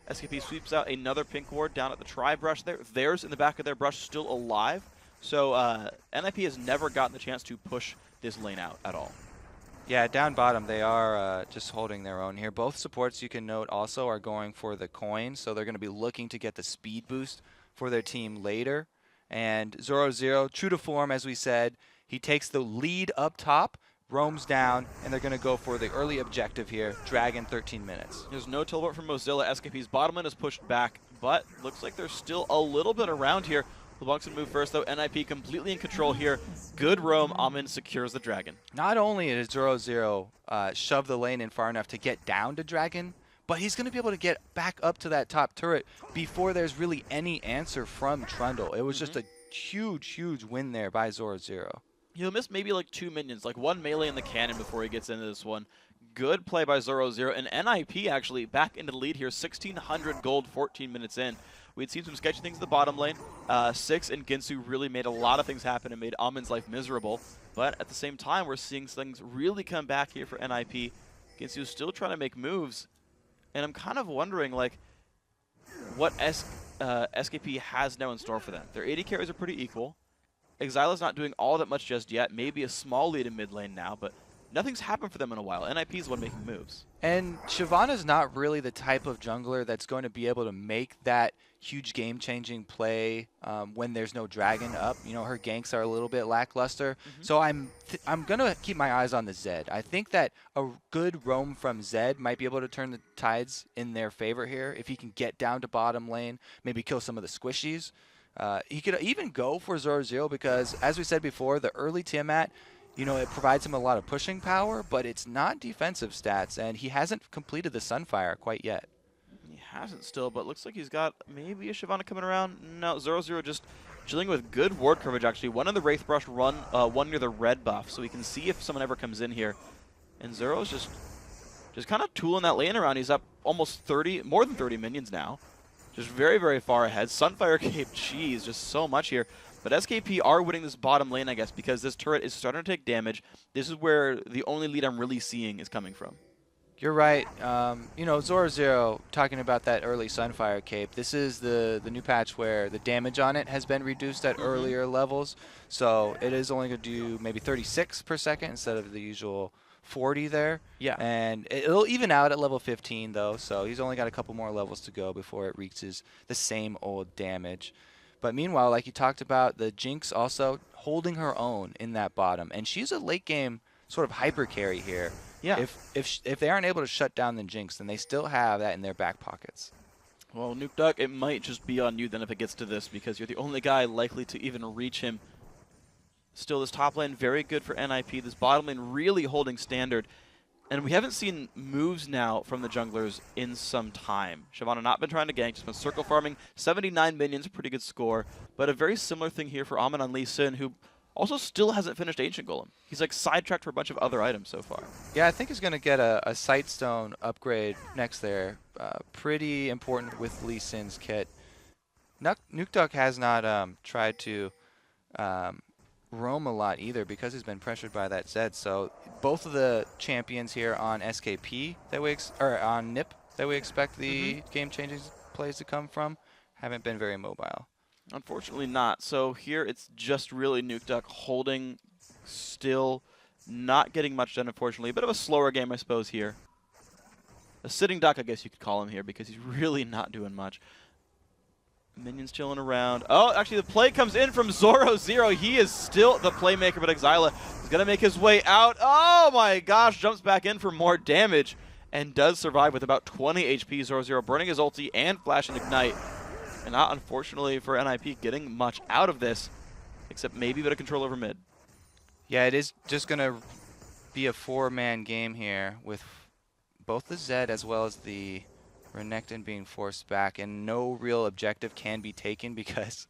SKP sweeps out another pink ward down at the tri-brush there. Theirs in the back of their brush still alive. So NIP has never gotten the chance to push this lane out at all. Yeah, down bottom, they are just holding their own here. Both supports, you can note, also are going for the coin, so they're going to be looking to get the speed boost for their team later. And 0-0, true to form, as we said, he takes the lead up top, roams down, and they're going to go for the early objective here, Dragon 13 minutes. There's no teleport from Mozilla. SKP's bottom lane is pushed back, but looks like there's still a little bit around here. LeBlanc's going to move first, though. NIP completely in control here. Good roam. Amin secures the Dragon. Not only did 0-0 shove the lane in far enough to get down to Dragon, but he's going to be able to get back up to that top turret before there's really any answer from Trundle. It was just a huge, huge win there by 0-0. He'll miss maybe like 2 minions, like one melee in the cannon before he gets into this one. Good play by 0-0, and NIP actually back into the lead here, 1,600 gold, 14 minutes in. We'd seen some sketchy things in the bottom lane. Six and Ginsu really made a lot of things happen and made Amin's life miserable. But at the same time, we're seeing things really come back here for NIP. Ginsu's still trying to make moves, and I'm kind of wondering, like, what SKP has now in store for them. Their AD carries are pretty equal. Exila's not doing all that much just yet. Maybe a small lead in mid lane now, but nothing's happened for them in a while. NIP is the one making moves. And Shyvana's not really the type of jungler that's going to be able to make that huge game-changing play when there's no dragon up. You know, her ganks are a little bit lackluster. So I'm going to keep my eyes on the Zed. I think that a good roam from Zed might be able to turn the tides in their favor here. If he can get down to bottom lane, maybe kill some of the squishies. He could even go for 0-0 because, as we said before, the early Tiamat, you know, it provides him a lot of pushing power, but it's not defensive stats, and he hasn't completed the Sunfire quite yet. He hasn't still, but looks like he's got maybe a Shyvana coming around. No, 0-0 just chilling with good ward coverage, actually. One in the Wraith Brush, one near the red buff, so we can see if someone ever comes in here. And Zero's just kind of tooling that lane around. He's up almost more than 30 minions now. Just very, very far ahead. Sunfire Cape, jeez, just so much here. But SKP are winning this bottom lane, I guess, because this turret is starting to take damage. This is where the only lead I'm really seeing is coming from. You're right. You know, 0-0, talking about that early Sunfire Cape, this is the new patch where the damage on it has been reduced at earlier levels. So it is only going to do maybe 36 per second instead of the usual 40 there. Yeah. And it'll even out at level 15, though, so he's only got a couple more levels to go before it reaches the same old damage. But meanwhile, like you talked about, the Jinx also holding her own in that bottom. And she's a late game sort of hyper carry here. Yeah. If they aren't able to shut down the Jinx, then they still have that in their back pockets. Well, Nukeduck, it might just be on you then if it gets to this, because you're the only guy likely to even reach him. Still, this top lane very good for NIP. This bottom lane really holding standard. And we haven't seen moves now from the junglers in some time. Shyvana not been trying to gank, just been circle farming. 79 minions, pretty good score. But a very similar thing here for Amin on Lee Sin, who also still hasn't finished Ancient Golem. He's like sidetracked for a bunch of other items so far. Yeah, I think he's going to get a Sightstone upgrade next there. Pretty important with Lee Sin's kit. Nukeduck has not tried to roam a lot either because he's been pressured by that Zed. So both of the champions here on SKP that or on NIP that we expect the game-changing plays to come from haven't been very mobile. Unfortunately not. So here it's just really Nukeduck holding still, not getting much done, unfortunately. A bit of a slower game, I suppose, here. A sitting duck, I guess you could call him here, because he's really not doing much. Minions chilling around. Oh, actually, the play comes in from Zoro0. He is still the playmaker, but Exila is going to make his way out. Oh, my gosh. Jumps back in for more damage and does survive with about 20 HP. Zoro0 burning his ulti and flash and ignite. And not, unfortunately, for NIP getting much out of this, except maybe a bit of control over mid. Yeah, it is just going to be a 4-man game here with both the Zed as well as the Renekton being forced back, and no real objective can be taken because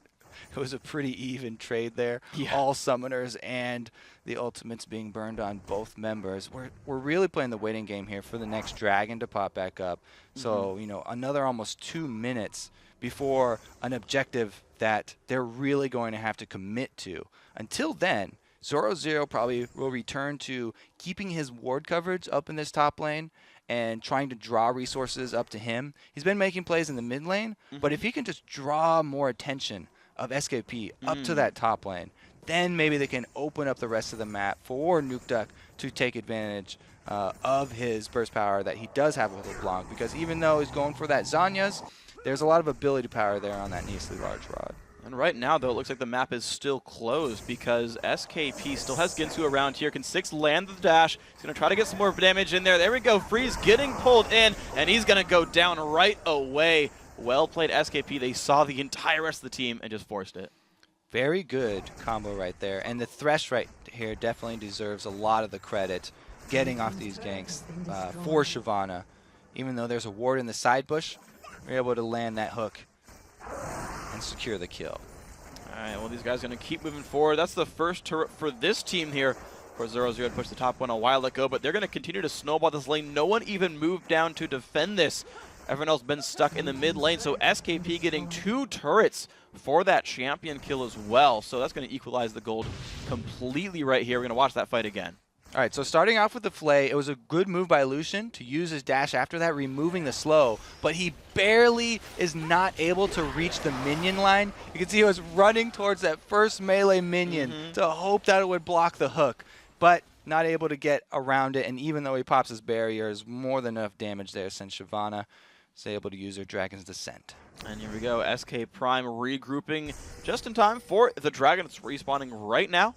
it was a pretty even trade there. Yeah. All summoners and the ultimates being burned on both members. We're really playing the waiting game here for the next dragon to pop back up. So, you know, another almost 2 minutes before an objective that they're really going to have to commit to. Until then, Zoro0 probably will return to keeping his ward coverage up in this top lane and trying to draw resources up to him. He's been making plays in the mid lane, but if he can just draw more attention of SKP up to that top lane, then maybe they can open up the rest of the map for Nukeduck to take advantage of his burst power that he does have with LeBlanc, because even though he's going for that Zanya's, there's a lot of ability power there on that Neasly Large Rod. And right now, though, it looks like the map is still closed because SKP still has Ginsu around here. Can Six land the dash? He's going to try to get some more damage in there. There we go. Freeze getting pulled in, and he's going to go down right away. Well played, SKP. They saw the entire rest of the team and just forced it. Very good combo right there. And the Thresh right here definitely deserves a lot of the credit getting off these ganks for Shyvana. Even though there's a ward in the side bush, we're able to land that hook and secure the kill. All right, well, these guys are going to keep moving forward. That's the first turret for this team here. Of course, Zoro0 had pushed the top one a while ago, but they're going to continue to snowball this lane. No one even moved down to defend this. Everyone else been stuck in the mid lane, so SKP getting 2 turrets for that champion kill as well. So that's going to equalize the gold completely right here. We're going to watch that fight again. All right, so starting off with the Flay, it was a good move by Lucian to use his dash after that, removing the slow, but he barely is not able to reach the minion line. You can see he was running towards that first melee minion to hope that it would block the hook, but not able to get around it, and even though he pops his barriers, more than enough damage there since Shyvana is able to use her Dragon's Descent. And here we go, SK Prime regrouping just in time for the Dragon. It's respawning right now.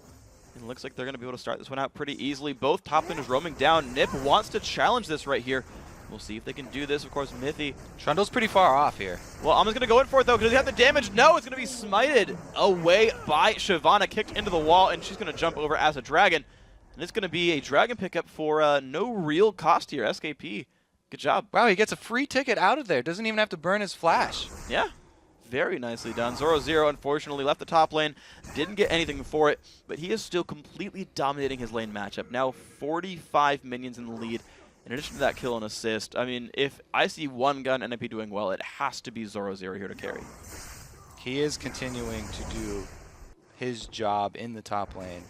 It looks like they're going to be able to start this one out pretty easily. Both top laners roaming down. Nip wants to challenge this right here. We'll see if they can do this. Of course, Mithy. Trundle's pretty far off here. Well, I'm just going to go in for it, though. Does he have the damage? No, it's going to be smited away by Shyvana. Kicked into the wall, and she's going to jump over as a dragon. And it's going to be a dragon pickup for no real cost here. SKP, good job. Wow, he gets a free ticket out of there. Doesn't even have to burn his flash. Yeah. Very nicely done. Zoro0 unfortunately left the top lane, didn't get anything for it, but he is still completely dominating his lane matchup. Now 45 minions in the lead. In addition to that kill and assist, I mean, if I see one gun NIP doing well, it has to be Zoro0 here to carry. He is continuing to do his job in the top lane.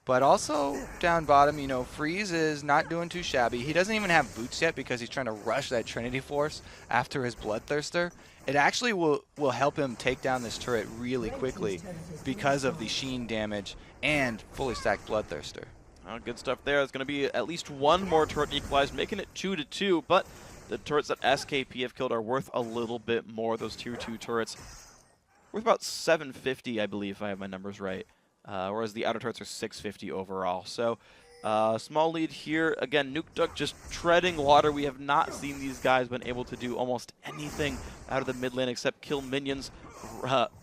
But also down bottom, you know, Freeze is not doing too shabby. He doesn't even have boots yet because he's trying to rush that Trinity Force after his Bloodthirster. It actually will help him take down this turret really quickly because of the Sheen damage and fully stacked Bloodthirster. Oh, good stuff there. There's going to be at least one more turret equalized, making it 2-2, but the turrets that SKP have killed are worth a little bit more. Those tier 2 turrets worth about 750, I believe, if I have my numbers right. Whereas the outer turrets are 650 overall. So, small lead here. Again, Nukeduck just treading water. We have not seen these guys been able to do almost anything out of the mid lane except kill minions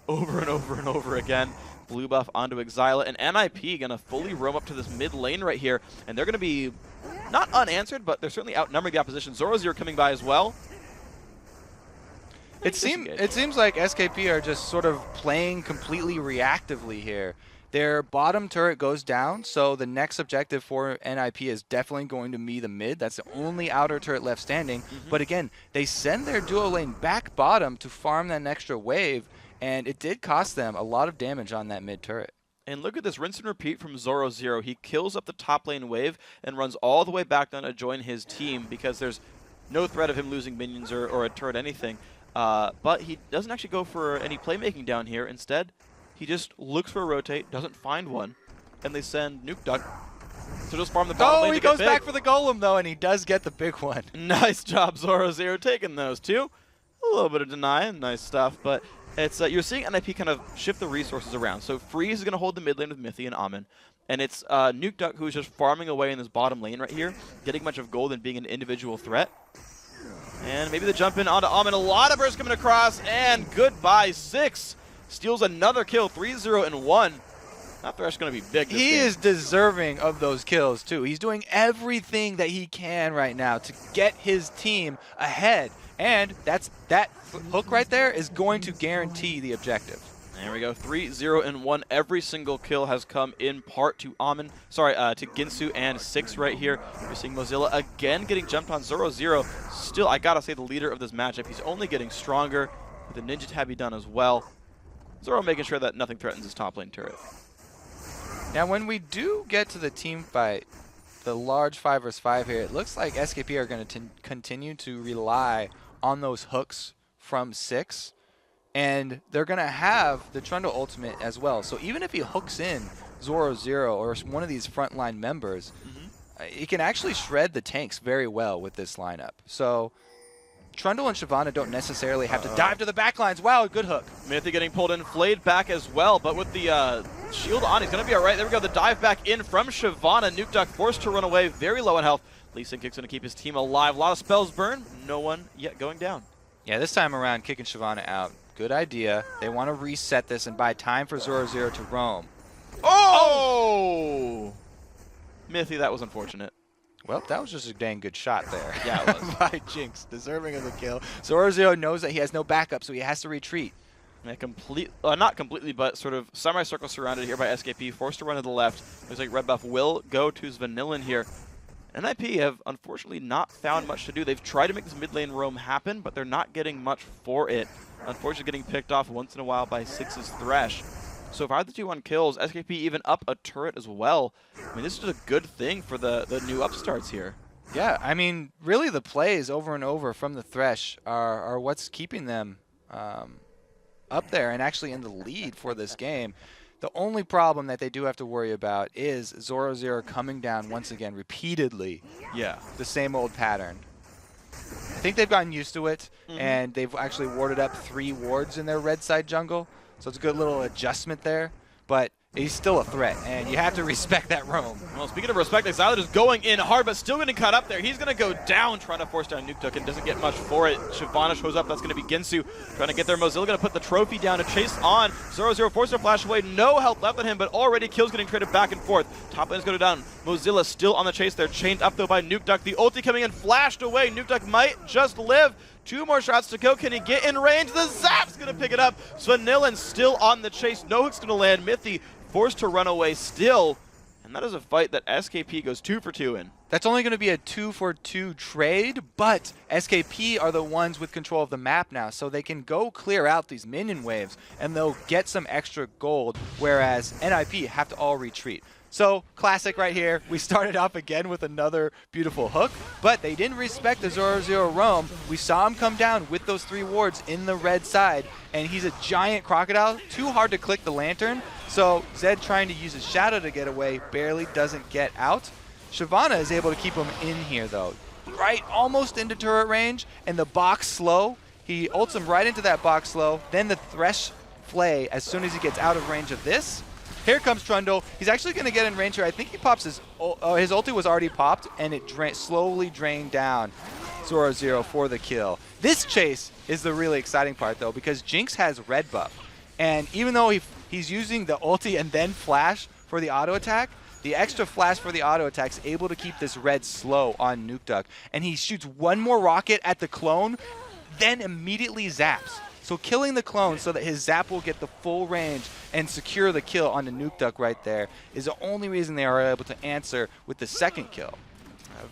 over and over and over again. Blue buff onto Exila, and NIP going to fully roam up to this mid lane right here. And they're going to be not unanswered, but they're certainly outnumbering the opposition. Zoro0 coming by as well. It seems like SKP are just sort of playing completely reactively here. Their bottom turret goes down, so the next objective for NIP is definitely going to be the mid. That's the only outer turret left standing. But again, they send their duo lane back bottom to farm that extra wave, and it did cost them a lot of damage on that mid turret. And look at this rinse and repeat from Zoro0. He kills up the top lane wave and runs all the way back down to join his team because there's no threat of him losing minions or a turret, anything. But he doesn't actually go for any playmaking down here. Instead, he just looks for a rotate, doesn't find one, and they send Nuke Duck to just farm the bottom lane. He goes back for the golem, though, and he does get the big one. Nice job, Zoro0 taking those two. A little bit of denying, nice stuff, but it's you're seeing NIP kind of shift the resources around. So Freeze is going to hold the mid lane with Mithy and Amin, and it's Nuke Duck who's just farming away in this bottom lane right here, getting much of gold and being an individual threat. And maybe the jump in onto Amin. A lot of bursts coming across, and goodbye, 6. Steals another kill, 3-0 and 1. That Thresh going to be big this He game. is deserving of those kills, too. He's doing everything that he can right now to get his team ahead. And that hook right there is going to guarantee the objective. There we go, 3-0 and 1. Every single kill has come in part to Amin, to Ginsu and 6 right here. We're seeing Mozilla again getting jumped on. Zoro0, still, I gotta say, the leader of this matchup. He's only getting stronger with the Ninja Tabby done as well. Zoro making sure that nothing threatens his top lane turret. Now, when we do get to the team fight, the large 5 vs 5 here, it looks like SKP are going to continue to rely on those hooks from 6. And they're going to have the Trundle ultimate as well. So even if he hooks in Zoro0 or one of these frontline members, he can actually shred the tanks very well with this lineup. So Trundle and Shyvana don't necessarily have to dive to the backlines. Wow, good hook. Mithy getting pulled in, flayed back as well, but with the shield on, he's going to be all right. There we go, the dive back in from Shyvana. Nuke Duck forced to run away, very low in health. Lee Sin-Kick's going to keep his team alive. A lot of spells burn, no one yet going down. Yeah, this time around, kicking Shyvana out. Good idea. They want to reset this and buy time for Zoro0 to roam. Oh! Mithy, that was unfortunate. Well, that was just a dang good shot there. Yeah, it was. By Jinx, deserving of the kill. Zoro0 knows that he has no backup, so he has to retreat. Yeah, not completely, but sort of semi-circle surrounded here by SKP, forced to run to the left. Looks like red buff will go to Vanillin here. NIP have unfortunately not found much to do. They've tried to make this mid lane roam happen, but they're not getting much for it. Unfortunately getting picked off once in a while by 6's Thresh. So 5-2-1 kills, SKP even up a turret as well. I mean, this is a good thing for the new upstarts here. Yeah, I mean, really the plays over and over from the Thresh are what's keeping them up there and actually in the lead for this game. The only problem that they do have to worry about is Zoro0 coming down once again repeatedly. Yeah. The same old pattern. I think they've gotten used to it, and they've actually warded up 3 wards in their red side jungle. So it's a good little adjustment there. But he's still a threat, and you have to respect that roam. Well, speaking of respect, Exiled is going in hard, but still getting cut up there. He's going to go down, trying to force down Nuke Duck, and doesn't get much for it. Shyvana shows up. That's going to be Ginsu trying to get there. Mozilla going to put the trophy down to chase on. Zoro0 forced to flash away. No health left on him, but already kills getting traded back and forth. Top lane is going down. Mozilla still on the chase there. Chained up, though, by Nuke Duck. The ulti coming in, flashed away. Nuke Duck might just live. 2 more shots to go. Can he get in range? The Zap's going to pick it up. Vanillin still on the chase. No hook's going to land. Mithy forced to run away still. And that is a fight that SKP goes 2 for 2 in. That's only going to be a 2-for-2 trade, but SKP are the ones with control of the map now, so they can go clear out these minion waves, and they'll get some extra gold, whereas NIP have to all retreat. So, classic right here. We started off again with another beautiful hook, but they didn't respect the Zoro0 roam. We saw him come down with those 3 wards in the red side, and he's a giant crocodile. Too hard to click the lantern, so Zed trying to use his shadow to get away barely doesn't get out. Shyvana is able to keep him in here, though. Right almost into turret range, and the box slow. He ults him right into that box slow, then the Thresh Flay as soon as he gets out of range of this. Here comes Trundle. He's actually going to get in range here. I think he pops his ulti was already popped, and it slowly drained down Zoro0 for the kill. This chase is the really exciting part, though, because Jinx has red buff. And even though he's using the ulti and then flash for the auto attack, the extra flash for the auto attack is able to keep this red slow on Nuke Duck. And he shoots 1 more rocket at the clone, then immediately zaps. So killing the clone so that his zap will get the full range and secure the kill on the Nuke Duck right there is the only reason they are able to answer with the second kill.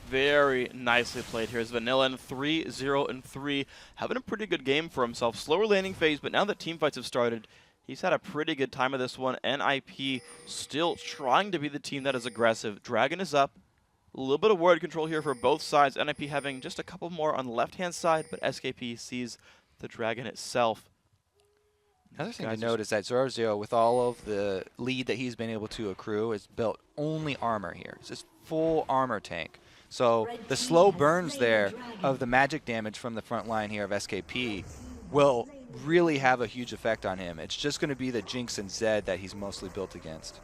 Very nicely played here. Is Vanillin 3-0-3, having a pretty good game for himself. Slower landing phase, but now that team fights have started, He's had a pretty good time of this one. NIP still trying to be the team that is aggressive. Dragon is up. A little bit of ward control here for both sides. NIP having just a couple more on the left-hand side, but SKP sees the Dragon itself. Another thing to note is that Zoro with all of the lead that he's been able to accrue, has built only armor here. It's just full armor tank. So the slow burns there of the magic damage from the front line here of SKP will really have a huge effect on him. It's just going to be the Jinx and Zed that he's mostly built against.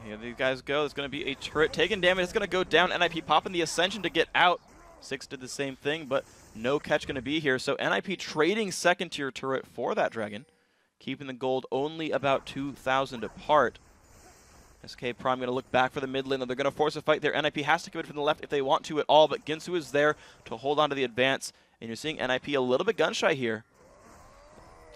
Here these guys go. There's going to be a turret taking damage. It's going to go down. NIP popping the Ascension to get out. Six did the same thing, but no catch going to be here. So NIP trading second tier turret for that Dragon, keeping the gold only about 2,000 apart. SK Prime going to look back for the mid lane. They're going to force a fight there. NIP has to commit from the left if they want to at all, but Ginsu is there to hold on to the advance. And you're seeing NIP a little bit gun-shy here.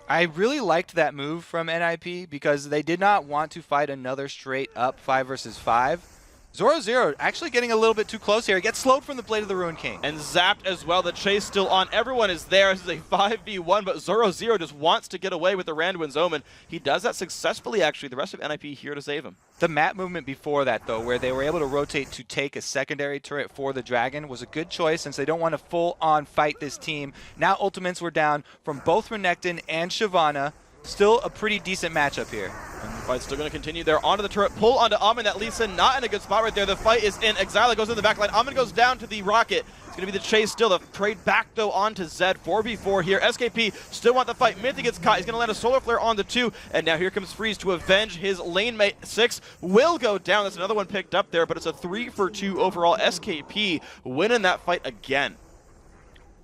I really liked that move from NIP because they did not want to fight another straight up 5 versus 5. Zoro actually getting a little bit too close here. He gets slowed from the Blade of the Ruined King. And zapped as well. The chase still on. Everyone is there. This is a 5v1, but Zoro just wants to get away with the Randuin's Omen. He does that successfully, actually. The rest of NIP here to save him. The map movement before that, though, where they were able to rotate to take a secondary turret for the Dragon, was a good choice since they don't want to full-on fight this team. Now ultimates were down from both Renekton and Shyvana. Still a pretty decent matchup here. And the fight's still going to continue there. Onto the turret, pull onto Amin. That leads in not in a good spot right there. The fight is in. Exile goes in the back line. Amin goes down to the rocket. It's going to be the chase still. The trade back, though, onto Zed. 4v4 here. SKP still want the fight. Mythic gets caught. He's going to land a Solar Flare onto 2. And now here comes Freeze to avenge his lane mate. 6 will go down. That's another one picked up there, but it's a 3-for-2 overall. SKP winning that fight again.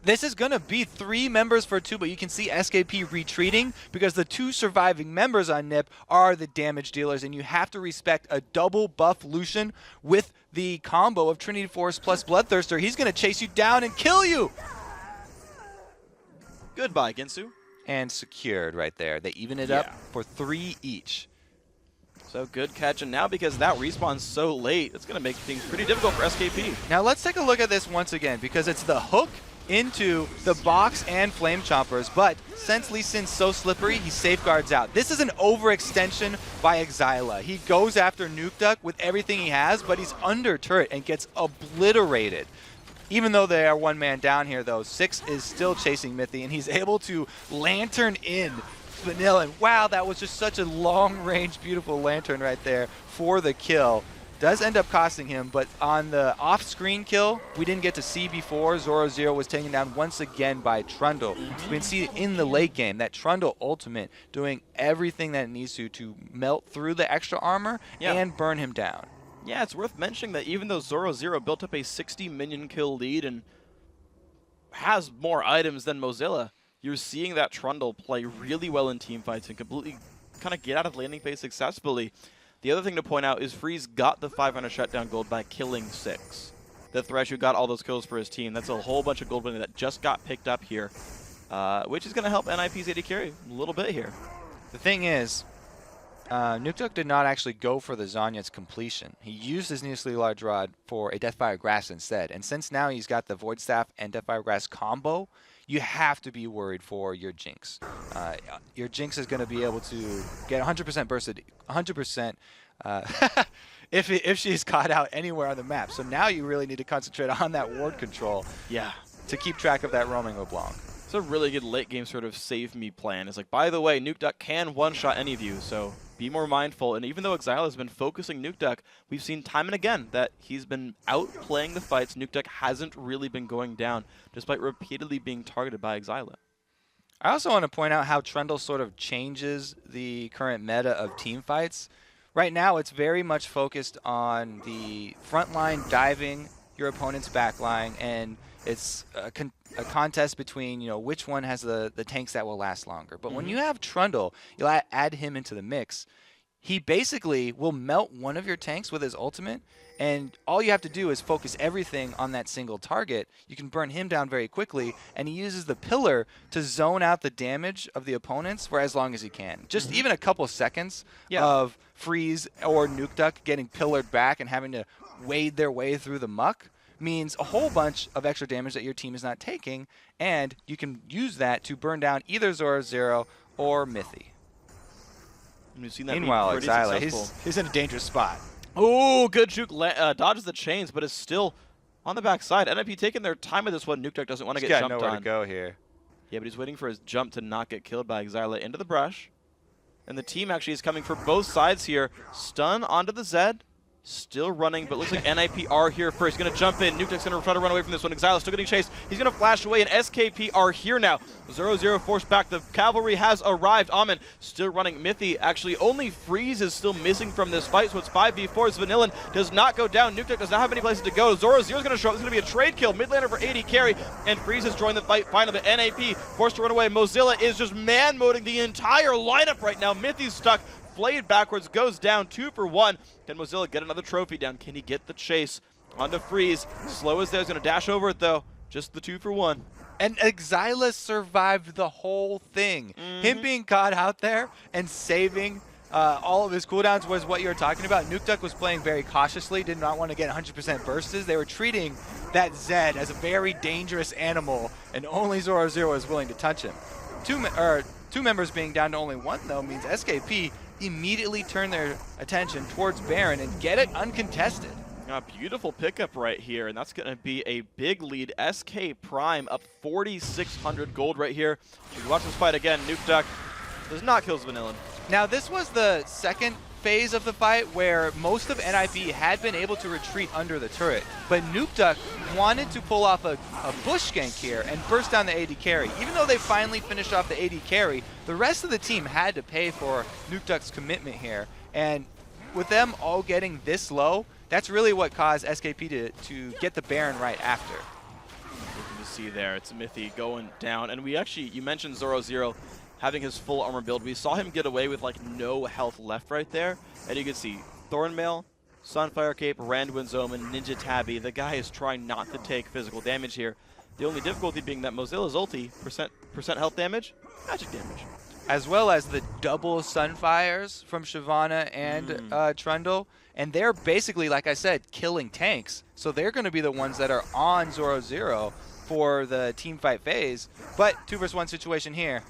This is going to be 3 members for 2, but you can see SKP retreating because the 2 surviving members on NIP are the damage dealers, and you have to respect a double buff Lucian with the combo of Trinity Force plus Bloodthirster. He's going to chase you down and kill you! Goodbye, Ginsu. And secured right there. They even it up for 3 each. So good catch, and now because that respawn's so late, it's going to make things pretty difficult for SKP. Now let's take a look at this once again, because it's the hook into the box and Flame Chompers, but since Lee Sin's so slippery, he safeguards out. This is an overextension by Exila. He goes after Nuke Duck with everything he has, but he's under turret and gets obliterated. Even though they are 1 man down here, though, 6 is still chasing Mithy, and he's able to lantern in Vanilla. And wow, that was just such a long-range, beautiful lantern right there for the kill. Does end up costing him, but on the off-screen kill, we didn't get to see before. Zoro was taken down once again by Trundle. We can see in the late game that Trundle ultimate doing everything that it needs to melt through the extra armor and burn him down. Yeah, it's worth mentioning that even though Zoro built up a 60 minion kill lead and has more items than Mozilla, you're seeing that Trundle play really well in teamfights and completely kind of get out of landing phase successfully. The other thing to point out is Freeze got the 500 shutdown gold by killing 6. The Thresh who got all those kills for his team. That's a whole bunch of gold money that just got picked up here, which is going to help NIP's AD carry a little bit here. The thing is, Nuke Duck did not actually go for the Zhonya's completion. He used his Neosly Large Rod for a Deathfire Grass instead. And since now he's got the Void Staff and Deathfire Grass combo, you have to be worried for your Jinx. Your Jinx is going to be able to get 100% bursted, 100% if she's caught out anywhere on the map. So now you really need to concentrate on that ward control to keep track of that roaming LeBlanc. It's a really good late game sort of save me plan. It's like, by the way, Nuke Duck can one-shot any of you, so be more mindful. And even though Exile has been focusing Nuke Duck, we've seen time and again that he's been outplaying the fights. Nuke Duck hasn't really been going down, despite repeatedly being targeted by Exile. I also want to point out how Trundle sort of changes the current meta of team fights. Right now, it's very much focused on the front line diving your opponent's backline, and it's a contest between, you know, which one has the tanks that will last longer. But when you have Trundle, you'll add him into the mix. He basically will melt one of your tanks with his ultimate, and all you have to do is focus everything on that single target. You can burn him down very quickly, and he uses the pillar to zone out the damage of the opponents for as long as he can. Just even a couple seconds of Freeze or Nuke Duck getting pillared back and having to wade their way through the muck means a whole bunch of extra damage that your team is not taking, and you can use that to burn down either Zoro or Mithy. And we've seen that Meanwhile, be pretty Xyla, successful. he's in a dangerous spot. Oh, good juke. Dodges the chains, but is still on the backside. NIP taking their time with this one. Nukeduck doesn't want to get jumped on. He's got nowhere to go here. Yeah, but he's waiting for his jump to not get killed by Xyla into the brush. And the team actually is coming for both sides here. Stun onto the Zed. Still running, but looks like NIP are here first. He's going to jump in. Nukeduck's going to try to run away from this one. Xyla still getting chased. He's going to flash away, and SKP are here now. 0-0 forced back. The cavalry has arrived. Amin still running. Mithy actually only Freeze is still missing from this fight, so it's 5v4. Vanillin does not go down. Nukeduck does not have any places to go. 0-0 is going to show up. It's going to be a trade kill. Mid laner for AD carry, and Freeze has joined the fight finally, but NAP forced to run away. Mozilla is just man-moding the entire lineup right now. Mithy's stuck. Flayed backwards, goes down 2 for 1. Can Mozilla get another trophy down? Can he get the chase onto Freeze? Slow as there, he's going to dash over it though. Just the 2 for 1. And Xyla survived the whole thing. Him being caught out there and saving all of his cooldowns was what you were talking about. Nukeduck was playing very cautiously, did not want to get 100% bursts. They were treating that Zed as a very dangerous animal, and only 0-0 was willing to touch him. Two members being down to only 1 though means SKP immediately turn their attention towards Baron and get it uncontested. A beautiful pickup right here, and that's going to be a big lead. SK Prime up 4,600 gold right here. You can watch this fight again. Nukeduck does not kill Vanillin. Now this was the second phase of the fight where most of NIP had been able to retreat under the turret, but Nukeduck wanted to pull off a bush gank here and burst down the AD carry. Even though they finally finished off the AD carry, the rest of the team had to pay for Nukeduck's commitment here, and with them all getting this low, that's really what caused SKP to get the Baron right after. You can see there, it's Mithy going down, and we actually, you mentioned 0-0 having his full armor build. We saw him get away with like no health left right there, and you can see Thornmail, Sunfire Cape, Randuin's Omen, Ninja Tabby. The guy is trying not to take physical damage here. The only difficulty being that Mozilla's ulti, percent health damage, magic damage. As well as the double Sunfires from Shyvana and Trundle. And they're basically, like I said, killing tanks. So they're going to be the ones that are on 0-0 for the team fight phase. But 2 vs 1 situation here.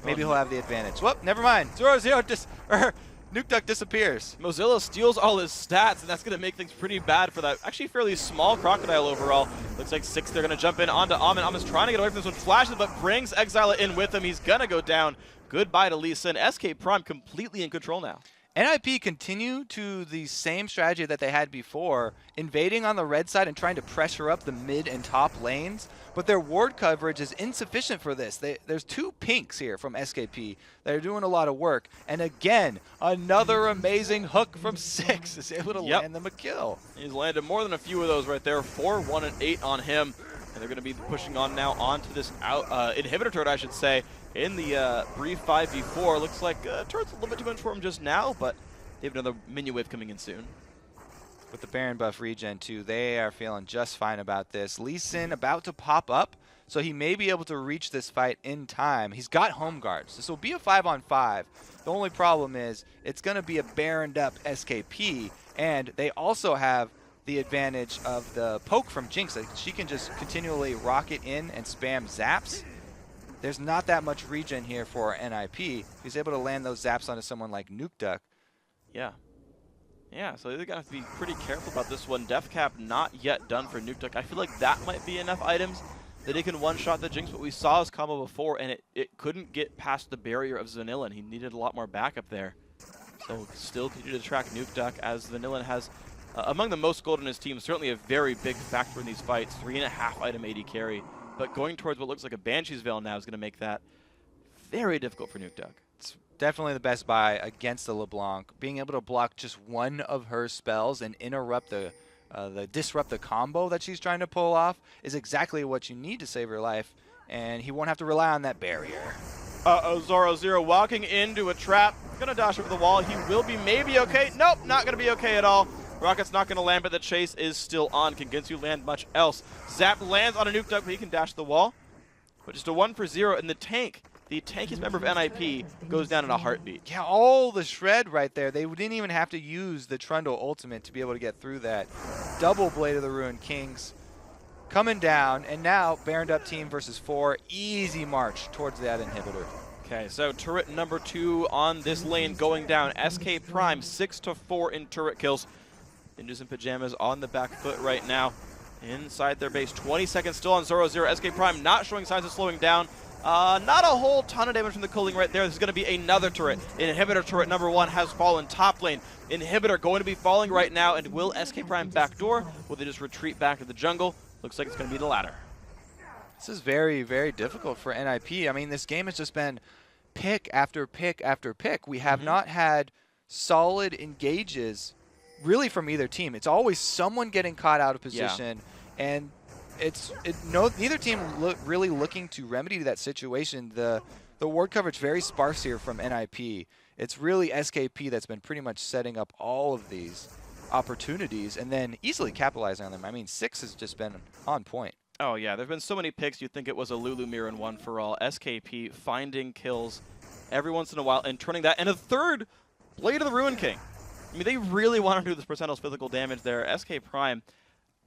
Maybe he'll have the advantage. Whoop, never mind. 0-0 Nukeduck disappears. Mozilla steals all his stats, and that's going to make things pretty bad for that actually fairly small Crocodile overall. Looks like 6, they're going to jump in onto Amin. Amin's trying to get away from this one, flashes, but brings Xyla in with him. He's going to go down. Goodbye to Lee Sin. SK Prime completely in control now. NIP continue to the same strategy that they had before, invading on the red side and trying to pressure up the mid and top lanes, but their ward coverage is insufficient for this. There's 2 pinks here from SKP that are doing a lot of work, and again, another amazing hook from 6 is able to land them a kill. He's landed more than a few of those right there, 4, 1, and 8 on him, and they're going to be pushing on now onto this inhibitor turret, I should say, in the brief 5v4. Looks like turret's a little bit too much for him just now, but they have another minion wave coming in soon. With the Baron buff regen too, they are feeling just fine about this. Lee Sin about to pop up, so he may be able to reach this fight in time. He's got home guards. This will be a 5-on-5. The only problem is it's going to be a Baroned up SKP, and they also have the advantage of the poke from Jinx. Like, she can just continually rocket in and spam zaps. There's not that much regen here for NIP. He's able to land those zaps onto someone like Nukeduck. Yeah. Yeah, so they're going to have to be pretty careful about this one. Death Cap not yet done for Nukeduck. I feel like that might be enough items that he can one-shot the Jinx, but we saw his combo before, and it couldn't get past the barrier of Vanillin. He needed a lot more backup there. So still continue to track Nukeduck, as Vanillin has, among the most gold in his team, certainly a very big factor in these fights. 3.5 item AD carry. But going towards what looks like a Banshee's Veil now is going to make that very difficult for Nukeduck. It's definitely the best buy against the LeBlanc. Being able to block just one of her spells and interrupt the disrupt the combo that she's trying to pull off is exactly what you need to save her life, and he won't have to rely on that barrier. Uh-oh, 0-0 walking into a trap. Gonna dash over the wall. He will be maybe okay. Nope, not gonna be okay at all. Rocket's not gonna land, but the chase is still on. Can Ginsu land much else? Zap lands on a Nukeduck, but he can dash the wall. But just a 1 for 0, and the tankiest member of NIP goes down in a heartbeat. Yeah, all the shred right there. They didn't even have to use the Trundle ultimate to be able to get through that. Double Blade of the Ruined Kings coming down, and now Baroned up team versus 4. Easy march towards that inhibitor. Okay, so turret number 2 on this lane going down. SK Prime 6-4 in turret kills. Ninjas in pajamas on the back foot right now. Inside their base, 20 seconds still on 0-0. SK Prime not showing signs of slowing down. Not a whole ton of damage from the cooling right there. There's going to be another turret. Inhibitor turret number 1 has fallen top lane. Inhibitor going to be falling right now, and will SK Prime backdoor? Will they just retreat back to the jungle? Looks like it's going to be the latter. This is very, very difficult for NIP. I mean, this game has just been pick after pick after pick. We have not had solid engages really from either team. It's always someone getting caught out of position, and neither team really looking to remedy that situation. The ward coverage very sparse here from NIP. It's really SKP that's been pretty much setting up all of these opportunities and then easily capitalizing on them. I mean, 6 has just been on point. Oh yeah, there have been so many picks you'd think it was a Lulu Mirror and one for all. SKP finding kills every once in a while and turning that. And a third Blade of the Ruin King. I mean, they really want to do this percentile physical damage there. SK Prime,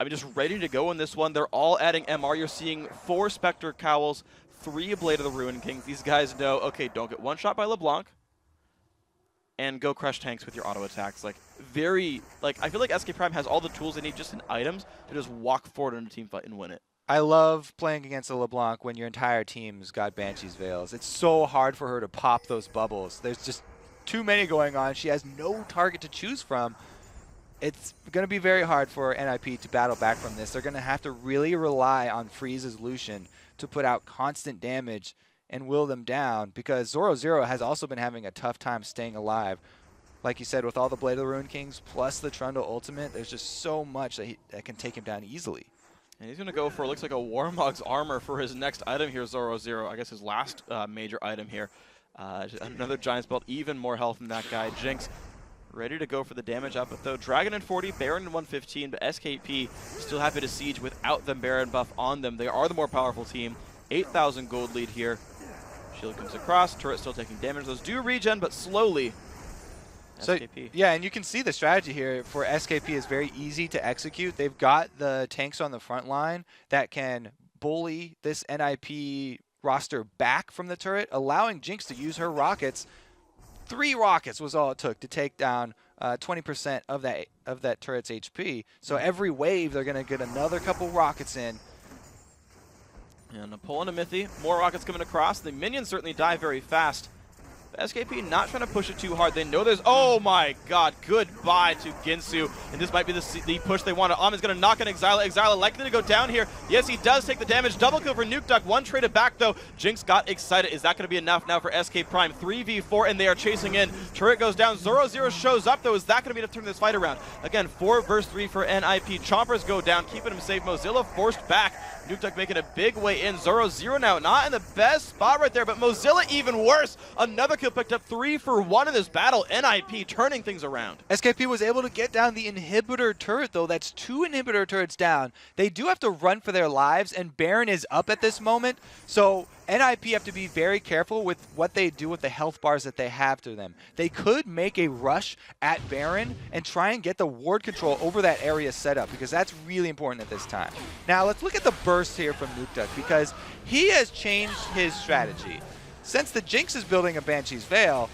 I mean, just ready to go in this one. They're all adding MR. You're seeing 4 Spectre Cowls, 3 Blade of the Ruin Kings. These guys know, okay, don't get one shot by LeBlanc. And go crush tanks with your auto attacks. Like, I feel like SK Prime has all the tools they need just in items to just walk forward in a team fight and win it. I love playing against a LeBlanc when your entire team's got Banshee's Veils. It's so hard for her to pop those bubbles. There's just too many going on. She has no target to choose from. It's going to be very hard for NIP to battle back from this. They're going to have to really rely on Freeze's Lucian to put out constant damage and will them down, because 0-0 has also been having a tough time staying alive. Like you said, with all the Blade of the Ruin Kings plus the Trundle ultimate, there's just so much that can take him down easily. And he's going to go for, looks like a Warmog's armor for his next item here, 0-0. I guess his last major item here. Another Giant's Belt, even more health than that guy. Jinx ready to go for the damage output though. Dragon in 40, Baron in 115, but SKP still happy to siege without the Baron buff on them. They are the more powerful team. 8,000 gold lead here. Shield comes across, turret still taking damage. Those do regen, but slowly. So, SKP. yeah, and you can see the strategy here for SKP is very easy to execute. They've got the tanks on the front line that can bully this NIP roster back from the turret, allowing Jinx to use her rockets. 3 rockets was all it took to take down 20% of that turret's HP. So every wave, they're going to get another couple rockets in. And a pull into Mithy. More rockets coming across. The minions certainly die very fast. SKP not trying to push it too hard. They know there's... Oh my god, goodbye to Ginsu. And this might be the push they want. Is going to knock in Exila. Exila likely to go down here. Yes, he does take the damage. Double kill for Nuke Duck. One traded back though. Jinx got excited. Is that going to be enough now for SK Prime? 3v4 and they are chasing in. Turret goes down. 0-0 shows up though. Is that going to be enough to turn this fight around? Again, 4 versus 3 for NIP. Chompers go down, keeping him safe. Mozilla forced back. Nuke Duck making a big way in. 0-0 now. Not in the best spot right there, but Mozilla even worse. Another kill picked up. 3 for 1 in this battle. NIP turning things around. SKP was able to get down the inhibitor turret, though. That's 2 inhibitor turrets down. They do have to run for their lives, and Baron is up at this moment. So NIP have to be very careful with what they do with the health bars that they have to them. They could make a rush at Baron and try and get the ward control over that area set up, because that's really important at this time. Now, let's look at the burst here from Nuke Duck, because he has changed his strategy. Since the Jinx is building a Banshee's Veil,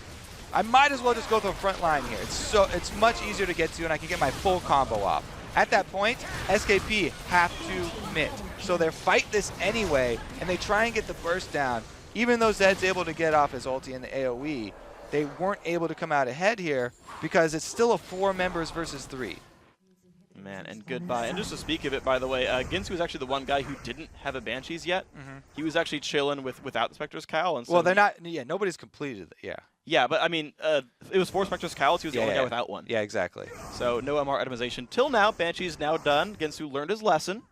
I might as well just go to the front line here. It's much easier to get to, and I can get my full combo off. At that point, SKP have to commit. So they fight this anyway, and they try and get the burst down. Even though Zed's able to get off his ulti in the AoE, they weren't able to come out ahead here because it's still a 4 members versus 3. Man, and goodbye. And just to speak of it, by the way, Ginsu was actually the one guy who didn't have a Banshees yet. He was actually chilling without the Spectre's Cowl. And so well, they're not, yeah, nobody's completed it, yeah. Yeah, but I mean, it was 4 Spectre's Cowls. He was the only guy without one. Yeah, exactly. So no MR itemization. Till now, Banshee's now done. Ginsu learned his lesson.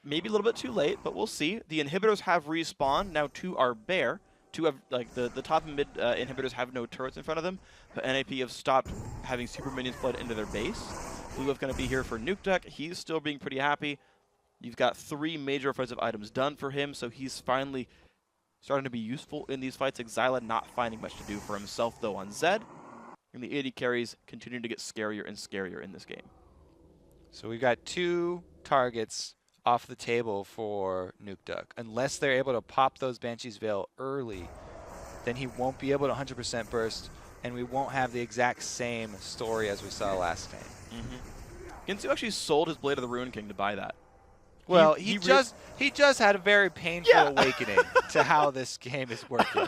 Maybe a little bit too late, but we'll see. The inhibitors have respawned. Now 2 are bare. 2 have, like, the top and mid inhibitors have no turrets in front of them, but NAP have stopped having super minions flood into their base. Blue Wolf going to be here for Nuke Duck. He's still being pretty happy. You've got 3 major offensive items done for him, so he's finally starting to be useful in these fights. Exila not finding much to do for himself, though, on Zed. And the 80 carries continuing to get scarier and scarier in this game. So we've got 2 targets off the table for Nuke Duck. Unless they're able to pop those Banshee's Veil early, then he won't be able to 100% burst, and we won't have the exact same story as we saw last game. Ginsu actually sold his Blade of the Ruin King to buy that. Well, he just had a very painful awakening to how this game is working.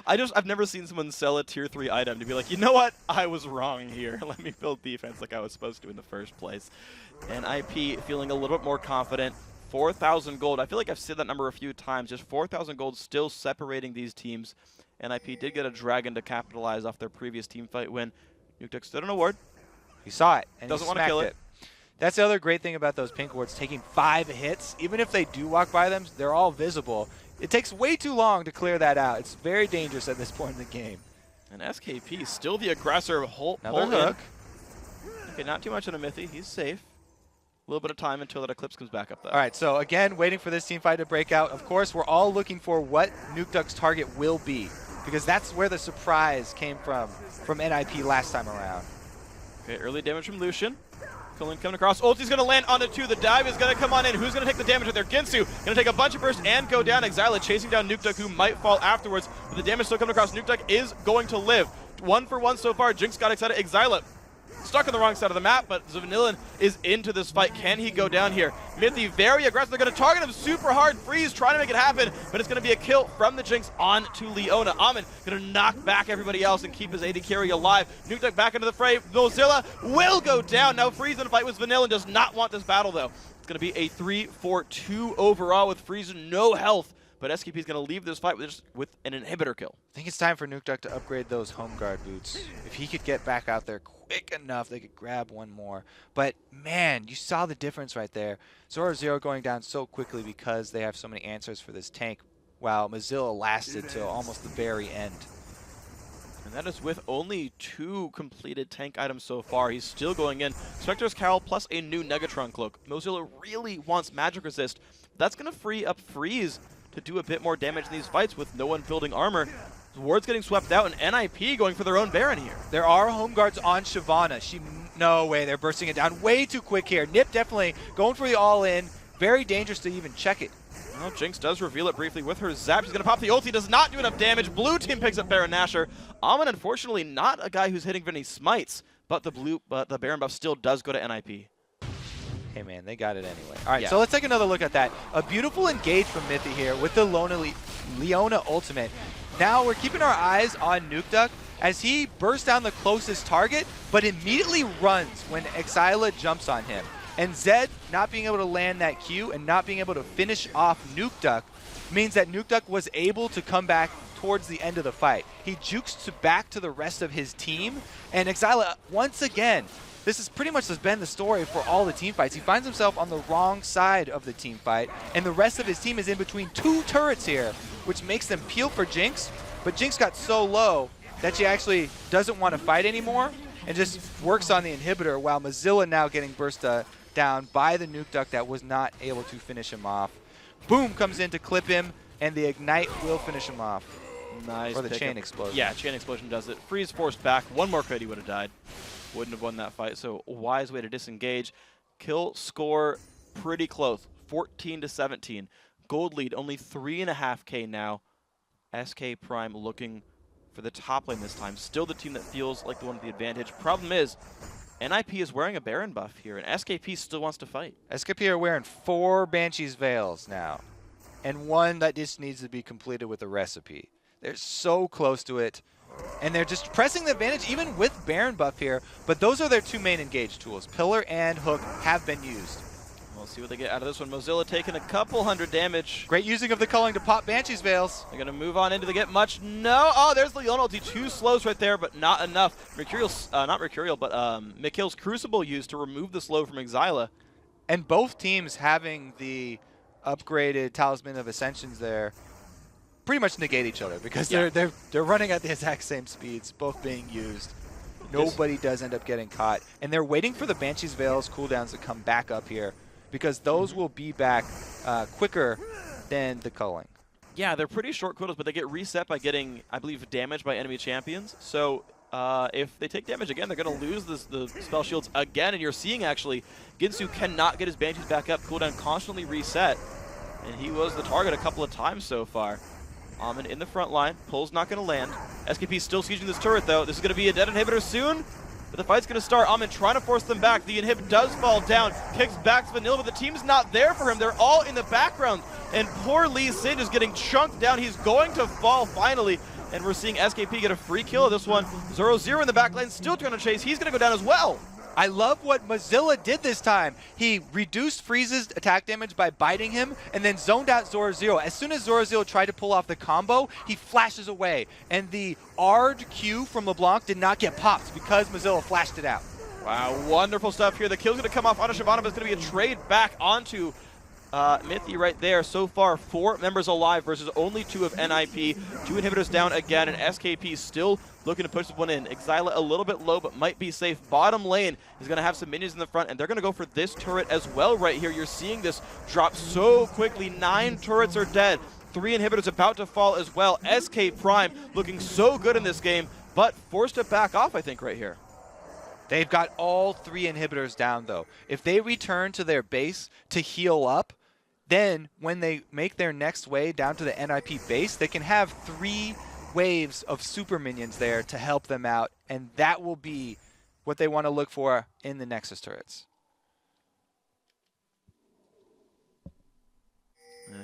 I've never seen someone sell a tier 3 item to be like, you know what, I was wrong here. Let me build defense like I was supposed to in the first place. And IP feeling a little bit more confident. 4,000 gold. I feel like I've said that number a few times. Just 4,000 gold still separating these teams. NIP did get a dragon to capitalize off their previous team fight win. Nukeduck stood on a ward. He saw it and doesn't he want to kill it. That's the other great thing about those pink wards, taking 5 hits. Even if they do walk by them, they're all visible. It takes way too long to clear that out. It's very dangerous at this point in the game. And SKP still the aggressor. Another hook. Okay, not too much on a Mythy. He's safe. A little bit of time until that Eclipse comes back up, though. All right, so again, waiting for this team fight to break out. Of course, we're all looking for what Nukeduck's target will be, because that's where the surprise came from NIP last time around. Okay, early damage from Lucian. Coming across. Ulti's going to land onto 2. The dive is going to come on in. Who's going to take the damage with their Ginsu? Going to take a bunch of burst and go down. Exila chasing down Nukeduck, who might fall afterwards. But the damage still coming across. Nukeduck is going to live. 1 for 1 so far. Jinx got excited. Exila stuck on the wrong side of the map, but Vanillin is into this fight. Can he go down here? Mythy very aggressive. They're going to target him super hard. Freeze trying to make it happen, but it's going to be a kill from the Jinx on to Leona. Amin going to knock back everybody else and keep his AD carry alive. Nukeduck back into the fray. Mozilla will go down. Now Freeze in a fight with Vanillin. Does not want this battle, though. It's going to be a 3-4-2 overall with Freeze no health. But SKP is going to leave this fight with an inhibitor kill. I think it's time for Nukeduck to upgrade those home guard boots. If he could get back out there quick enough, they could grab one more. But man, you saw the difference right there. Zoro Zero going down so quickly because they have so many answers for this tank, while Mozilla lasted till almost the very end. And that is with only 2 completed tank items so far. He's still going in. Spectre's Cowl plus a new Negatron Cloak. Mozilla really wants Magic Resist. That's going to free up Freeze to do a bit more damage in these fights with no one building armor. Ward's getting swept out, and NIP going for their own Baron here. There are home guards on Shyvana. No way, they're bursting it down way too quick here. Nip definitely going for the all-in. Very dangerous to even check it. Well, Jinx does reveal it briefly with her zap. She's going to pop the ulti. Does not do enough damage. Blue team picks up Baron Nashor. Amin, unfortunately, not a guy who's hitting any smites, but the Baron buff still does go to NIP. Hey man, they got it anyway. All right, so let's take another look at that. A beautiful engage from Mythy here with the Leona ultimate. Now we're keeping our eyes on Nukeduck as he bursts down the closest target, but immediately runs when Exila jumps on him. And Zed not being able to land that Q and not being able to finish off Nukeduck means that Nukeduck was able to come back towards the end of the fight. He jukes back to the rest of his team, and Exila, once again, this has pretty much been the story for all the team fights. He finds himself on the wrong side of the team fight, and the rest of his team is in between 2 turrets here, which makes them peel for Jinx, but Jinx got so low that she actually doesn't want to fight anymore and just works on the inhibitor, while Mozilla now getting burst down by the Nukeduck that was not able to finish him off. Boom comes in to clip him, and the Ignite will finish him off. Nice. Or the Chain Explosion. Yeah, Chain Explosion does it. Freeze forced back. One more crit, he would have died. Wouldn't have won that fight, so a wise way to disengage. Kill score pretty close, 14-17. Gold lead, only 3.5K now. SK Prime looking for the top lane this time. Still the team that feels like the one with the advantage. Problem is, NIP is wearing a Baron buff here, and SKP still wants to fight. SKP are wearing 4 Banshee's Veils now, and 1 that just needs to be completed with a recipe. They're so close to it. And they're just pressing the advantage even with Baron buff here, but those are their 2 main engage tools. Pillar and Hook have been used. We'll see what they get out of this one. Mozilla taking a couple hundred damage. Great using of the culling to pop Banshee's Veils. They're going to move on into the get much. No! Oh, there's Leona ulti. 2 slows right there, but not enough. Mikhail's Crucible used to remove the slow from Exila. And both teams having the upgraded Talisman of Ascensions there pretty much negate each other because they're running at the exact same speeds, both being used. Nobody does end up getting caught. And they're waiting for the Banshee's Veils cooldowns to come back up here because those will be back quicker than the culling. Yeah, they're pretty short cooldowns, but they get reset by getting, I believe, damaged by enemy champions. So if they take damage again, they're going to lose the spell shields again. And you're seeing, actually, Ginsu cannot get his Banshees back up. Cooldown constantly reset. And he was the target a couple of times so far. Amin in the front line. Pull's not going to land. SKP still sieging this turret, though. This is going to be a dead inhibitor soon. But the fight's going to start. Amin trying to force them back. The inhib does fall down. Kicks back to Vanilla, but the team's not there for him. They're all in the background. And poor Lee Sin is getting chunked down. He's going to fall finally. And we're seeing SKP get a free kill of this one. 0-0 in the back lane, still trying to chase. He's going to go down as well. I love what Mozilla did this time. He reduced Freeze's attack damage by biting him and then zoned out Zoro0. As soon as Zoro0 tried to pull off the combo, he flashes away. And the Ard Q from LeBlanc did not get popped because Mozilla flashed it out. Wow, wonderful stuff here. The kill's going to come off onto Shyvana, but it's going to be a trade back onto Mythy right there. So far, 4 members alive versus only 2 of NIP. 2 inhibitors down again, and SKP still looking to push this one in. Exila a little bit low, but might be safe. Bottom lane is going to have some minions in the front, and they're going to go for this turret as well right here. You're seeing this drop so quickly. 9 turrets are dead. 3 inhibitors about to fall as well. SK Prime looking so good in this game, but forced to back off, I think, right here. They've got all 3 inhibitors down, though. If they return to their base to heal up, then when they make their next way down to the NIP base, they can have 3 waves of super minions there to help them out, and that will be what they want to look for in the Nexus turrets.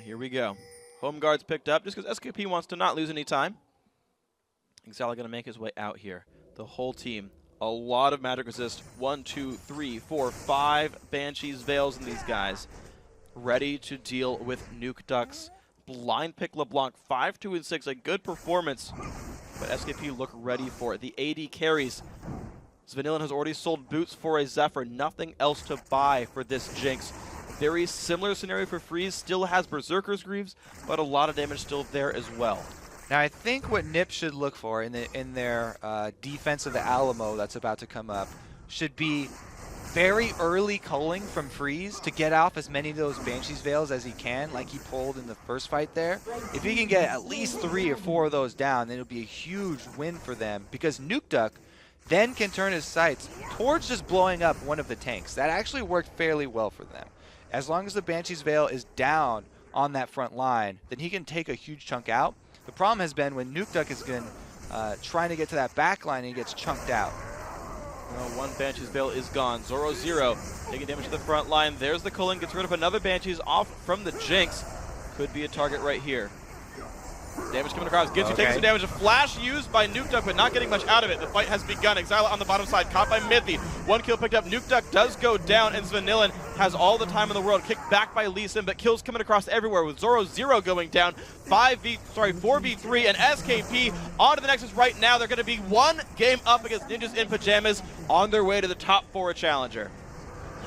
Here we go. Home guard's picked up just because SKP wants to not lose any time. Exala going to make his way out here. The whole team, a lot of magic resist. 1, 2, 3, 4, 5 Banshees, Veils, and these guys ready to deal with Nuke Ducks. Blind pick LeBlanc, 5, 2, and 6, a good performance, but SKP look ready for it. The AD carries. Vanillin has already sold boots for a Zephyr, nothing else to buy for this Jinx. Very similar scenario for Freeze, still has Berserker's Greaves, but a lot of damage still there as well. Now, I think what NIP should look for in their defense of the Alamo that's about to come up should be very early culling from Freeze to get off as many of those Banshee's Veils as he can, like he pulled in the first fight there. If he can get at least 3 or 4 of those down, then it'll be a huge win for them, because Nuke Duck then can turn his sights towards just blowing up one of the tanks. That actually worked fairly well for them. As long as the Banshee's Veil is down on that front line, then he can take a huge chunk out. The problem has been when Nuke Duck has been trying to get to that back line and he gets chunked out. One Banshee's Veil is gone. 0-0 taking damage to the front line. There's the culling, gets rid of another Banshee's off from the Jinx. Could be a target right here. Damage coming across. Ginsu taking some damage. A flash used by Nuke Duck, but not getting much out of it. The fight has begun. Exila on the bottom side, caught by Mythy. 1 kill picked up. Nuke Duck does go down, and Vanillin has all the time in the world. Kicked back by Lee Sin, but kills coming across everywhere with 0-0 going down. 4v3, and SKP onto the Nexus right now. They're going to be 1 game up against Ninjas in Pajamas on their way to the top 4 challenger.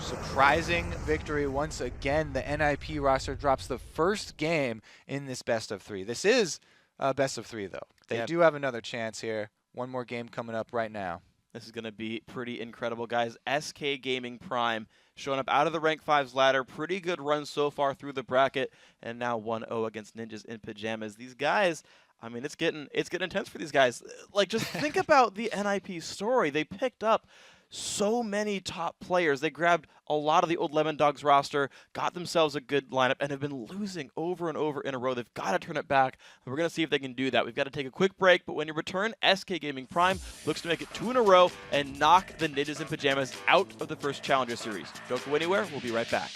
Surprising victory once again. The NIP roster drops the first game in this best of 3. This is a best of 3, though. They do have another chance here. 1 more game coming up right now. This is going to be pretty incredible, guys. SK Gaming Prime showing up out of the rank 5's ladder. Pretty good run so far through the bracket, and now 1-0 against Ninjas in Pajamas. These guys, I mean, it's getting intense for these guys. Like, just think about the NIP story. They picked up so many top players. They grabbed a lot of the old Lemon Dogs roster, got themselves a good lineup, and have been losing over and over in a row. They've got to turn it back, and we're going to see if they can do that. We've got to take a quick break, but when you return, SK Gaming Prime looks to make it 2 in a row and knock the Ninjas in Pajamas out of the first Challenger Series. Don't go anywhere. We'll be right back.